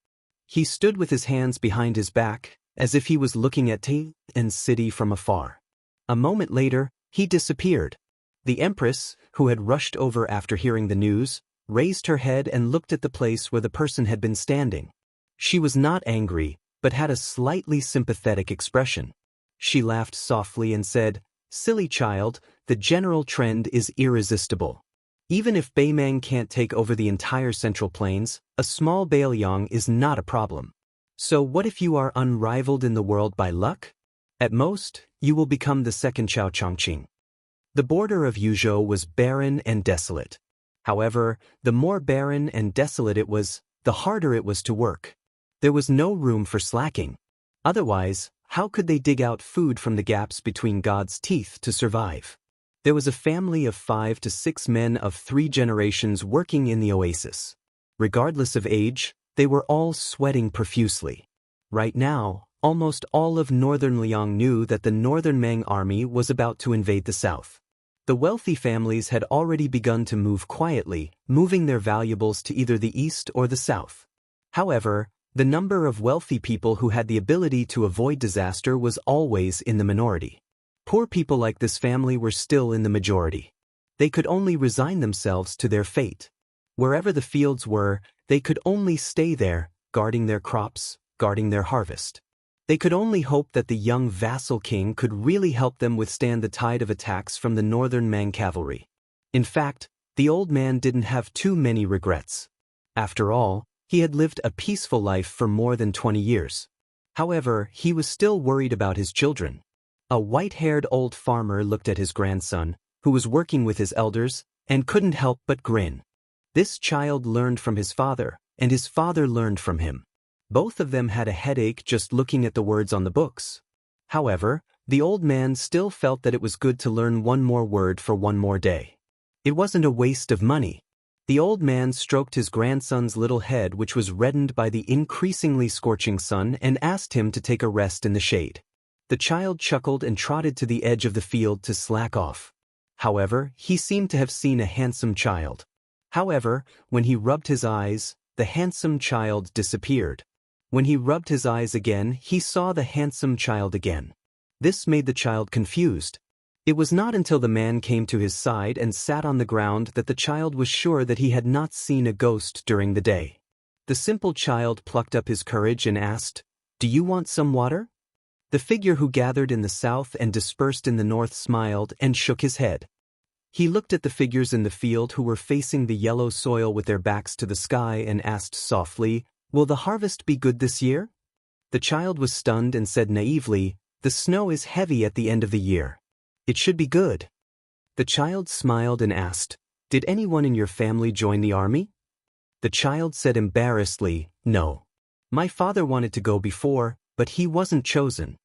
He stood with his hands behind his back, as if he was looking at Taiping and city from afar. A moment later, he disappeared. The empress, who had rushed over after hearing the news, raised her head and looked at the place where the person had been standing. She was not angry, but had a slightly sympathetic expression. She laughed softly and said, "Silly child, the general trend is irresistible. Even if Beimeng can't take over the entire Central Plains, a small Bailiang is not a problem. So what if you are unrivaled in the world by luck? At most, you will become the second Chao Chongqing." The border of Yuzhou was barren and desolate. However, the more barren and desolate it was, the harder it was to work. There was no room for slacking. Otherwise, how could they dig out food from the gaps between God's teeth to survive? There was a family of 5 to 6 men of 3 generations working in the oasis. Regardless of age, they were all sweating profusely. Right now, almost all of northern Liang knew that the northern Meng army was about to invade the south. The wealthy families had already begun to move quietly, moving their valuables to either the east or the south. However, the number of wealthy people who had the ability to avoid disaster was always in the minority. Poor people like this family were still in the majority. They could only resign themselves to their fate. Wherever the fields were, they could only stay there, guarding their crops, guarding their harvest. They could only hope that the young vassal king could really help them withstand the tide of attacks from the northern Mang cavalry. In fact, the old man didn't have too many regrets. After all, he had lived a peaceful life for more than 20 years. However, he was still worried about his children. A white-haired old farmer looked at his grandson, who was working with his elders, and couldn't help but grin. This child learned from his father, and his father learned from him. Both of them had a headache just looking at the words on the books. However, the old man still felt that it was good to learn one more word for one more day. It wasn't a waste of money. The old man stroked his grandson's little head, which was reddened by the increasingly scorching sun, and asked him to take a rest in the shade. The child chuckled and trotted to the edge of the field to slack off. However, he seemed to have seen a handsome child. However, when he rubbed his eyes, the handsome child disappeared. When he rubbed his eyes again, he saw the handsome child again. This made the child confused. It was not until the man came to his side and sat on the ground that the child was sure that he had not seen a ghost during the day. The simple child plucked up his courage and asked, "Do you want some water?" The figure who gathered in the south and dispersed in the north smiled and shook his head. He looked at the figures in the field who were facing the yellow soil with their backs to the sky and asked softly, "Will the harvest be good this year?" The child was stunned and said naively, "The snow is heavy at the end of the year. It should be good." The child smiled and asked, "Did anyone in your family join the army?" The child said embarrassedly, "No. My father wanted to go before, but he wasn't chosen."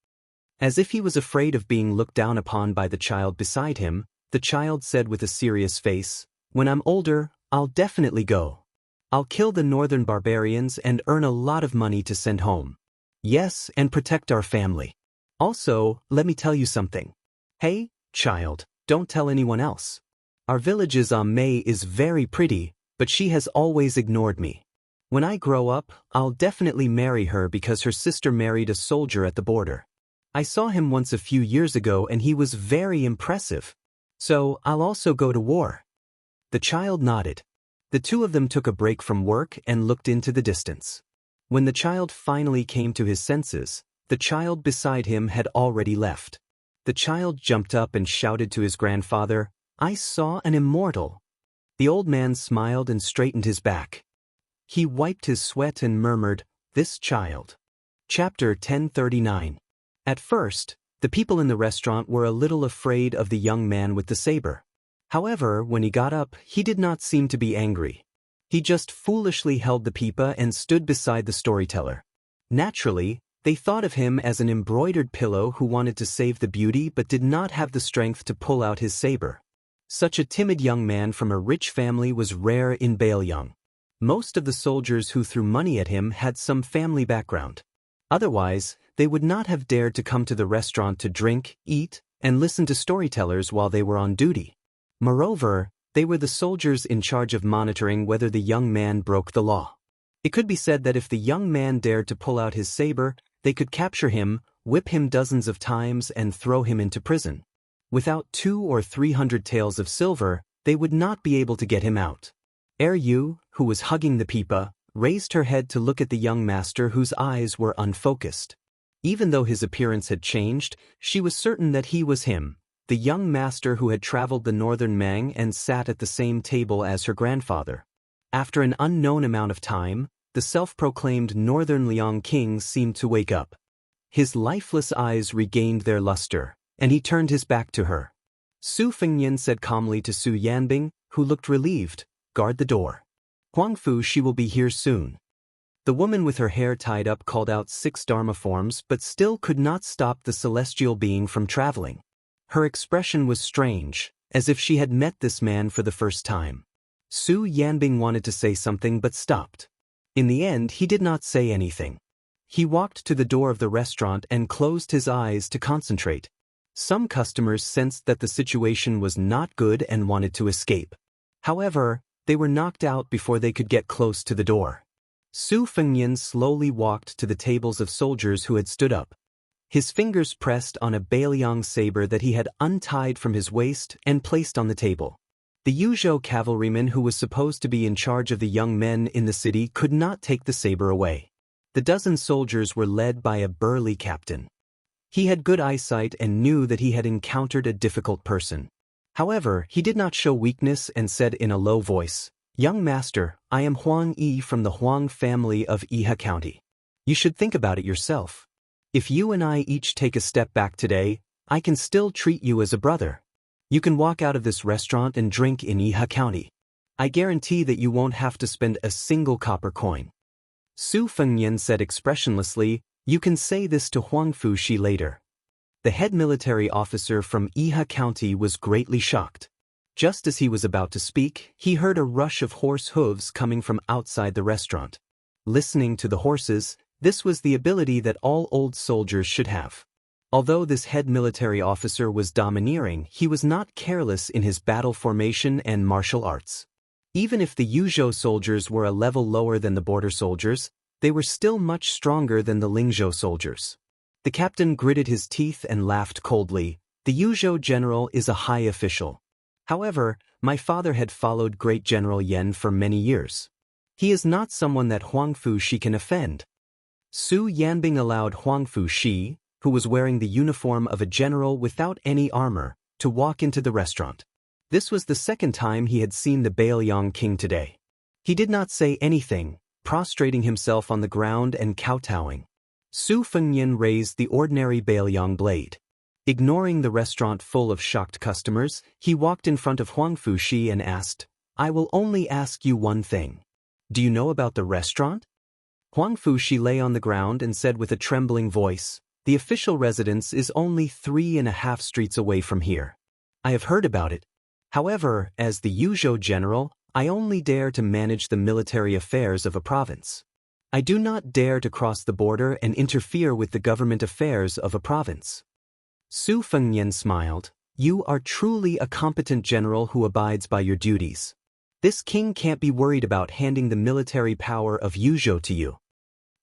As if he was afraid of being looked down upon by the child beside him, the child said with a serious face, "When I'm older, I'll definitely go. I'll kill the northern barbarians and earn a lot of money to send home. Yes, and protect our family. Also, let me tell you something. Hey, child, don't tell anyone else. Our village's May is very pretty, but she has always ignored me. When I grow up, I'll definitely marry her because her sister married a soldier at the border. I saw him once a few years ago and he was very impressive. So, I'll also go to war." The child nodded. The two of them took a break from work and looked into the distance. When the child finally came to his senses, the child beside him had already left. The child jumped up and shouted to his grandfather, "I saw an immortal." The old man smiled and straightened his back. He wiped his sweat and murmured, "This child." Chapter 1039. At first, the people in the restaurant were a little afraid of the young man with the saber. However, when he got up, he did not seem to be angry. He just foolishly held the pipa and stood beside the storyteller. Naturally, they thought of him as an embroidered pillow who wanted to save the beauty but did not have the strength to pull out his saber. Such a timid young man from a rich family was rare in Baelyang. Most of the soldiers who threw money at him had some family background. Otherwise, they would not have dared to come to the restaurant to drink, eat, and listen to storytellers while they were on duty. Moreover, they were the soldiers in charge of monitoring whether the young man broke the law. It could be said that if the young man dared to pull out his saber, they could capture him, whip him dozens of times and throw him into prison. Without 200 or 300 taels of silver, they would not be able to get him out. Yu, who was hugging the pipa, raised her head to look at the young master whose eyes were unfocused. Even though his appearance had changed, she was certain that he was him, the young master who had traveled the northern Mang and sat at the same table as her grandfather. After an unknown amount of time, the self-proclaimed Northern Liang King seemed to wake up. His lifeless eyes regained their luster, and he turned his back to her. Su Fengnian said calmly to Su Yanbing, who looked relieved, "Guard the door. Huangfu, she will be here soon." The woman with her hair tied up called out 6 dharma forms but still could not stop the celestial being from traveling. Her expression was strange, as if she had met this man for the first time. Su Yanbing wanted to say something but stopped. In the end, he did not say anything. He walked to the door of the restaurant and closed his eyes to concentrate. Some customers sensed that the situation was not good and wanted to escape. However, they were knocked out before they could get close to the door. Su Fengnian slowly walked to the tables of soldiers who had stood up. His fingers pressed on a Baelyang saber that he had untied from his waist and placed on the table. The Yuzhou cavalryman who was supposed to be in charge of the young men in the city could not take the saber away. The dozen soldiers were led by a burly captain. He had good eyesight and knew that he had encountered a difficult person. However, he did not show weakness and said in a low voice, "Young master, I am Huang Yi from the Huang family of Iha County. You should think about it yourself. If you and I each take a step back today, I can still treat you as a brother. You can walk out of this restaurant and drink in Iha County. I guarantee that you won't have to spend a single copper coin." Su Fengnian said expressionlessly, "You can say this to Huangfu Shi later." The head military officer from Iha County was greatly shocked. Just as he was about to speak, he heard a rush of horse hooves coming from outside the restaurant. Listening to the horses, this was the ability that all old soldiers should have. Although this head military officer was domineering, he was not careless in his battle formation and martial arts. Even if the Yuzhou soldiers were a level lower than the border soldiers, they were still much stronger than the Lingzhou soldiers. The captain gritted his teeth and laughed coldly. The Yuzhou general is a high official. However, my father had followed Great General Yan for many years. He is not someone that Huang Fushi can offend. Su Yanbing allowed Huang Fushi, who was wearing the uniform of a general without any armor, to walk into the restaurant. This was the second time he had seen the Bailiang king today. He did not say anything, prostrating himself on the ground and kowtowing. Su Fengnian raised the ordinary Bailiang blade. Ignoring the restaurant full of shocked customers, he walked in front of Huang Fushi and asked, "I will only ask you one thing. Do you know about the restaurant?" Huang Fushi lay on the ground and said with a trembling voice, "The official residence is only 3.5 streets away from here. I have heard about it. However, as the Yuzhou general, I only dare to manage the military affairs of a province. I do not dare to cross the border and interfere with the government affairs of a province." Su Fengnian smiled. "You are truly a competent general who abides by your duties. This king can't be worried about handing the military power of Yuzhou to you."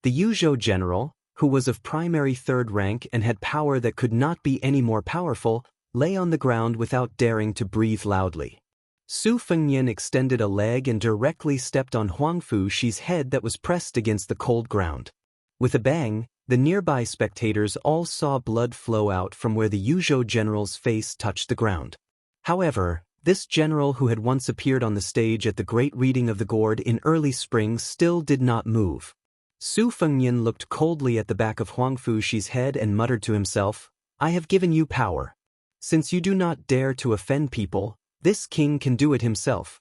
The Yuzhou general, who was of primary third rank and had power that could not be any more powerful, lay on the ground without daring to breathe loudly. Su Fengnian extended a leg and directly stepped on Huang Fushi's head that was pressed against the cold ground. With a bang, the nearby spectators all saw blood flow out from where the Yuzhou general's face touched the ground. However, this general who had once appeared on the stage at the great reading of the gourd in early spring still did not move. Su Fengnian looked coldly at the back of Huang Fushi's head and muttered to himself, "I have given you power. Since you do not dare to offend people, this king can do it himself."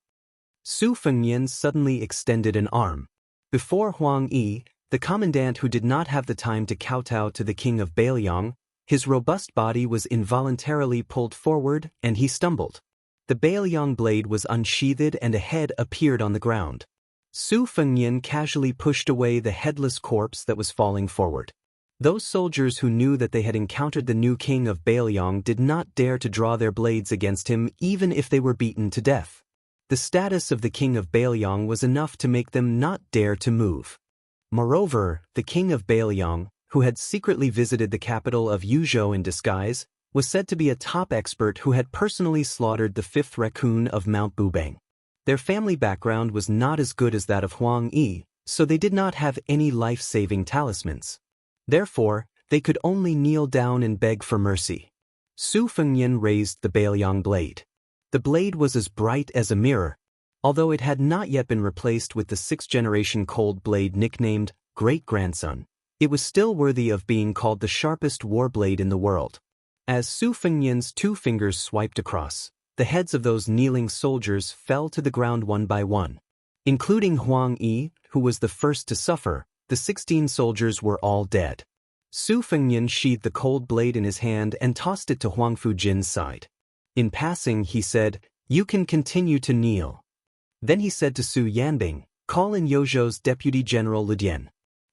Su Fengnian suddenly extended an arm. Before Huang Yi, the commandant who did not have the time to kowtow to the king of Bailiang, his robust body was involuntarily pulled forward and he stumbled. The Bailiang blade was unsheathed and a head appeared on the ground. Su Fengnian casually pushed away the headless corpse that was falling forward. Those soldiers who knew that they had encountered the new king of Bailiang did not dare to draw their blades against him even if they were beaten to death. The status of the king of Bailiang was enough to make them not dare to move. Moreover, the king of Bailiang, who had secretly visited the capital of Yuzhou in disguise, was said to be a top expert who had personally slaughtered the 5th raccoon of Mount Bubang. Their family background was not as good as that of Huang Yi, so they did not have any life-saving talismans. Therefore, they could only kneel down and beg for mercy. Su Fengnian raised the Bailiang blade. The blade was as bright as a mirror. Although it had not yet been replaced with the 6th-generation cold blade nicknamed Great-Grandson, it was still worthy of being called the sharpest war blade in the world. As Su Fengnian's 2 fingers swiped across, the heads of those kneeling soldiers fell to the ground one by one. Including Huang Yi, who was the first to suffer, the 16 soldiers were all dead. Su Fengnian sheathed the cold blade in his hand and tossed it to Huang Fujin's side. In passing, he said, "You can continue to kneel." Then he said to Su Yanbing, "Call in Yozhou's Deputy General Lidian."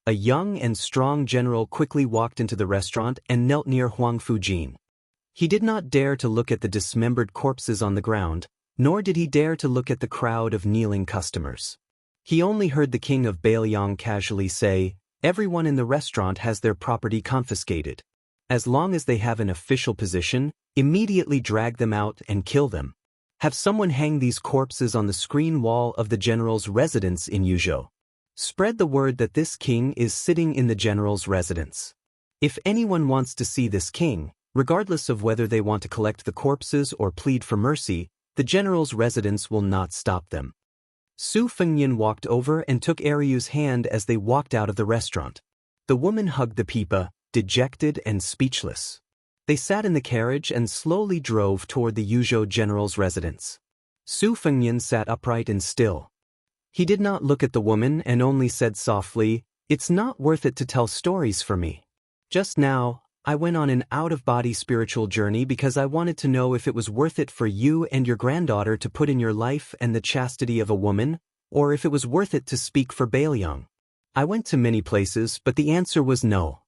A young and strong general quickly walked into the restaurant and knelt near Huang Fujin. He did not dare to look at the dismembered corpses on the ground, nor did he dare to look at the crowd of kneeling customers. He only heard the king of Bailiang casually say, "Everyone in the restaurant has their property confiscated. As long as they have an official position, immediately drag them out and kill them. Have someone hang these corpses on the screen wall of the general's residence in Yuzhou. Spread the word that this king is sitting in the general's residence. If anyone wants to see this king, regardless of whether they want to collect the corpses or plead for mercy, the general's residence will not stop them." Su Fengnian walked over and took Aryu's hand as they walked out of the restaurant. The woman hugged the pipa, dejected and speechless. They sat in the carriage and slowly drove toward the Yuzhou general's residence. Su Fengnian sat upright and still. He did not look at the woman and only said softly, "It's not worth it to tell stories for me. Just now, I went on an out-of-body spiritual journey because I wanted to know if it was worth it for you and your granddaughter to put in your life and the chastity of a woman, or if it was worth it to speak for Bailiang. I went to many places, but the answer was no.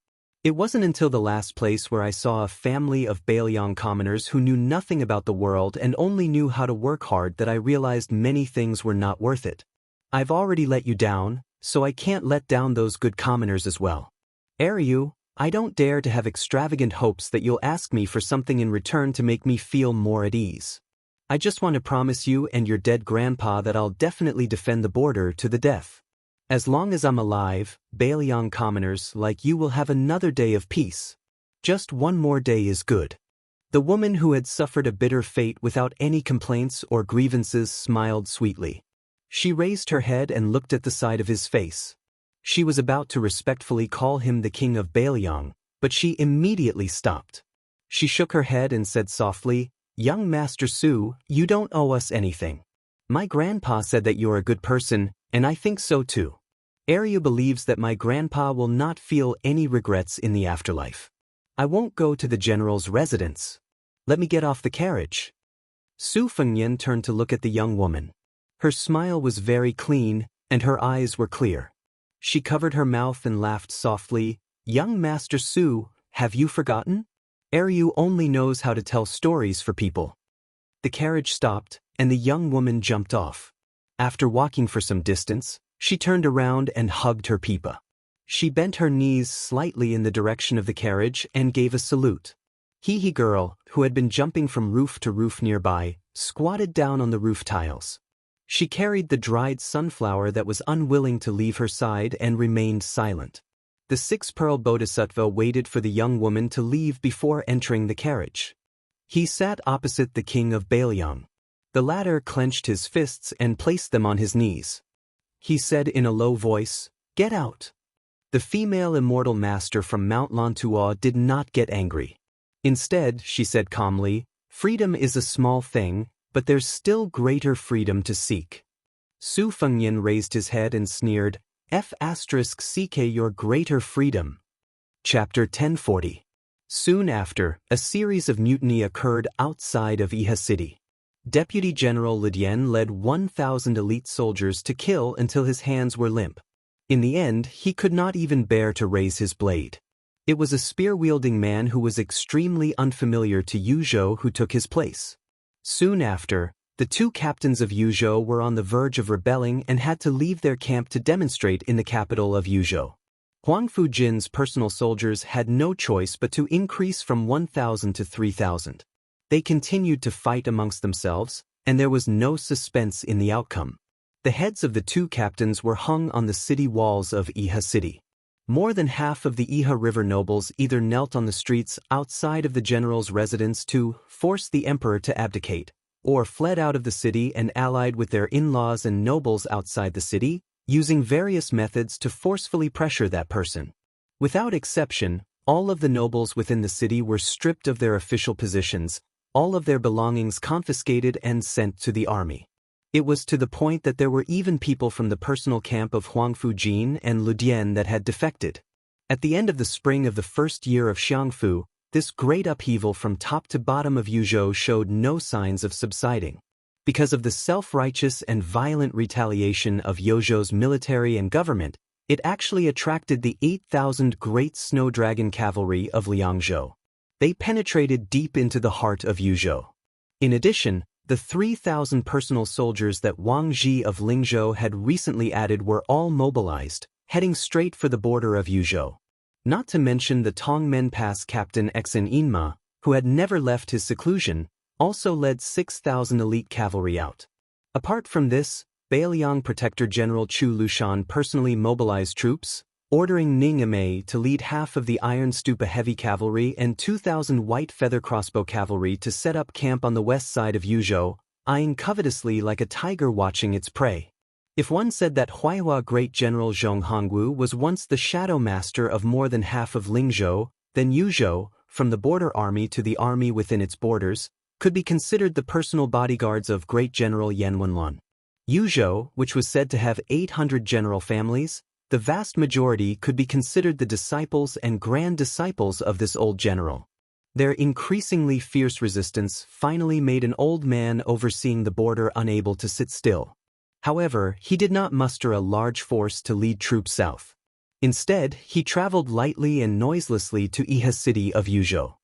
It wasn't until the last place where I saw a family of Baelyang commoners who knew nothing about the world and only knew how to work hard that I realized many things were not worth it. I've already let you down, so I can't let down those good commoners as well. Ryu, I don't dare to have extravagant hopes that you'll ask me for something in return to make me feel more at ease. I just want to promise you and your dead grandpa that I'll definitely defend the border to the death. As long as I'm alive, Baelyang commoners like you will have another day of peace. Just one more day is good. The woman who had suffered a bitter fate without any complaints or grievances smiled sweetly. She raised her head and looked at the side of his face. She was about to respectfully call him the king of Baelyang, but she immediately stopped. She shook her head and said softly, "Young Master Su, you don't owe us anything. My grandpa said that you're a good person, and I think so too. Ryu believes that my grandpa will not feel any regrets in the afterlife. I won't go to the general's residence. Let me get off the carriage." Su Fengyan turned to look at the young woman. Her smile was very clean, and her eyes were clear. She covered her mouth and laughed softly. "Young Master Su, have you forgotten? Ryu only knows how to tell stories for people." The carriage stopped, and the young woman jumped off. After walking for some distance, she turned around and hugged her Peepa. She bent her knees slightly in the direction of the carriage and gave a salute. Hee girl, who had been jumping from roof to roof nearby, squatted down on the roof tiles. She carried the dried sunflower that was unwilling to leave her side and remained silent. The six-pearl bodhisattva waited for the young woman to leave before entering the carriage. He sat opposite the king of Baelyang. The latter clenched his fists and placed them on his knees. He said in a low voice, "Get out." The female immortal master from Mount Lantua did not get angry. Instead, she said calmly, "Freedom is a small thing, but there's still greater freedom to seek." Su Fengyan raised his head and sneered, "Seek your greater freedom." Chapter 1040. Soon after, a series of mutiny occurred outside of Iha City. Deputy General Lidian led 1,000 elite soldiers to kill until his hands were limp. In the end, he could not even bear to raise his blade. It was a spear-wielding man who was extremely unfamiliar to Yuzhou who took his place. Soon after, the two captains of Yuzhou were on the verge of rebelling and had to leave their camp to demonstrate in the capital of Yuzhou. Huang Fujin's personal soldiers had no choice but to increase from 1,000 to 3,000. They continued to fight amongst themselves, and there was no suspense in the outcome. The heads of the two captains were hung on the city walls of Iha City. More than half of the Iha River nobles either knelt on the streets outside of the general's residence to force the emperor to abdicate, or fled out of the city and allied with their in-laws and nobles outside the city, using various methods to forcefully pressure that person. Without exception, all of the nobles within the city were stripped of their official positions, all of their belongings confiscated and sent to the army. It was to the point that there were even people from the personal camp of Huang Fujin and Lidian that had defected. At the end of the spring of the first year of Xiangfu, this great upheaval from top to bottom of Yuzhou showed no signs of subsiding. Because of the self-righteous and violent retaliation of Yuzhou's military and government, it actually attracted the 8,000 Great Snow Dragon Cavalry of Liangzhou. They penetrated deep into the heart of Yuzhou. In addition, the 3,000 personal soldiers that Wang Ji of Lingzhou had recently added were all mobilized, heading straight for the border of Yuzhou. Not to mention the Tongmen Pass captain Exin Inma, who had never left his seclusion, also led 6,000 elite cavalry out. Apart from this, Baelyang Protector General Chu Lushan personally mobilized troops, ordering Ning Amei to lead half of the Iron Stupa heavy cavalry and 2,000 white feather crossbow cavalry to set up camp on the west side of Yuzhou, eyeing covetously like a tiger watching its prey. If one said that Huaihua Great General Zhong Hongwu was once the shadow master of more than half of Lingzhou, then Yuzhou, from the border army to the army within its borders, could be considered the personal bodyguards of Great General Yan Wenlun. Yuzhou, which was said to have 800 general families, the vast majority could be considered the disciples and grand disciples of this old general. Their increasingly fierce resistance finally made an old man overseeing the border unable to sit still. However, he did not muster a large force to lead troops south. Instead, he traveled lightly and noiselessly to Iha city of Yuzhou.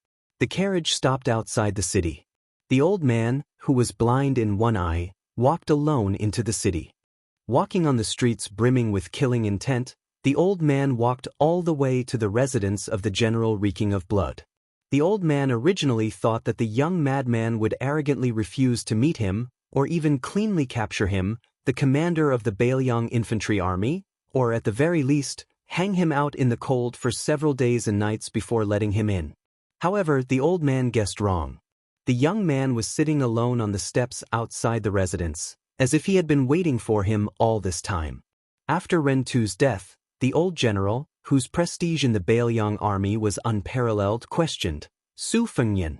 The carriage stopped outside the city. The old man, who was blind in one eye, walked alone into the city. Walking on the streets brimming with killing intent, the old man walked all the way to the residence of the general reeking of blood. The old man originally thought that the young madman would arrogantly refuse to meet him, or even cleanly capture him, the commander of the Bailiang infantry army, or at the very least, hang him out in the cold for several days and nights before letting him in. However, the old man guessed wrong. The young man was sitting alone on the steps outside the residence, as if he had been waiting for him all this time. After Ren Tu's death, the old general, whose prestige in the Bailiang army was unparalleled, questioned, "Su Fengyan."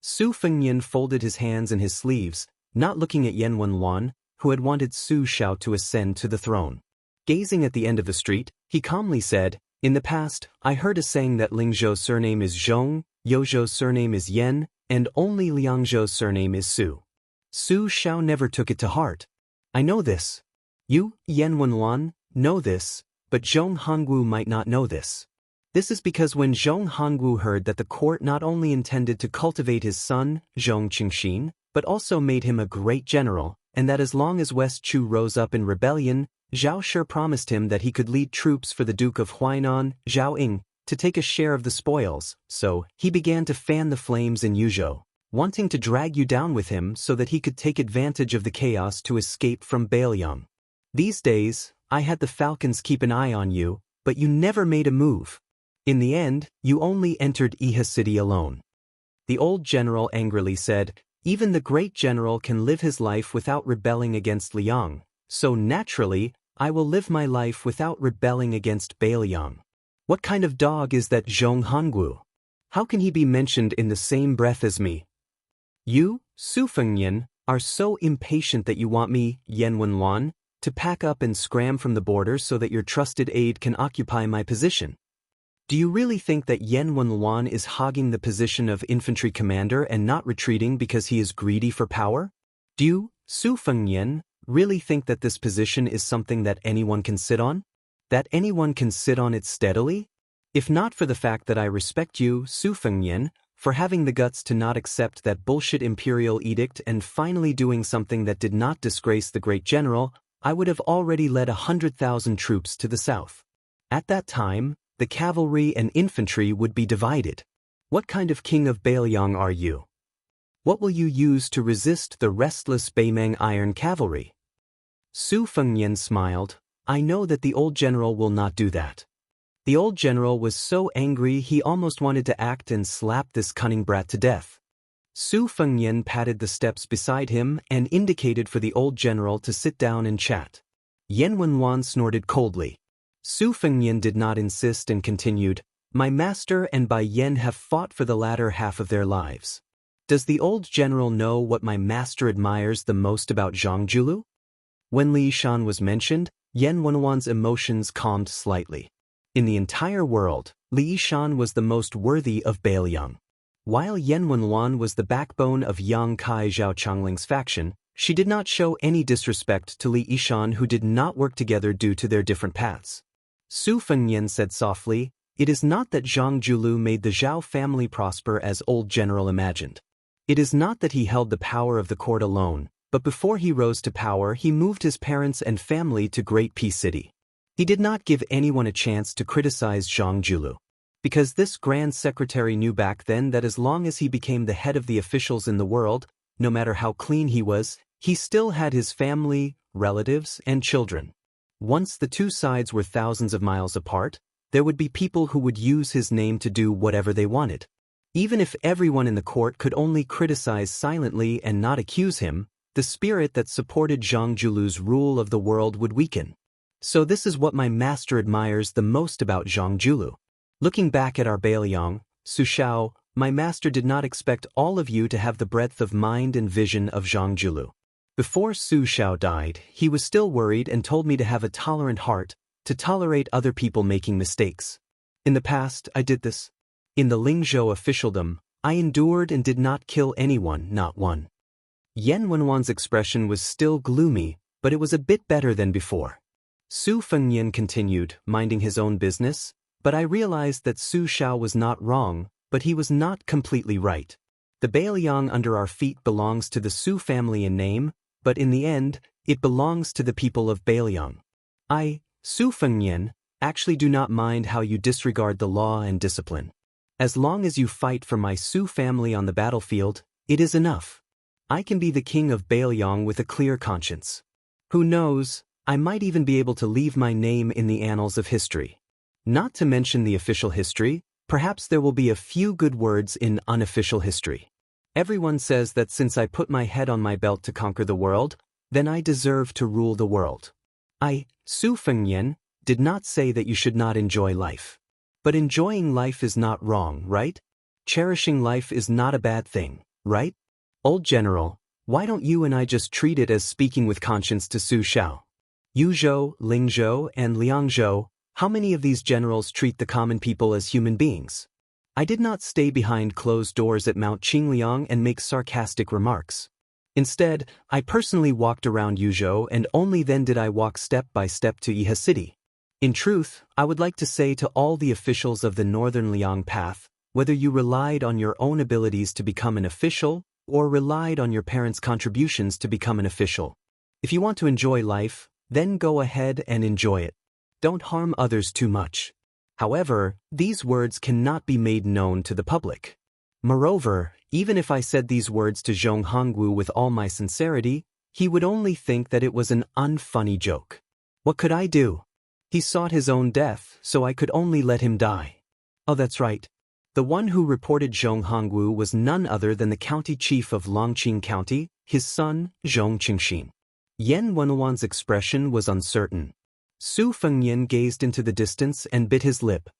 Su Fengyan folded his hands in his sleeves, not looking at Yan Wenluan, who had wanted Su Xiao to ascend to the throne. Gazing at the end of the street, he calmly said, "In the past, I heard a saying that Ling Zhou's surname is Zhong, Yo Zhou's surname is Yan, and only Liang Zhou's surname is Su. Su Xiao never took it to heart. I know this. You, Yan Wenluan, know this, but Zhong Hongwu might not know this. This is because when Zhong Hongwu heard that the court not only intended to cultivate his son, Zhong Qingxin, but also made him a great general, and that as long as West Chu rose up in rebellion, Zhao Shi promised him that he could lead troops for the Duke of Huainan, Zhao Ying, to take a share of the spoils, so he began to fan the flames in Yuzhou, wanting to drag you down with him so that he could take advantage of the chaos to escape from Bailiang. These days, I had the falcons keep an eye on you, but you never made a move. In the end, you only entered Iha city alone." The old general angrily said, "Even the great general can live his life without rebelling against Liang, so naturally, I will live my life without rebelling against Bailiang. What kind of dog is that Zhong Hongwu? How can he be mentioned in the same breath as me? You, Su Fengyan, are so impatient that you want me, Yan Wenluan, to pack up and scram from the border so that your trusted aide can occupy my position. Do you really think that Yan Wenluan is hogging the position of infantry commander and not retreating because he is greedy for power? Do you, Su Fengyan, really think that this position is something that anyone can sit on? That anyone can sit on it steadily? If not for the fact that I respect you, Su Fengyan, for having the guts to not accept that bullshit imperial edict and finally doing something that did not disgrace the great general, I would have already led 100,000 troops to the south. At that time, the cavalry and infantry would be divided. What kind of king of Bailiang are you? What will you use to resist the restless Beimeng iron cavalry?" Su Fengyan smiled. "I know that the old general will not do that." The old general was so angry he almost wanted to act and slap this cunning brat to death. Su Fengyan patted the steps beside him and indicated for the old general to sit down and chat. Yan Wenluan snorted coldly. Su Fengyan did not insist and continued, "My master and Bai Yan have fought for the latter half of their lives. Does the old general know what my master admires the most about Zhang Julu?" When Li Yishan was mentioned, Yan Wenluan's emotions calmed slightly. In the entire world, Li Yishan was the most worthy of Bailiang. While Yan Wenluan was the backbone of Yang Kai Zhao Changling's faction, she did not show any disrespect to Li Yishan, who did not work together due to their different paths. Su Fengyan said softly, "It is not that Zhang Julu made the Zhao family prosper as old general imagined. It is not that he held the power of the court alone, but before he rose to power he moved his parents and family to Great Peace City. He did not give anyone a chance to criticize Zhang Julu. Because this Grand Secretary knew back then that as long as he became the head of the officials in the world, no matter how clean he was, he still had his family, relatives, and children. Once the two sides were thousands of miles apart, there would be people who would use his name to do whatever they wanted. Even if everyone in the court could only criticize silently and not accuse him, the spirit that supported Zhang Julu's rule of the world would weaken. So this is what my master admires the most about Zhang Julu. Looking back at our Bailiang, Su Xiao, my master did not expect all of you to have the breadth of mind and vision of Zhang Julu. Before Su Xiao died, he was still worried and told me to have a tolerant heart, to tolerate other people making mistakes. In the past, I did this. In the Lingzhou officialdom, I endured and did not kill anyone, not one." Yan Wenluan's expression was still gloomy, but it was a bit better than before. Su Fengnian continued, minding his own business, but I realized that Su Xiao was not wrong, but he was not completely right. The Bailiang under our feet belongs to the Su family in name, but in the end, it belongs to the people of Bailiang. I, Su Fengnian, actually do not mind how you disregard the law and discipline. As long as you fight for my Su family on the battlefield, it is enough. I can be the king of Bailiang with a clear conscience. Who knows, I might even be able to leave my name in the annals of history. Not to mention the official history, perhaps there will be a few good words in unofficial history. Everyone says that since I put my head on my belt to conquer the world, then I deserve to rule the world. I, Su Fengnian, did not say that you should not enjoy life. But enjoying life is not wrong, right? Cherishing life is not a bad thing, right? Old General, why don't you and I just treat it as speaking with conscience to Su Xiao? Yu Zhou, Ling Zhou, and Liang Zhou, how many of these generals treat the common people as human beings? I did not stay behind closed doors at Mount Qingliang and make sarcastic remarks. Instead, I personally walked around Yuzhou, and only then did I walk step by step to Yihe City. In truth, I would like to say to all the officials of the Northern Liang Path, whether you relied on your own abilities to become an official, or relied on your parents' contributions to become an official. If you want to enjoy life, then go ahead and enjoy it. Don't harm others too much. However, these words cannot be made known to the public. Moreover, even if I said these words to Zhong Hongwu with all my sincerity, he would only think that it was an unfunny joke. What could I do? He sought his own death, so I could only let him die. Oh, that's right. The one who reported Zhong Hongwu was none other than the county chief of Longqing County, his son, Zhong Qingxin. Yan Wenwan's expression was uncertain. Su Fengnian gazed into the distance and bit his lip.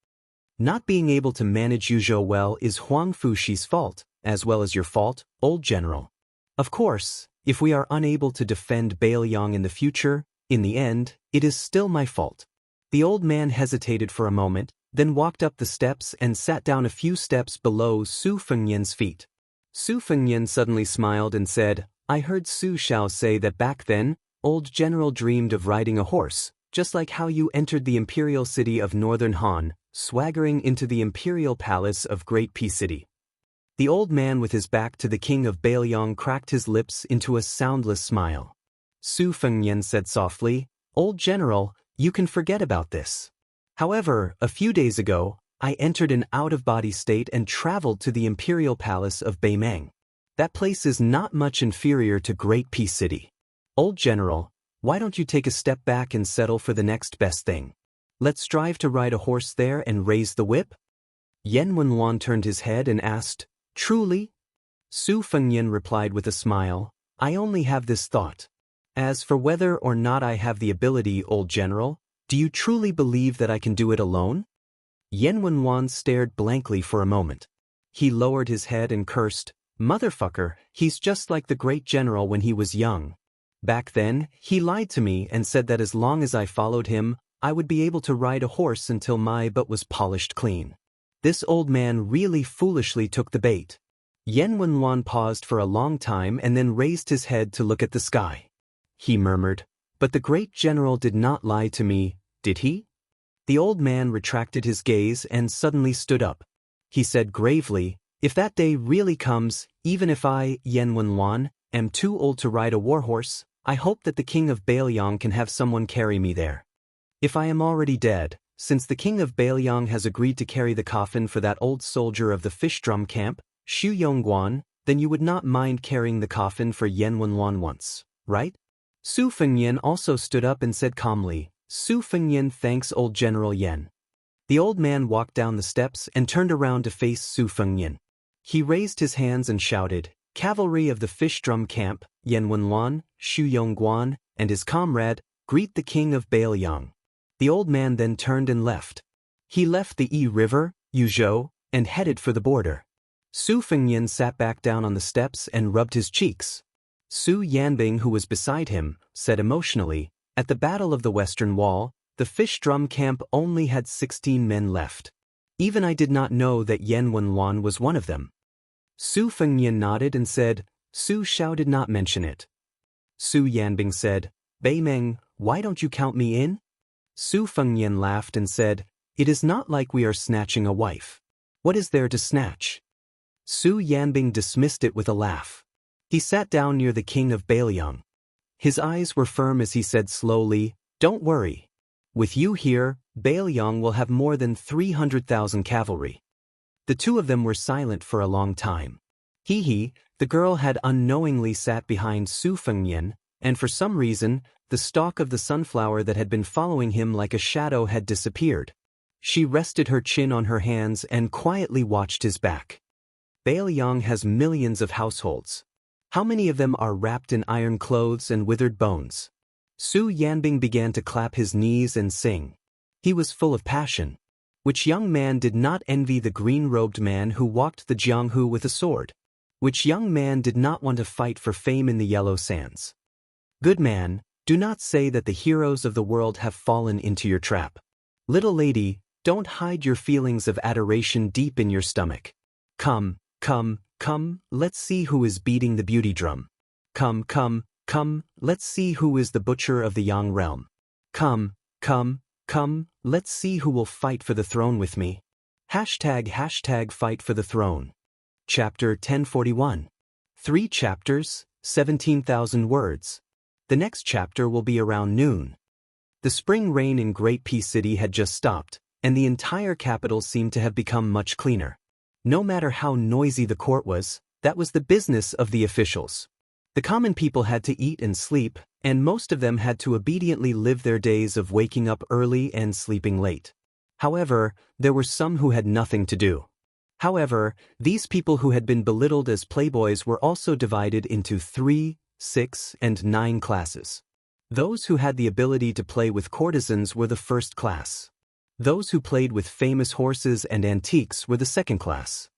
Not being able to manage Yuzhou well is Huang Fuxi's fault, as well as your fault, old general. Of course, if we are unable to defend Bailiang in the future, in the end, it is still my fault. The old man hesitated for a moment, then walked up the steps and sat down a few steps below Su Fengnian's feet. Su Fengnian suddenly smiled and said, I heard Su Xiao say that back then, old general dreamed of riding a horse, just like how you entered the imperial city of Northern Han, swaggering into the imperial palace of Great Peace City. The old man with his back to the king of Bailiang cracked his lips into a soundless smile. Su Fengnian said softly, Old general, you can forget about this. However, a few days ago, I entered an out-of-body state and traveled to the imperial palace of Beimeng. That place is not much inferior to Great Peace City. Old general, why don't you take a step back and settle for the next best thing? Let's strive to ride a horse there and raise the whip? Yan Wenwan turned his head and asked, Truly? Su Fengnian replied with a smile, I only have this thought. As for whether or not I have the ability, old general, do you truly believe that I can do it alone? Yan Wenwan stared blankly for a moment. He lowered his head and cursed, Motherfucker, he's just like the great general when he was young. Back then, he lied to me and said that as long as I followed him, I would be able to ride a horse until my butt was polished clean. This old man really foolishly took the bait. Yan Wenwan paused for a long time and then raised his head to look at the sky. He murmured, But the great general did not lie to me, did he? The old man retracted his gaze and suddenly stood up. He said gravely, If that day really comes, even if I, Yan Wenwan, am too old to ride a warhorse, I hope that the king of Bailiang can have someone carry me there. If I am already dead, since the king of Bailiang has agreed to carry the coffin for that old soldier of the fish drum camp, Xu Yongguan, then you would not mind carrying the coffin for Yan Wenwan once, right? Su Fengnian also stood up and said calmly, Su Fengnian thanks old General Yan. The old man walked down the steps and turned around to face Su Fengnian. He raised his hands and shouted, Cavalry of the fish drum camp, Yan Wenwan, Xu Yongguan, and his comrade, greet the king of Bailiang. The old man then turned and left. He left the Yi River, Yuzhou, and headed for the border. Su Fengnian sat back down on the steps and rubbed his cheeks. Su Yanbing, who was beside him, said emotionally, At the Battle of the Western Wall, the fish drum camp only had 16 men left. Even I did not know that Yan Wenwan was one of them. Su Fengnian nodded and said, Su Xiao did not mention it. Su Yanbing said, Beimeng, why don't you count me in? Su Fengnian laughed and said, "It is not like we are snatching a wife. What is there to snatch?" Su Yanbing dismissed it with a laugh. He sat down near the king of Bailiang. His eyes were firm as he said slowly, "Don't worry. With you here, Bailiang will have more than 300,000 cavalry." The two of them were silent for a long time. He, the girl had unknowingly sat behind Su Fengnian, and for some reason, the stalk of the sunflower that had been following him like a shadow had disappeared. She rested her chin on her hands and quietly watched his back. Bailiang has millions of households. How many of them are wrapped in iron clothes and withered bones? Su Yanbing began to clap his knees and sing. He was full of passion. Which young man did not envy the green-robed man who walked the Jianghu with a sword? Which young man did not want to fight for fame in the yellow sands? Good man, do not say that the heroes of the world have fallen into your trap. Little lady, don't hide your feelings of adoration deep in your stomach. Come, let's see who is beating the beauty drum. Come, let's see who is the butcher of the Yang realm. Come, let's see who will fight for the throne with me. Hashtag fight for the throne. Chapter 1041. 3 chapters, 17,000 words. The next chapter will be around noon. The spring rain in Great Peace City had just stopped, and the entire capital seemed to have become much cleaner. No matter how noisy the court was, that was the business of the officials. The common people had to eat and sleep, and most of them had to obediently live their days of waking up early and sleeping late. However, there were some who had nothing to do. However, these people who had been belittled as playboys were also divided into 3, 6, and 9 classes. Those who had the ability to play with courtesans were the first class. Those who played with famous horses and antiques were the second class.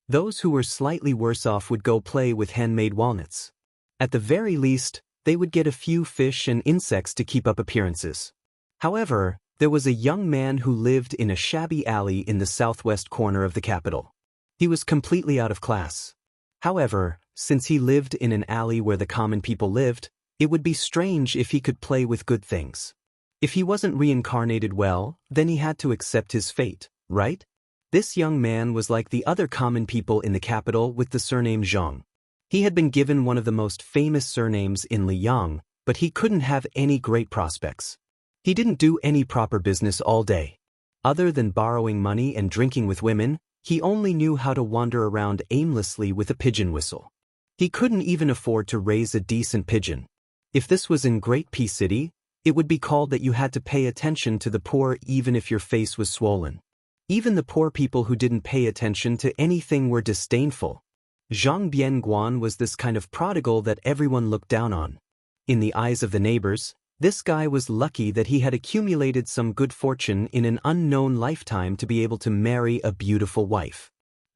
Those who were slightly worse off would go play with handmade walnuts. At the very least, they would get a few fish and insects to keep up appearances. However, there was a young man who lived in a shabby alley in the southwest corner of the capital. He was completely out of class. However, since he lived in an alley where the common people lived, it would be strange if he could play with good things. If he wasn't reincarnated well, then he had to accept his fate, right? This young man was like the other common people in the capital with the surname Zhang. He had been given one of the most famous surnames in Liang, but he couldn't have any great prospects. He didn't do any proper business all day. Other than borrowing money and drinking with women, he only knew how to wander around aimlessly with a pigeon whistle. He couldn't even afford to raise a decent pigeon. If this was in Great Peace City, it would be called that you had to pay attention to the poor even if your face was swollen. Even the poor people who didn't pay attention to anything were disdainful. Zhang Bianguan was this kind of prodigal that everyone looked down on. In the eyes of the neighbors, this guy was lucky that he had accumulated some good fortune in an unknown lifetime to be able to marry a beautiful wife.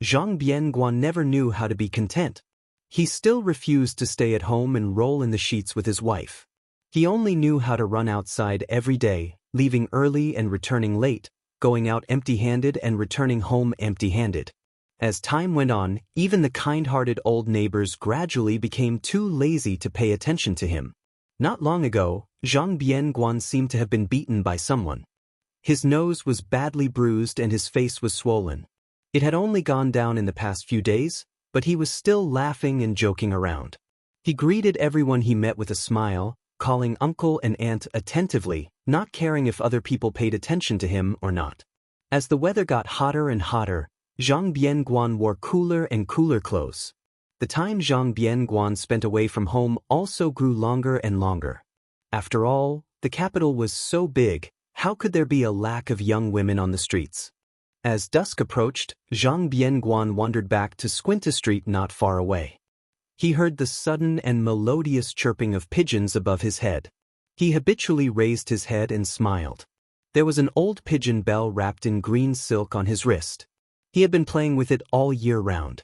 Zhang Bianguan never knew how to be content. He still refused to stay at home and roll in the sheets with his wife. He only knew how to run outside every day, leaving early and returning late, going out empty-handed and returning home empty-handed. As time went on, even the kind-hearted old neighbors gradually became too lazy to pay attention to him. Not long ago, Zhang Bianguan seemed to have been beaten by someone. His nose was badly bruised and his face was swollen. It had only gone down in the past few days, but he was still laughing and joking around. He greeted everyone he met with a smile, calling uncle and aunt attentively, not caring if other people paid attention to him or not. As the weather got hotter and hotter, Zhang Bianguan wore cooler and cooler clothes. The time Zhang Bianguan spent away from home also grew longer and longer. After all, the capital was so big, how could there be a lack of young women on the streets? As dusk approached, Zhang Bianguan wandered back to Squinta Street not far away. He heard the sudden and melodious chirping of pigeons above his head. He habitually raised his head and smiled. There was an old pigeon bell wrapped in green silk on his wrist. He had been playing with it all year round.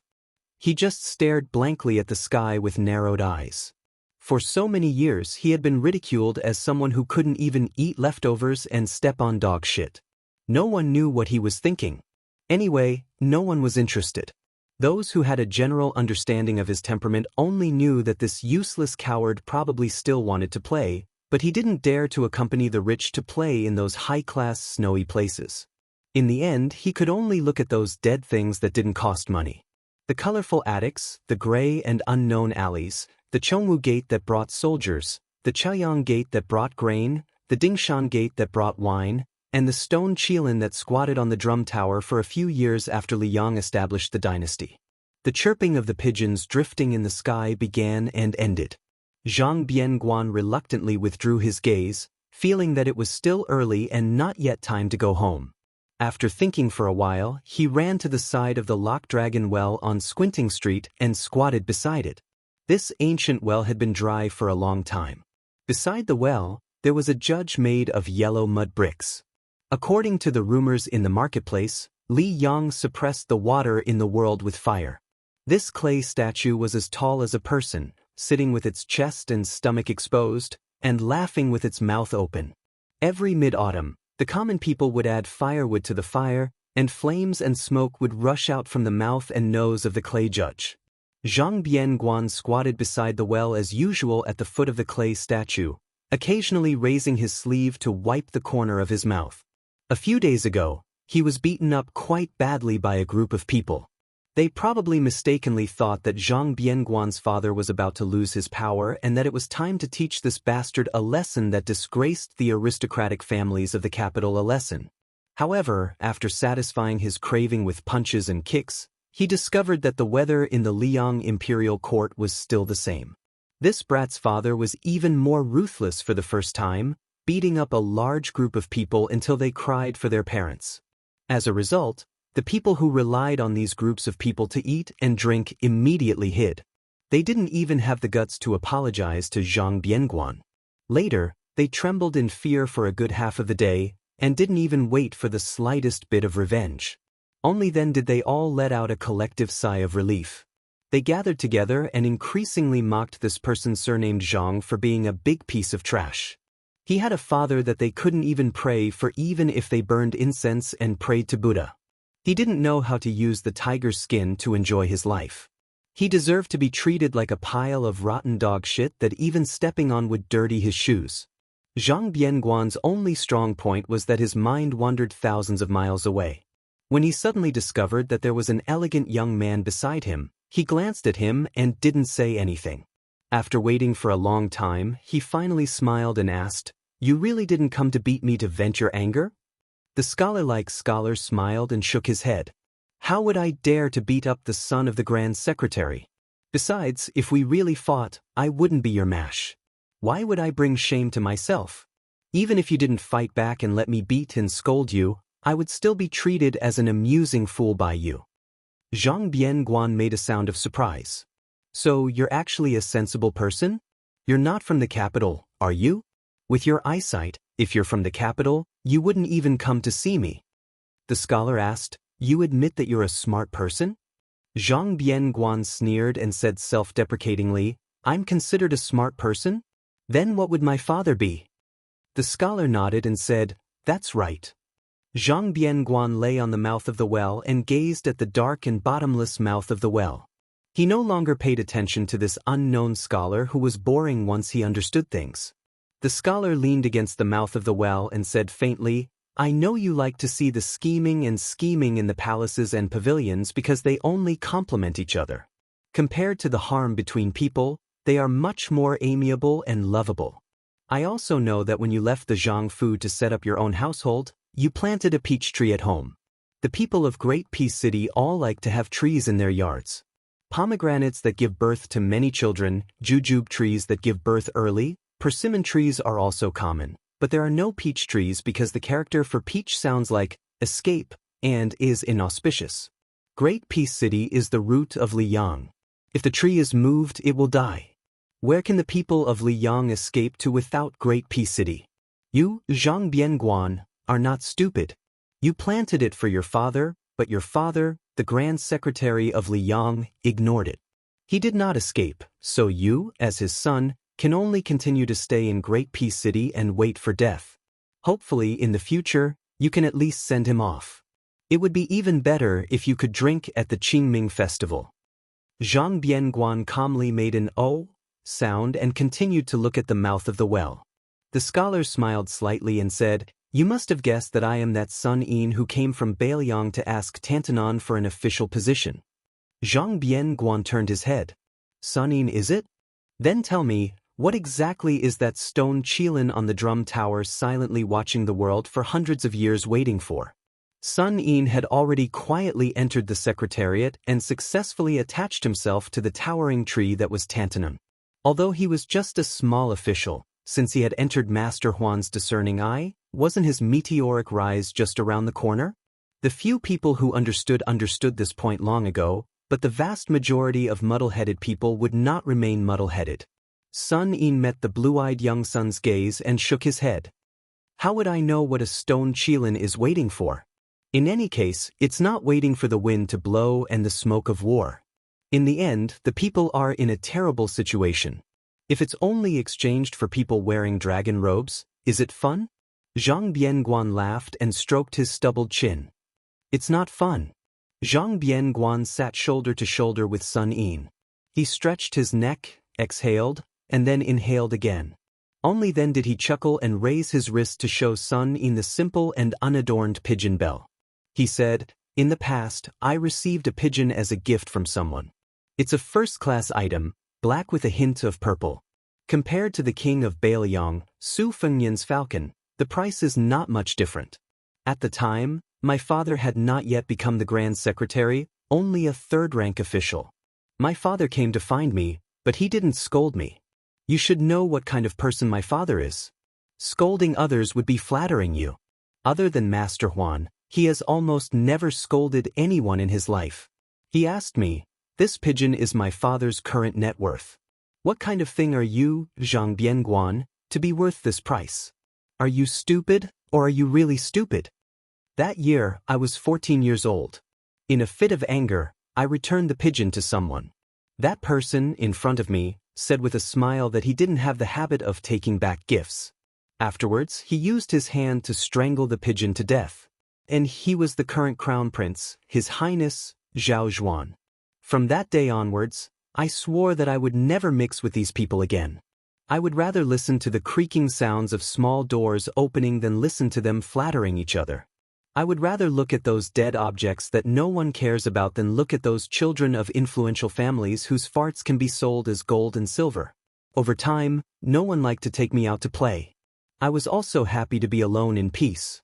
He just stared blankly at the sky with narrowed eyes. For so many years he had been ridiculed as someone who couldn't even eat leftovers and step on dog shit. No one knew what he was thinking. Anyway, no one was interested. Those who had a general understanding of his temperament only knew that this useless coward probably still wanted to play, but he didn't dare to accompany the rich to play in those high-class snowy places. In the end, he could only look at those dead things that didn't cost money. The colorful attics, the gray and unknown alleys, the Chongwu Gate that brought soldiers, the Chaoyang Gate that brought grain, the Dingshan Gate that brought wine, and the stone Qilin that squatted on the drum tower for a few years after Liyang established the dynasty. The chirping of the pigeons drifting in the sky began and ended. Zhang Bianguan reluctantly withdrew his gaze, feeling that it was still early and not yet time to go home. After thinking for a while, he ran to the side of the Lock Dragon Well on Squinting Street and squatted beside it. This ancient well had been dry for a long time. Beside the well, there was a judge made of yellow mud bricks. According to the rumors in the marketplace, Li Yang suppressed the water in the world with fire. This clay statue was as tall as a person, sitting with its chest and stomach exposed, and laughing with its mouth open. Every mid-autumn, the common people would add firewood to the fire, and flames and smoke would rush out from the mouth and nose of the clay judge. Zhang Bianguan squatted beside the well as usual at the foot of the clay statue, occasionally raising his sleeve to wipe the corner of his mouth. A few days ago, he was beaten up quite badly by a group of people. They probably mistakenly thought that Zhang Bianguan's father was about to lose his power and that it was time to teach this bastard a lesson that disgraced the aristocratic families of the capital a lesson. However, after satisfying his craving with punches and kicks, he discovered that the weather in the Liang imperial court was still the same. This brat's father was even more ruthless for the first time, beating up a large group of people until they cried for their parents. As a result, the people who relied on these groups of people to eat and drink immediately hid. They didn't even have the guts to apologize to Zhang Bianguan. Later, they trembled in fear for a good half of the day and didn't even wait for the slightest bit of revenge. Only then did they all let out a collective sigh of relief. They gathered together and increasingly mocked this person surnamed Zhang for being a big piece of trash. He had a father that they couldn't even pray for even if they burned incense and prayed to Buddha. He didn't know how to use the tiger's skin to enjoy his life. He deserved to be treated like a pile of rotten dog shit that even stepping on would dirty his shoes. Zhang Bianguan's only strong point was that his mind wandered thousands of miles away. When he suddenly discovered that there was an elegant young man beside him, he glanced at him and didn't say anything. After waiting for a long time, he finally smiled and asked, "You really didn't come to beat me to vent your anger?" The scholar-like scholar smiled and shook his head. "How would I dare to beat up the son of the Grand Secretary? Besides, if we really fought, I wouldn't be your mash. Why would I bring shame to myself? Even if you didn't fight back and let me beat and scold you, I would still be treated as an amusing fool by you." Zhang Bianguan made a sound of surprise. "So you're actually a sensible person? You're not from the capital, are you? With your eyesight, if you're from the capital, you wouldn't even come to see me." The scholar asked, "You admit that you're a smart person?" Zhang Bianguan sneered and said self-deprecatingly, "I'm considered a smart person? Then what would my father be?" The scholar nodded and said, "That's right." Zhang Bianguan lay on the mouth of the well and gazed at the dark and bottomless mouth of the well. He no longer paid attention to this unknown scholar who was boring once he understood things. The scholar leaned against the mouth of the well and said faintly, "I know you like to see the scheming in the palaces and pavilions because they only complement each other. Compared to the harm between people, they are much more amiable and lovable. I also know that when you left the Zhang Fu to set up your own household, you planted a peach tree at home. The people of Great Peace City all like to have trees in their yards. Pomegranates that give birth to many children, jujube trees that give birth early, persimmon trees are also common, but there are no peach trees because the character for peach sounds like escape and is inauspicious. Great Peace City is the root of Liyang. If the tree is moved, it will die. Where can the people of Liyang escape to without Great Peace City? You, Zhang Bianguan, are not stupid. You planted it for your father, but your father, the Grand Secretary of Liyang, ignored it. He did not escape, so you, as his son, can only continue to stay in Great Peace City and wait for death. Hopefully, in the future, you can at least send him off. It would be even better if you could drink at the Qingming festival." Zhang Bianguan calmly made an "oh" sound and continued to look at the mouth of the well. The scholar smiled slightly and said, "You must have guessed that I am that Sun In who came from Bailiang to ask Tantanon for an official position." Zhang Bianguan turned his head. "Sun In, is it? Then tell me, what exactly is that stone Qilin on the drum tower silently watching the world for hundreds of years waiting for?" Sun In had already quietly entered the secretariat and successfully attached himself to the towering tree that was Tantanon. Although he was just a small official, since he had entered Master Huan's discerning eye, wasn't his meteoric rise just around the corner? The few people who understood this point long ago, but the vast majority of muddle-headed people would not remain muddle-headed. Sun In met the blue-eyed young son's gaze and shook his head. "How would I know what a stone Qilin is waiting for? In any case, it's not waiting for the wind to blow and the smoke of war. In the end, the people are in a terrible situation. If it's only exchanged for people wearing dragon robes, is it fun?" Zhang Bianguan laughed and stroked his stubbled chin. "It's not fun." Zhang Bianguan sat shoulder to shoulder with Sun In. He stretched his neck, exhaled, and then inhaled again. Only then did he chuckle and raise his wrist to show Sun In the simple and unadorned pigeon bell. He said, "In the past, I received a pigeon as a gift from someone. It's a first-class item, black with a hint of purple. Compared to the king of Bailiang, Su Fengyan's falcon, the price is not much different. At the time, my father had not yet become the Grand Secretary, only a third-rank official. My father came to find me, but he didn't scold me. You should know what kind of person my father is. Scolding others would be flattering you. Other than Master Huan, he has almost never scolded anyone in his life. He asked me, 'This pigeon is my father's current net worth. What kind of thing are you, Zhang Bianguan, to be worth this price? Are you stupid, or are you really stupid?' That year, I was 14 years old. In a fit of anger, I returned the pigeon to someone. That person, in front of me, said with a smile that he didn't have the habit of taking back gifts. Afterwards, he used his hand to strangle the pigeon to death. And he was the current crown prince, His Highness, Zhao Zhuan. From that day onwards, I swore that I would never mix with these people again. I would rather listen to the creaking sounds of small doors opening than listen to them flattering each other. I would rather look at those dead objects that no one cares about than look at those children of influential families whose farts can be sold as gold and silver. Over time, no one liked to take me out to play. I was also happy to be alone in peace."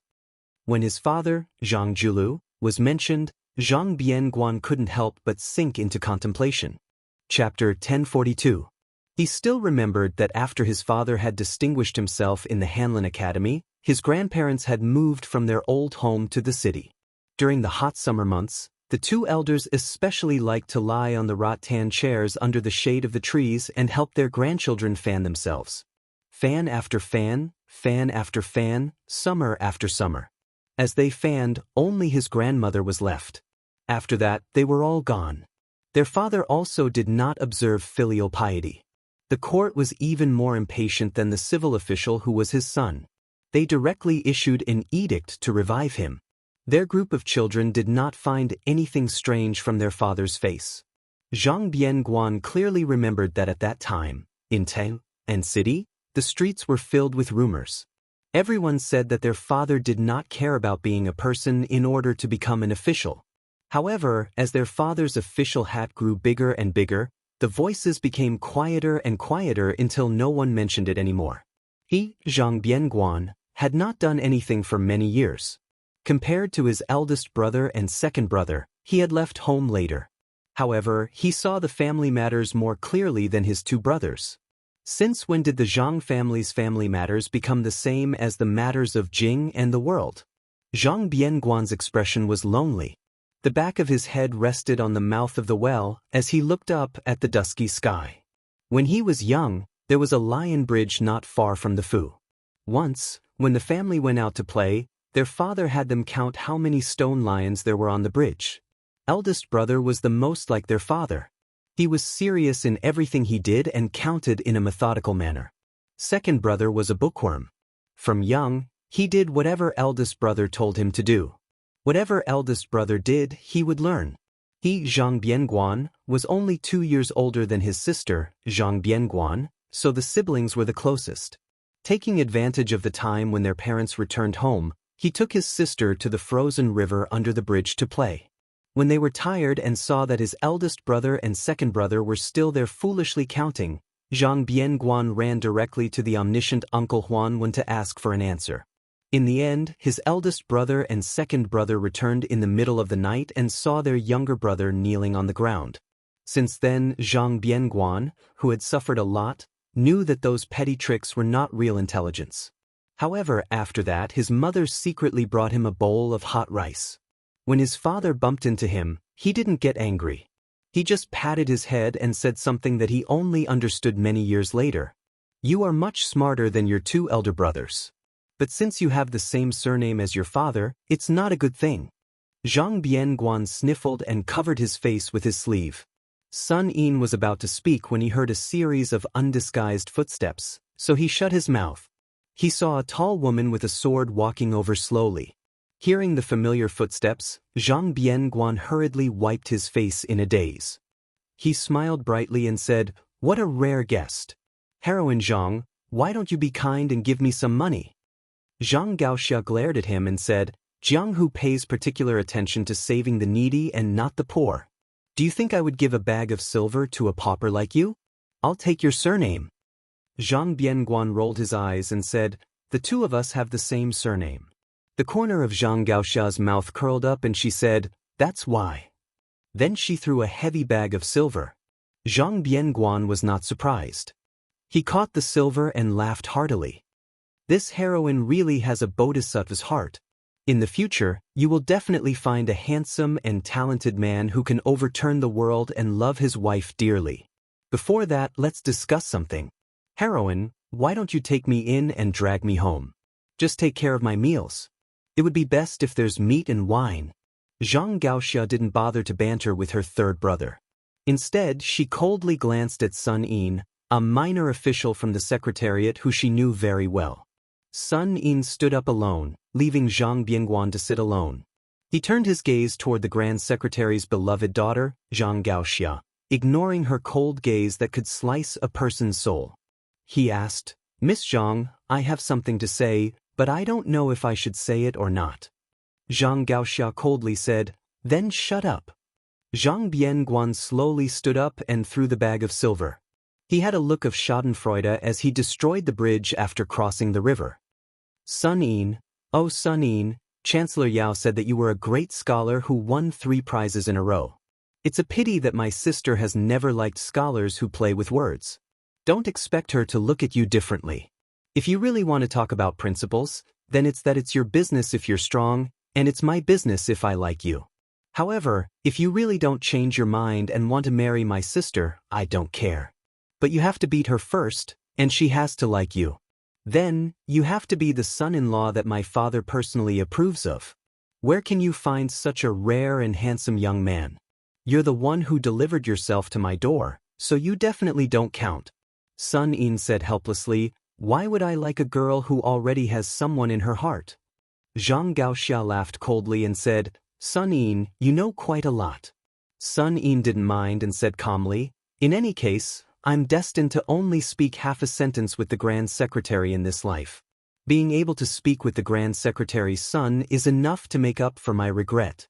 When his father, Zhang Julu, was mentioned, Zhang Bianguan couldn't help but sink into contemplation. Chapter 1042. He still remembered that after his father had distinguished himself in the Hanlin Academy, his grandparents had moved from their old home to the city. During the hot summer months, the two elders especially liked to lie on the rattan chairs under the shade of the trees and help their grandchildren fan themselves. Fan after fan, summer after summer. As they fanned, only his grandmother was left. After that, they were all gone. Their father also did not observe filial piety. The court was even more impatient than the civil official who was his son. They directly issued an edict to revive him. Their group of children did not find anything strange from their father's face. Zhang Bianguan clearly remembered that at that time, in Tang and city, the streets were filled with rumors. Everyone said that their father did not care about being a person in order to become an official. However, as their father's official hat grew bigger and bigger, the voices became quieter and quieter until no one mentioned it anymore. He, Zhang Bianguan, had not done anything for many years. Compared to his eldest brother and second brother, he had left home later. However, he saw the family matters more clearly than his two brothers. Since when did the Zhang family's family matters become the same as the matters of Jing and the world? Zhang Bianguan's expression was lonely. The back of his head rested on the mouth of the well as he looked up at the dusky sky. When he was young, there was a lion bridge not far from the Fu. Once, when the family went out to play, their father had them count how many stone lions there were on the bridge. Eldest brother was the most like their father. He was serious in everything he did and counted in a methodical manner. Second brother was a bookworm. From young, he did whatever eldest brother told him to do. Whatever eldest brother did, he would learn. He, Zhang Bianguan, was only 2 years older than his sister, Zhang Bianguan, so the siblings were the closest. Taking advantage of the time when their parents returned home, he took his sister to the frozen river under the bridge to play. When they were tired and saw that his eldest brother and second brother were still there foolishly counting, Zhang Bianguan ran directly to the omniscient Uncle Huan to ask for an answer. In the end, his eldest brother and second brother returned in the middle of the night and saw their younger brother kneeling on the ground. Since then, Zhang Bianguan, who had suffered a lot, knew that those petty tricks were not real intelligence. However, after that, his mother secretly brought him a bowl of hot rice. When his father bumped into him, he didn't get angry. He just patted his head and said something that he only understood many years later. "You are much smarter than your two elder brothers. But since you have the same surname as your father, it's not a good thing." Zhang Bianguan sniffled and covered his face with his sleeve. Sun Yin was about to speak when he heard a series of undisguised footsteps, so he shut his mouth. He saw a tall woman with a sword walking over slowly. Hearing the familiar footsteps, Zhang Bianguan hurriedly wiped his face in a daze. He smiled brightly and said, "What a rare guest. Heroine Zhang, why don't you be kind and give me some money?" Zhang Gaoxia glared at him and said, "Jiang Hu pays particular attention to saving the needy and not the poor. Do you think I would give a bag of silver to a pauper like you? I'll take your surname." Zhang Bianguan rolled his eyes and said, "The two of us have the same surname." The corner of Zhang Gaoxia's mouth curled up and she said, "That's why." Then she threw a heavy bag of silver. Zhang Bianguan was not surprised. He caught the silver and laughed heartily. This heroine really has a bodhisattva's heart. In the future, you will definitely find a handsome and talented man who can overturn the world and love his wife dearly. Before that, let's discuss something. Heroine, why don't you take me in and drag me home? Just take care of my meals. It would be best if there's meat and wine. Zhang Gaoxia didn't bother to banter with her third brother. Instead, she coldly glanced at Sun Yin, a minor official from the secretariat who she knew very well. Sun Yin stood up alone, leaving Zhang Bianguan to sit alone. He turned his gaze toward the Grand Secretary's beloved daughter, Zhang Gaoxia, ignoring her cold gaze that could slice a person's soul. He asked, "Miss Zhang, I have something to say, but I don't know if I should say it or not." Zhang Gaoxia coldly said, "Then shut up." Zhang Bianguan slowly stood up and threw the bag of silver. He had a look of schadenfreude as he destroyed the bridge after crossing the river. "Sun Yin, oh Sun Yin, Chancellor Yao said that you were a great scholar who won 3 prizes in a row. It's a pity that my sister has never liked scholars who play with words. Don't expect her to look at you differently. If you really want to talk about principles, then it's your business if you're strong, and it's my business if I like you. However, if you really don't change your mind and want to marry my sister, I don't care. But you have to beat her first, and she has to like you. Then, you have to be the son-in-law that my father personally approves of. Where can you find such a rare and handsome young man? You're the one who delivered yourself to my door, so you definitely don't count." Sun Yin said helplessly, "Why would I like a girl who already has someone in her heart?" Zhang Gaoxia laughed coldly and said, "Sun Yin, you know quite a lot." Sun Yin didn't mind and said calmly, "In any case, I'm destined to only speak half a sentence with the Grand Secretary in this life. Being able to speak with the Grand Secretary's son is enough to make up for my regret.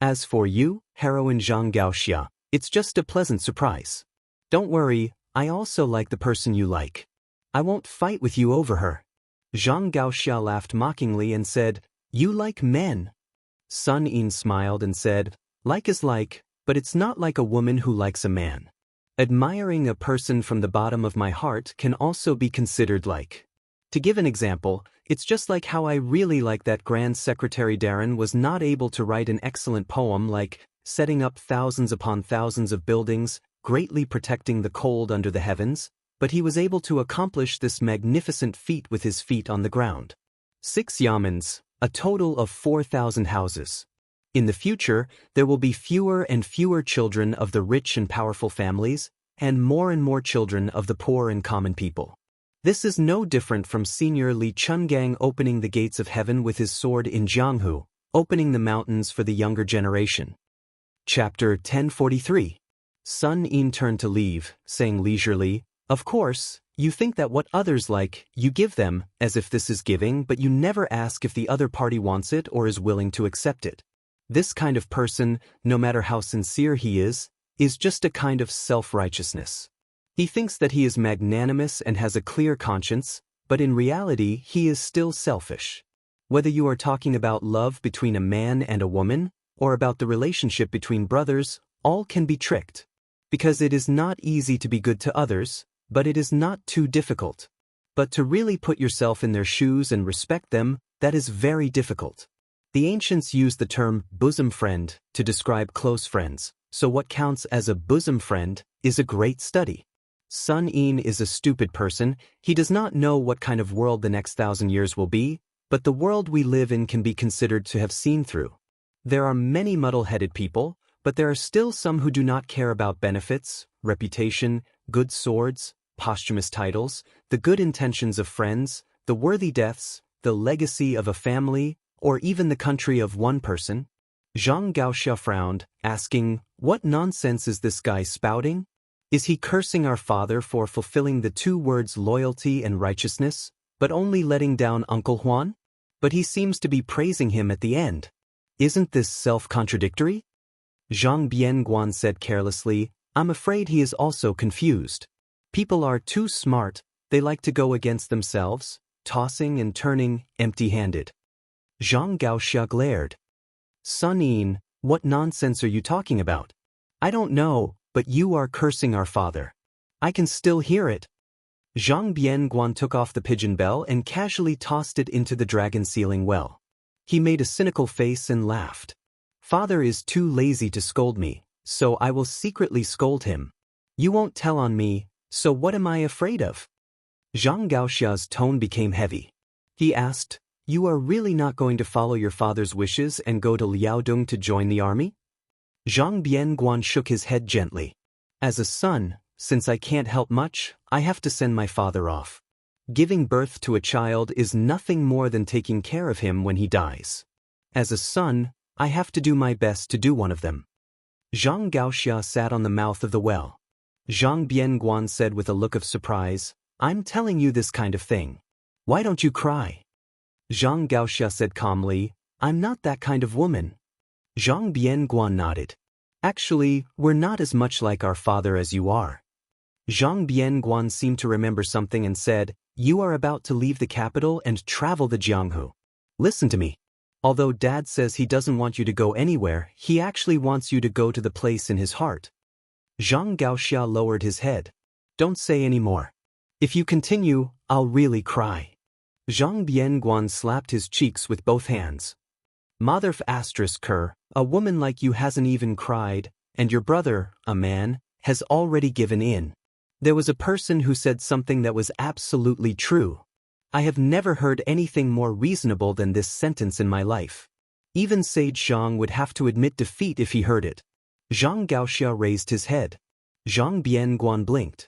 As for you, heroine Zhang Gaoxia, it's just a pleasant surprise. Don't worry, I also like the person you like. I won't fight with you over her." Zhang Gaoxia laughed mockingly and said, "You like men?" Sun Yin smiled and said, "Like is like, but it's not like a woman who likes a man. Admiring a person from the bottom of my heart can also be considered like. To give an example, it's just like how I really like that Grand Secretary Darren was not able to write an excellent poem like setting up thousands upon thousands of buildings, greatly protecting the cold under the heavens, but he was able to accomplish this magnificent feat with his feet on the ground. 6 yamens, a total of 4,000 houses. In the future, there will be fewer and fewer children of the rich and powerful families, and more children of the poor and common people. This is no different from Senior Li Chungang opening the gates of heaven with his sword in Jianghu, opening the mountains for the younger generation." Chapter 1043. Sun Yin turned to leave, saying leisurely, "Of course, You think that what others like, you give them, as if this is giving, but you never ask if the other party wants it or is willing to accept it. This kind of person, no matter how sincere he is just a kind of self-righteousness. He thinks that he is magnanimous and has a clear conscience, but in reality he is still selfish. Whether you are talking about love between a man and a woman, or about the relationship between brothers, all can be tricked. Because it is not easy to be good to others, but it is not too difficult. But to really put yourself in their shoes and respect them, that is very difficult. The ancients used the term bosom friend to describe close friends, so what counts as a bosom friend is a great study. Sun In is a stupid person. He does not know what kind of world the next 1,000 years will be, but the world we live in can be considered to have seen through. There are many muddle-headed people, but there are still some who do not care about benefits, reputation, good swords, posthumous titles, the good intentions of friends, the worthy deaths, the legacy of a family, or even the country of one person. Zhang Gaoxia frowned, asking, "What nonsense is this guy spouting? Is he cursing our father for fulfilling the 2 words loyalty and righteousness, but only letting down Uncle Huan? But he seems to be praising him at the end. Isn't this self-contradictory?" Zhang Bianguan said carelessly, "I'm afraid he is also confused. People are too smart, they like to go against themselves, tossing and turning, empty-handed." Zhang Gaoxia glared. "Sun In, what nonsense are you talking about? I don't know, but you are cursing our father. I can still hear it." Zhang Bianguan took off the pigeon bell and casually tossed it into the dragon ceiling well. He made a cynical face and laughed. "Father is too lazy to scold me, so I will secretly scold him. You won't tell on me, so what am I afraid of?" Zhang Gaoxia's tone became heavy. He asked, "You are really not going to follow your father's wishes and go to Liaodong to join the army?" Zhang Bianguan shook his head gently. "As a son, since I can't help much, I have to send my father off. Giving birth to a child is nothing more than taking care of him when he dies. As a son, I have to do my best to do one of them." Zhang Gaoxia sat on the mouth of the well. Zhang Bianguan said with a look of surprise, "I'm telling you this kind of thing. Why don't you cry?" Zhang Gaoxia said calmly, "I'm not that kind of woman." Zhang Bianguan nodded. "Actually, we're not as much like our father as you are." Zhang Bianguan seemed to remember something and said, "You are about to leave the capital and travel the Jianghu. Listen to me. Although Dad says he doesn't want you to go anywhere, he actually wants you to go to the place in his heart." Zhang Gaoxia lowered his head. "Don't say any more. If you continue, I'll really cry." Zhang Bianguan slapped his cheeks with both hands. "Motherf *Ker, a woman like you hasn't even cried, and your brother, a man, has already given in." There was a person who said something that was absolutely true. I have never heard anything more reasonable than this sentence in my life. Even Sage Zhang would have to admit defeat if he heard it. Zhang Gaoxia raised his head. Zhang Bianguan blinked.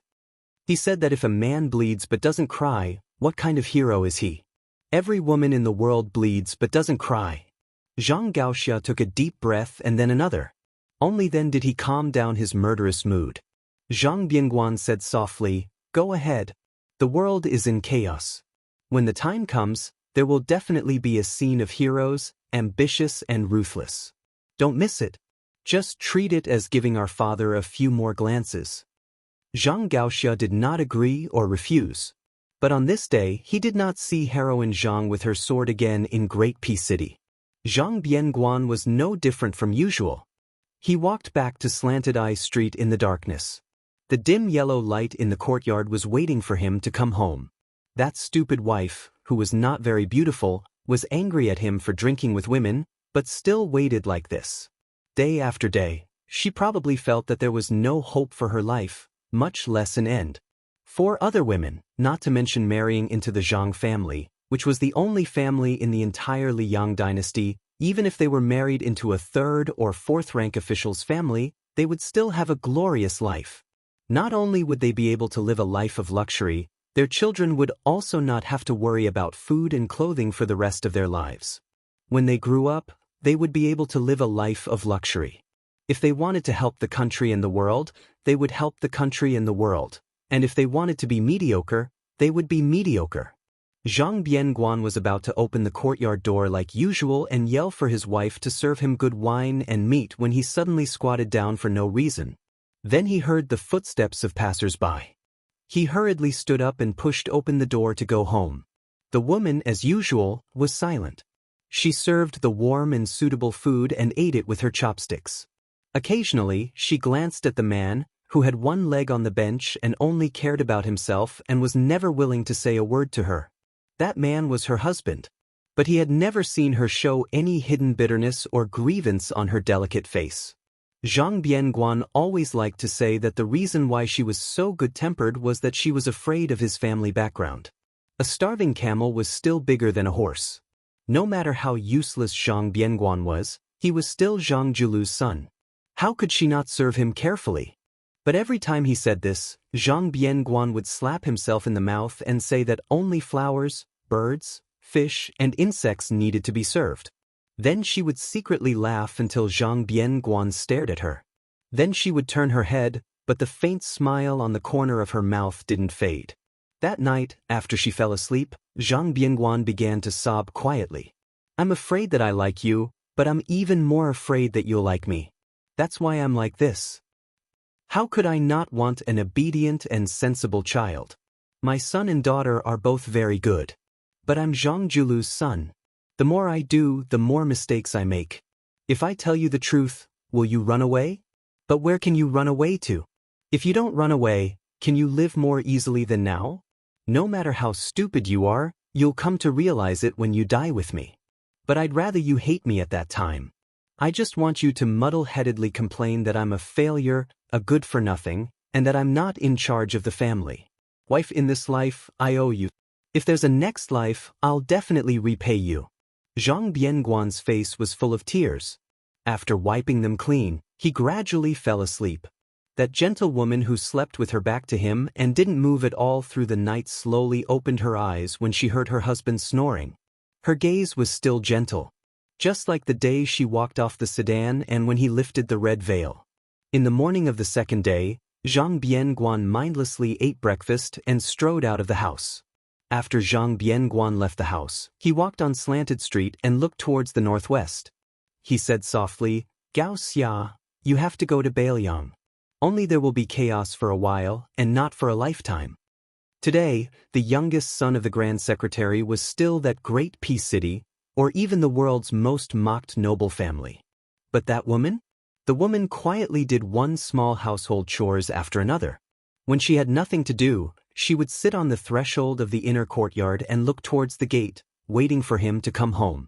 He said that if a man bleeds but doesn't cry, what kind of hero is he? Every woman in the world bleeds but doesn't cry. Zhang Gaoxia took a deep breath and then another. Only then did he calm down his murderous mood. Zhang Bianguan said softly, "Go ahead. The world is in chaos. When the time comes, there will definitely be a scene of heroes, ambitious and ruthless. Don't miss it. Just treat it as giving our father a few more glances." Zhang Gaoxia did not agree or refuse. But on this day, he did not see heroine Zhang with her sword again in Great Peace City. Zhang Bianguan was no different from usual. He walked back to Slanted Eye Street in the darkness. The dim yellow light in the courtyard was waiting for him to come home. That stupid wife, who was not very beautiful, was angry at him for drinking with women, but still waited like this. Day after day, she probably felt that there was no hope for her life, much less an end. 4 other women, not to mention marrying into the Zhang family, which was the only family in the entire Liang dynasty, even if they were married into a 3rd or 4th rank official's family, they would still have a glorious life. Not only would they be able to live a life of luxury, their children would also not have to worry about food and clothing for the rest of their lives. When they grew up, they would be able to live a life of luxury. If they wanted to help the country and the world, they would help the country and the world. And if they wanted to be mediocre, they would be mediocre. Zhang Bianguan was about to open the courtyard door like usual and yell for his wife to serve him good wine and meat when he suddenly squatted down for no reason. Then he heard the footsteps of passers-by. He hurriedly stood up and pushed open the door to go home. The woman, as usual, was silent. She served the warm and suitable food and ate it with her chopsticks. Occasionally, she glanced at the man, who had one leg on the bench and only cared about himself and was never willing to say a word to her. That man was her husband. But he had never seen her show any hidden bitterness or grievance on her delicate face. Zhang Bianguan always liked to say that the reason why she was so good-tempered was that she was afraid of his family background. A starving camel was still bigger than a horse. No matter how useless Zhang Bianguan was, he was still Zhang Julu's son. How could she not serve him carefully? But every time he said this, Zhang Bianguan would slap himself in the mouth and say that only flowers, birds, fish, and insects needed to be served. Then she would secretly laugh until Zhang Bianguan stared at her. Then she would turn her head, but the faint smile on the corner of her mouth didn't fade. That night, after she fell asleep, Zhang Bianguan began to sob quietly. "I'm afraid that I like you, but I'm even more afraid that you'll like me. That's why I'm like this. How could I not want an obedient and sensible child? My son and daughter are both very good. But I'm Zhang Julu's son. The more I do, the more mistakes I make. If I tell you the truth, will you run away? But where can you run away to? If you don't run away, can you live more easily than now? No matter how stupid you are, you'll come to realize it when you die with me. But I'd rather you hate me at that time. I just want you to muddle-headedly complain that I'm a failure, a good-for-nothing, and that I'm not in charge of the family. Wife, in this life, I owe you. If there's a next life, I'll definitely repay you." Zhang Bianguan's face was full of tears. After wiping them clean, he gradually fell asleep. That gentle woman who slept with her back to him and didn't move at all through the night slowly opened her eyes when she heard her husband snoring. Her gaze was still gentle, just like the day she walked off the sedan and when he lifted the red veil. In the morning of the second day, Zhang Bianguan mindlessly ate breakfast and strode out of the house. After Zhang Bianguan left the house, he walked on Slanted Street and looked towards the northwest. He said softly, "Gao Xia, you have to go to Bailiang. Only there will be chaos for a while and not for a lifetime." Today, the youngest son of the Grand Secretary was still that great peace city, or even the world's most mocked noble family. But that woman? The woman quietly did one small household chores after another. When she had nothing to do, she would sit on the threshold of the inner courtyard and look towards the gate, waiting for him to come home.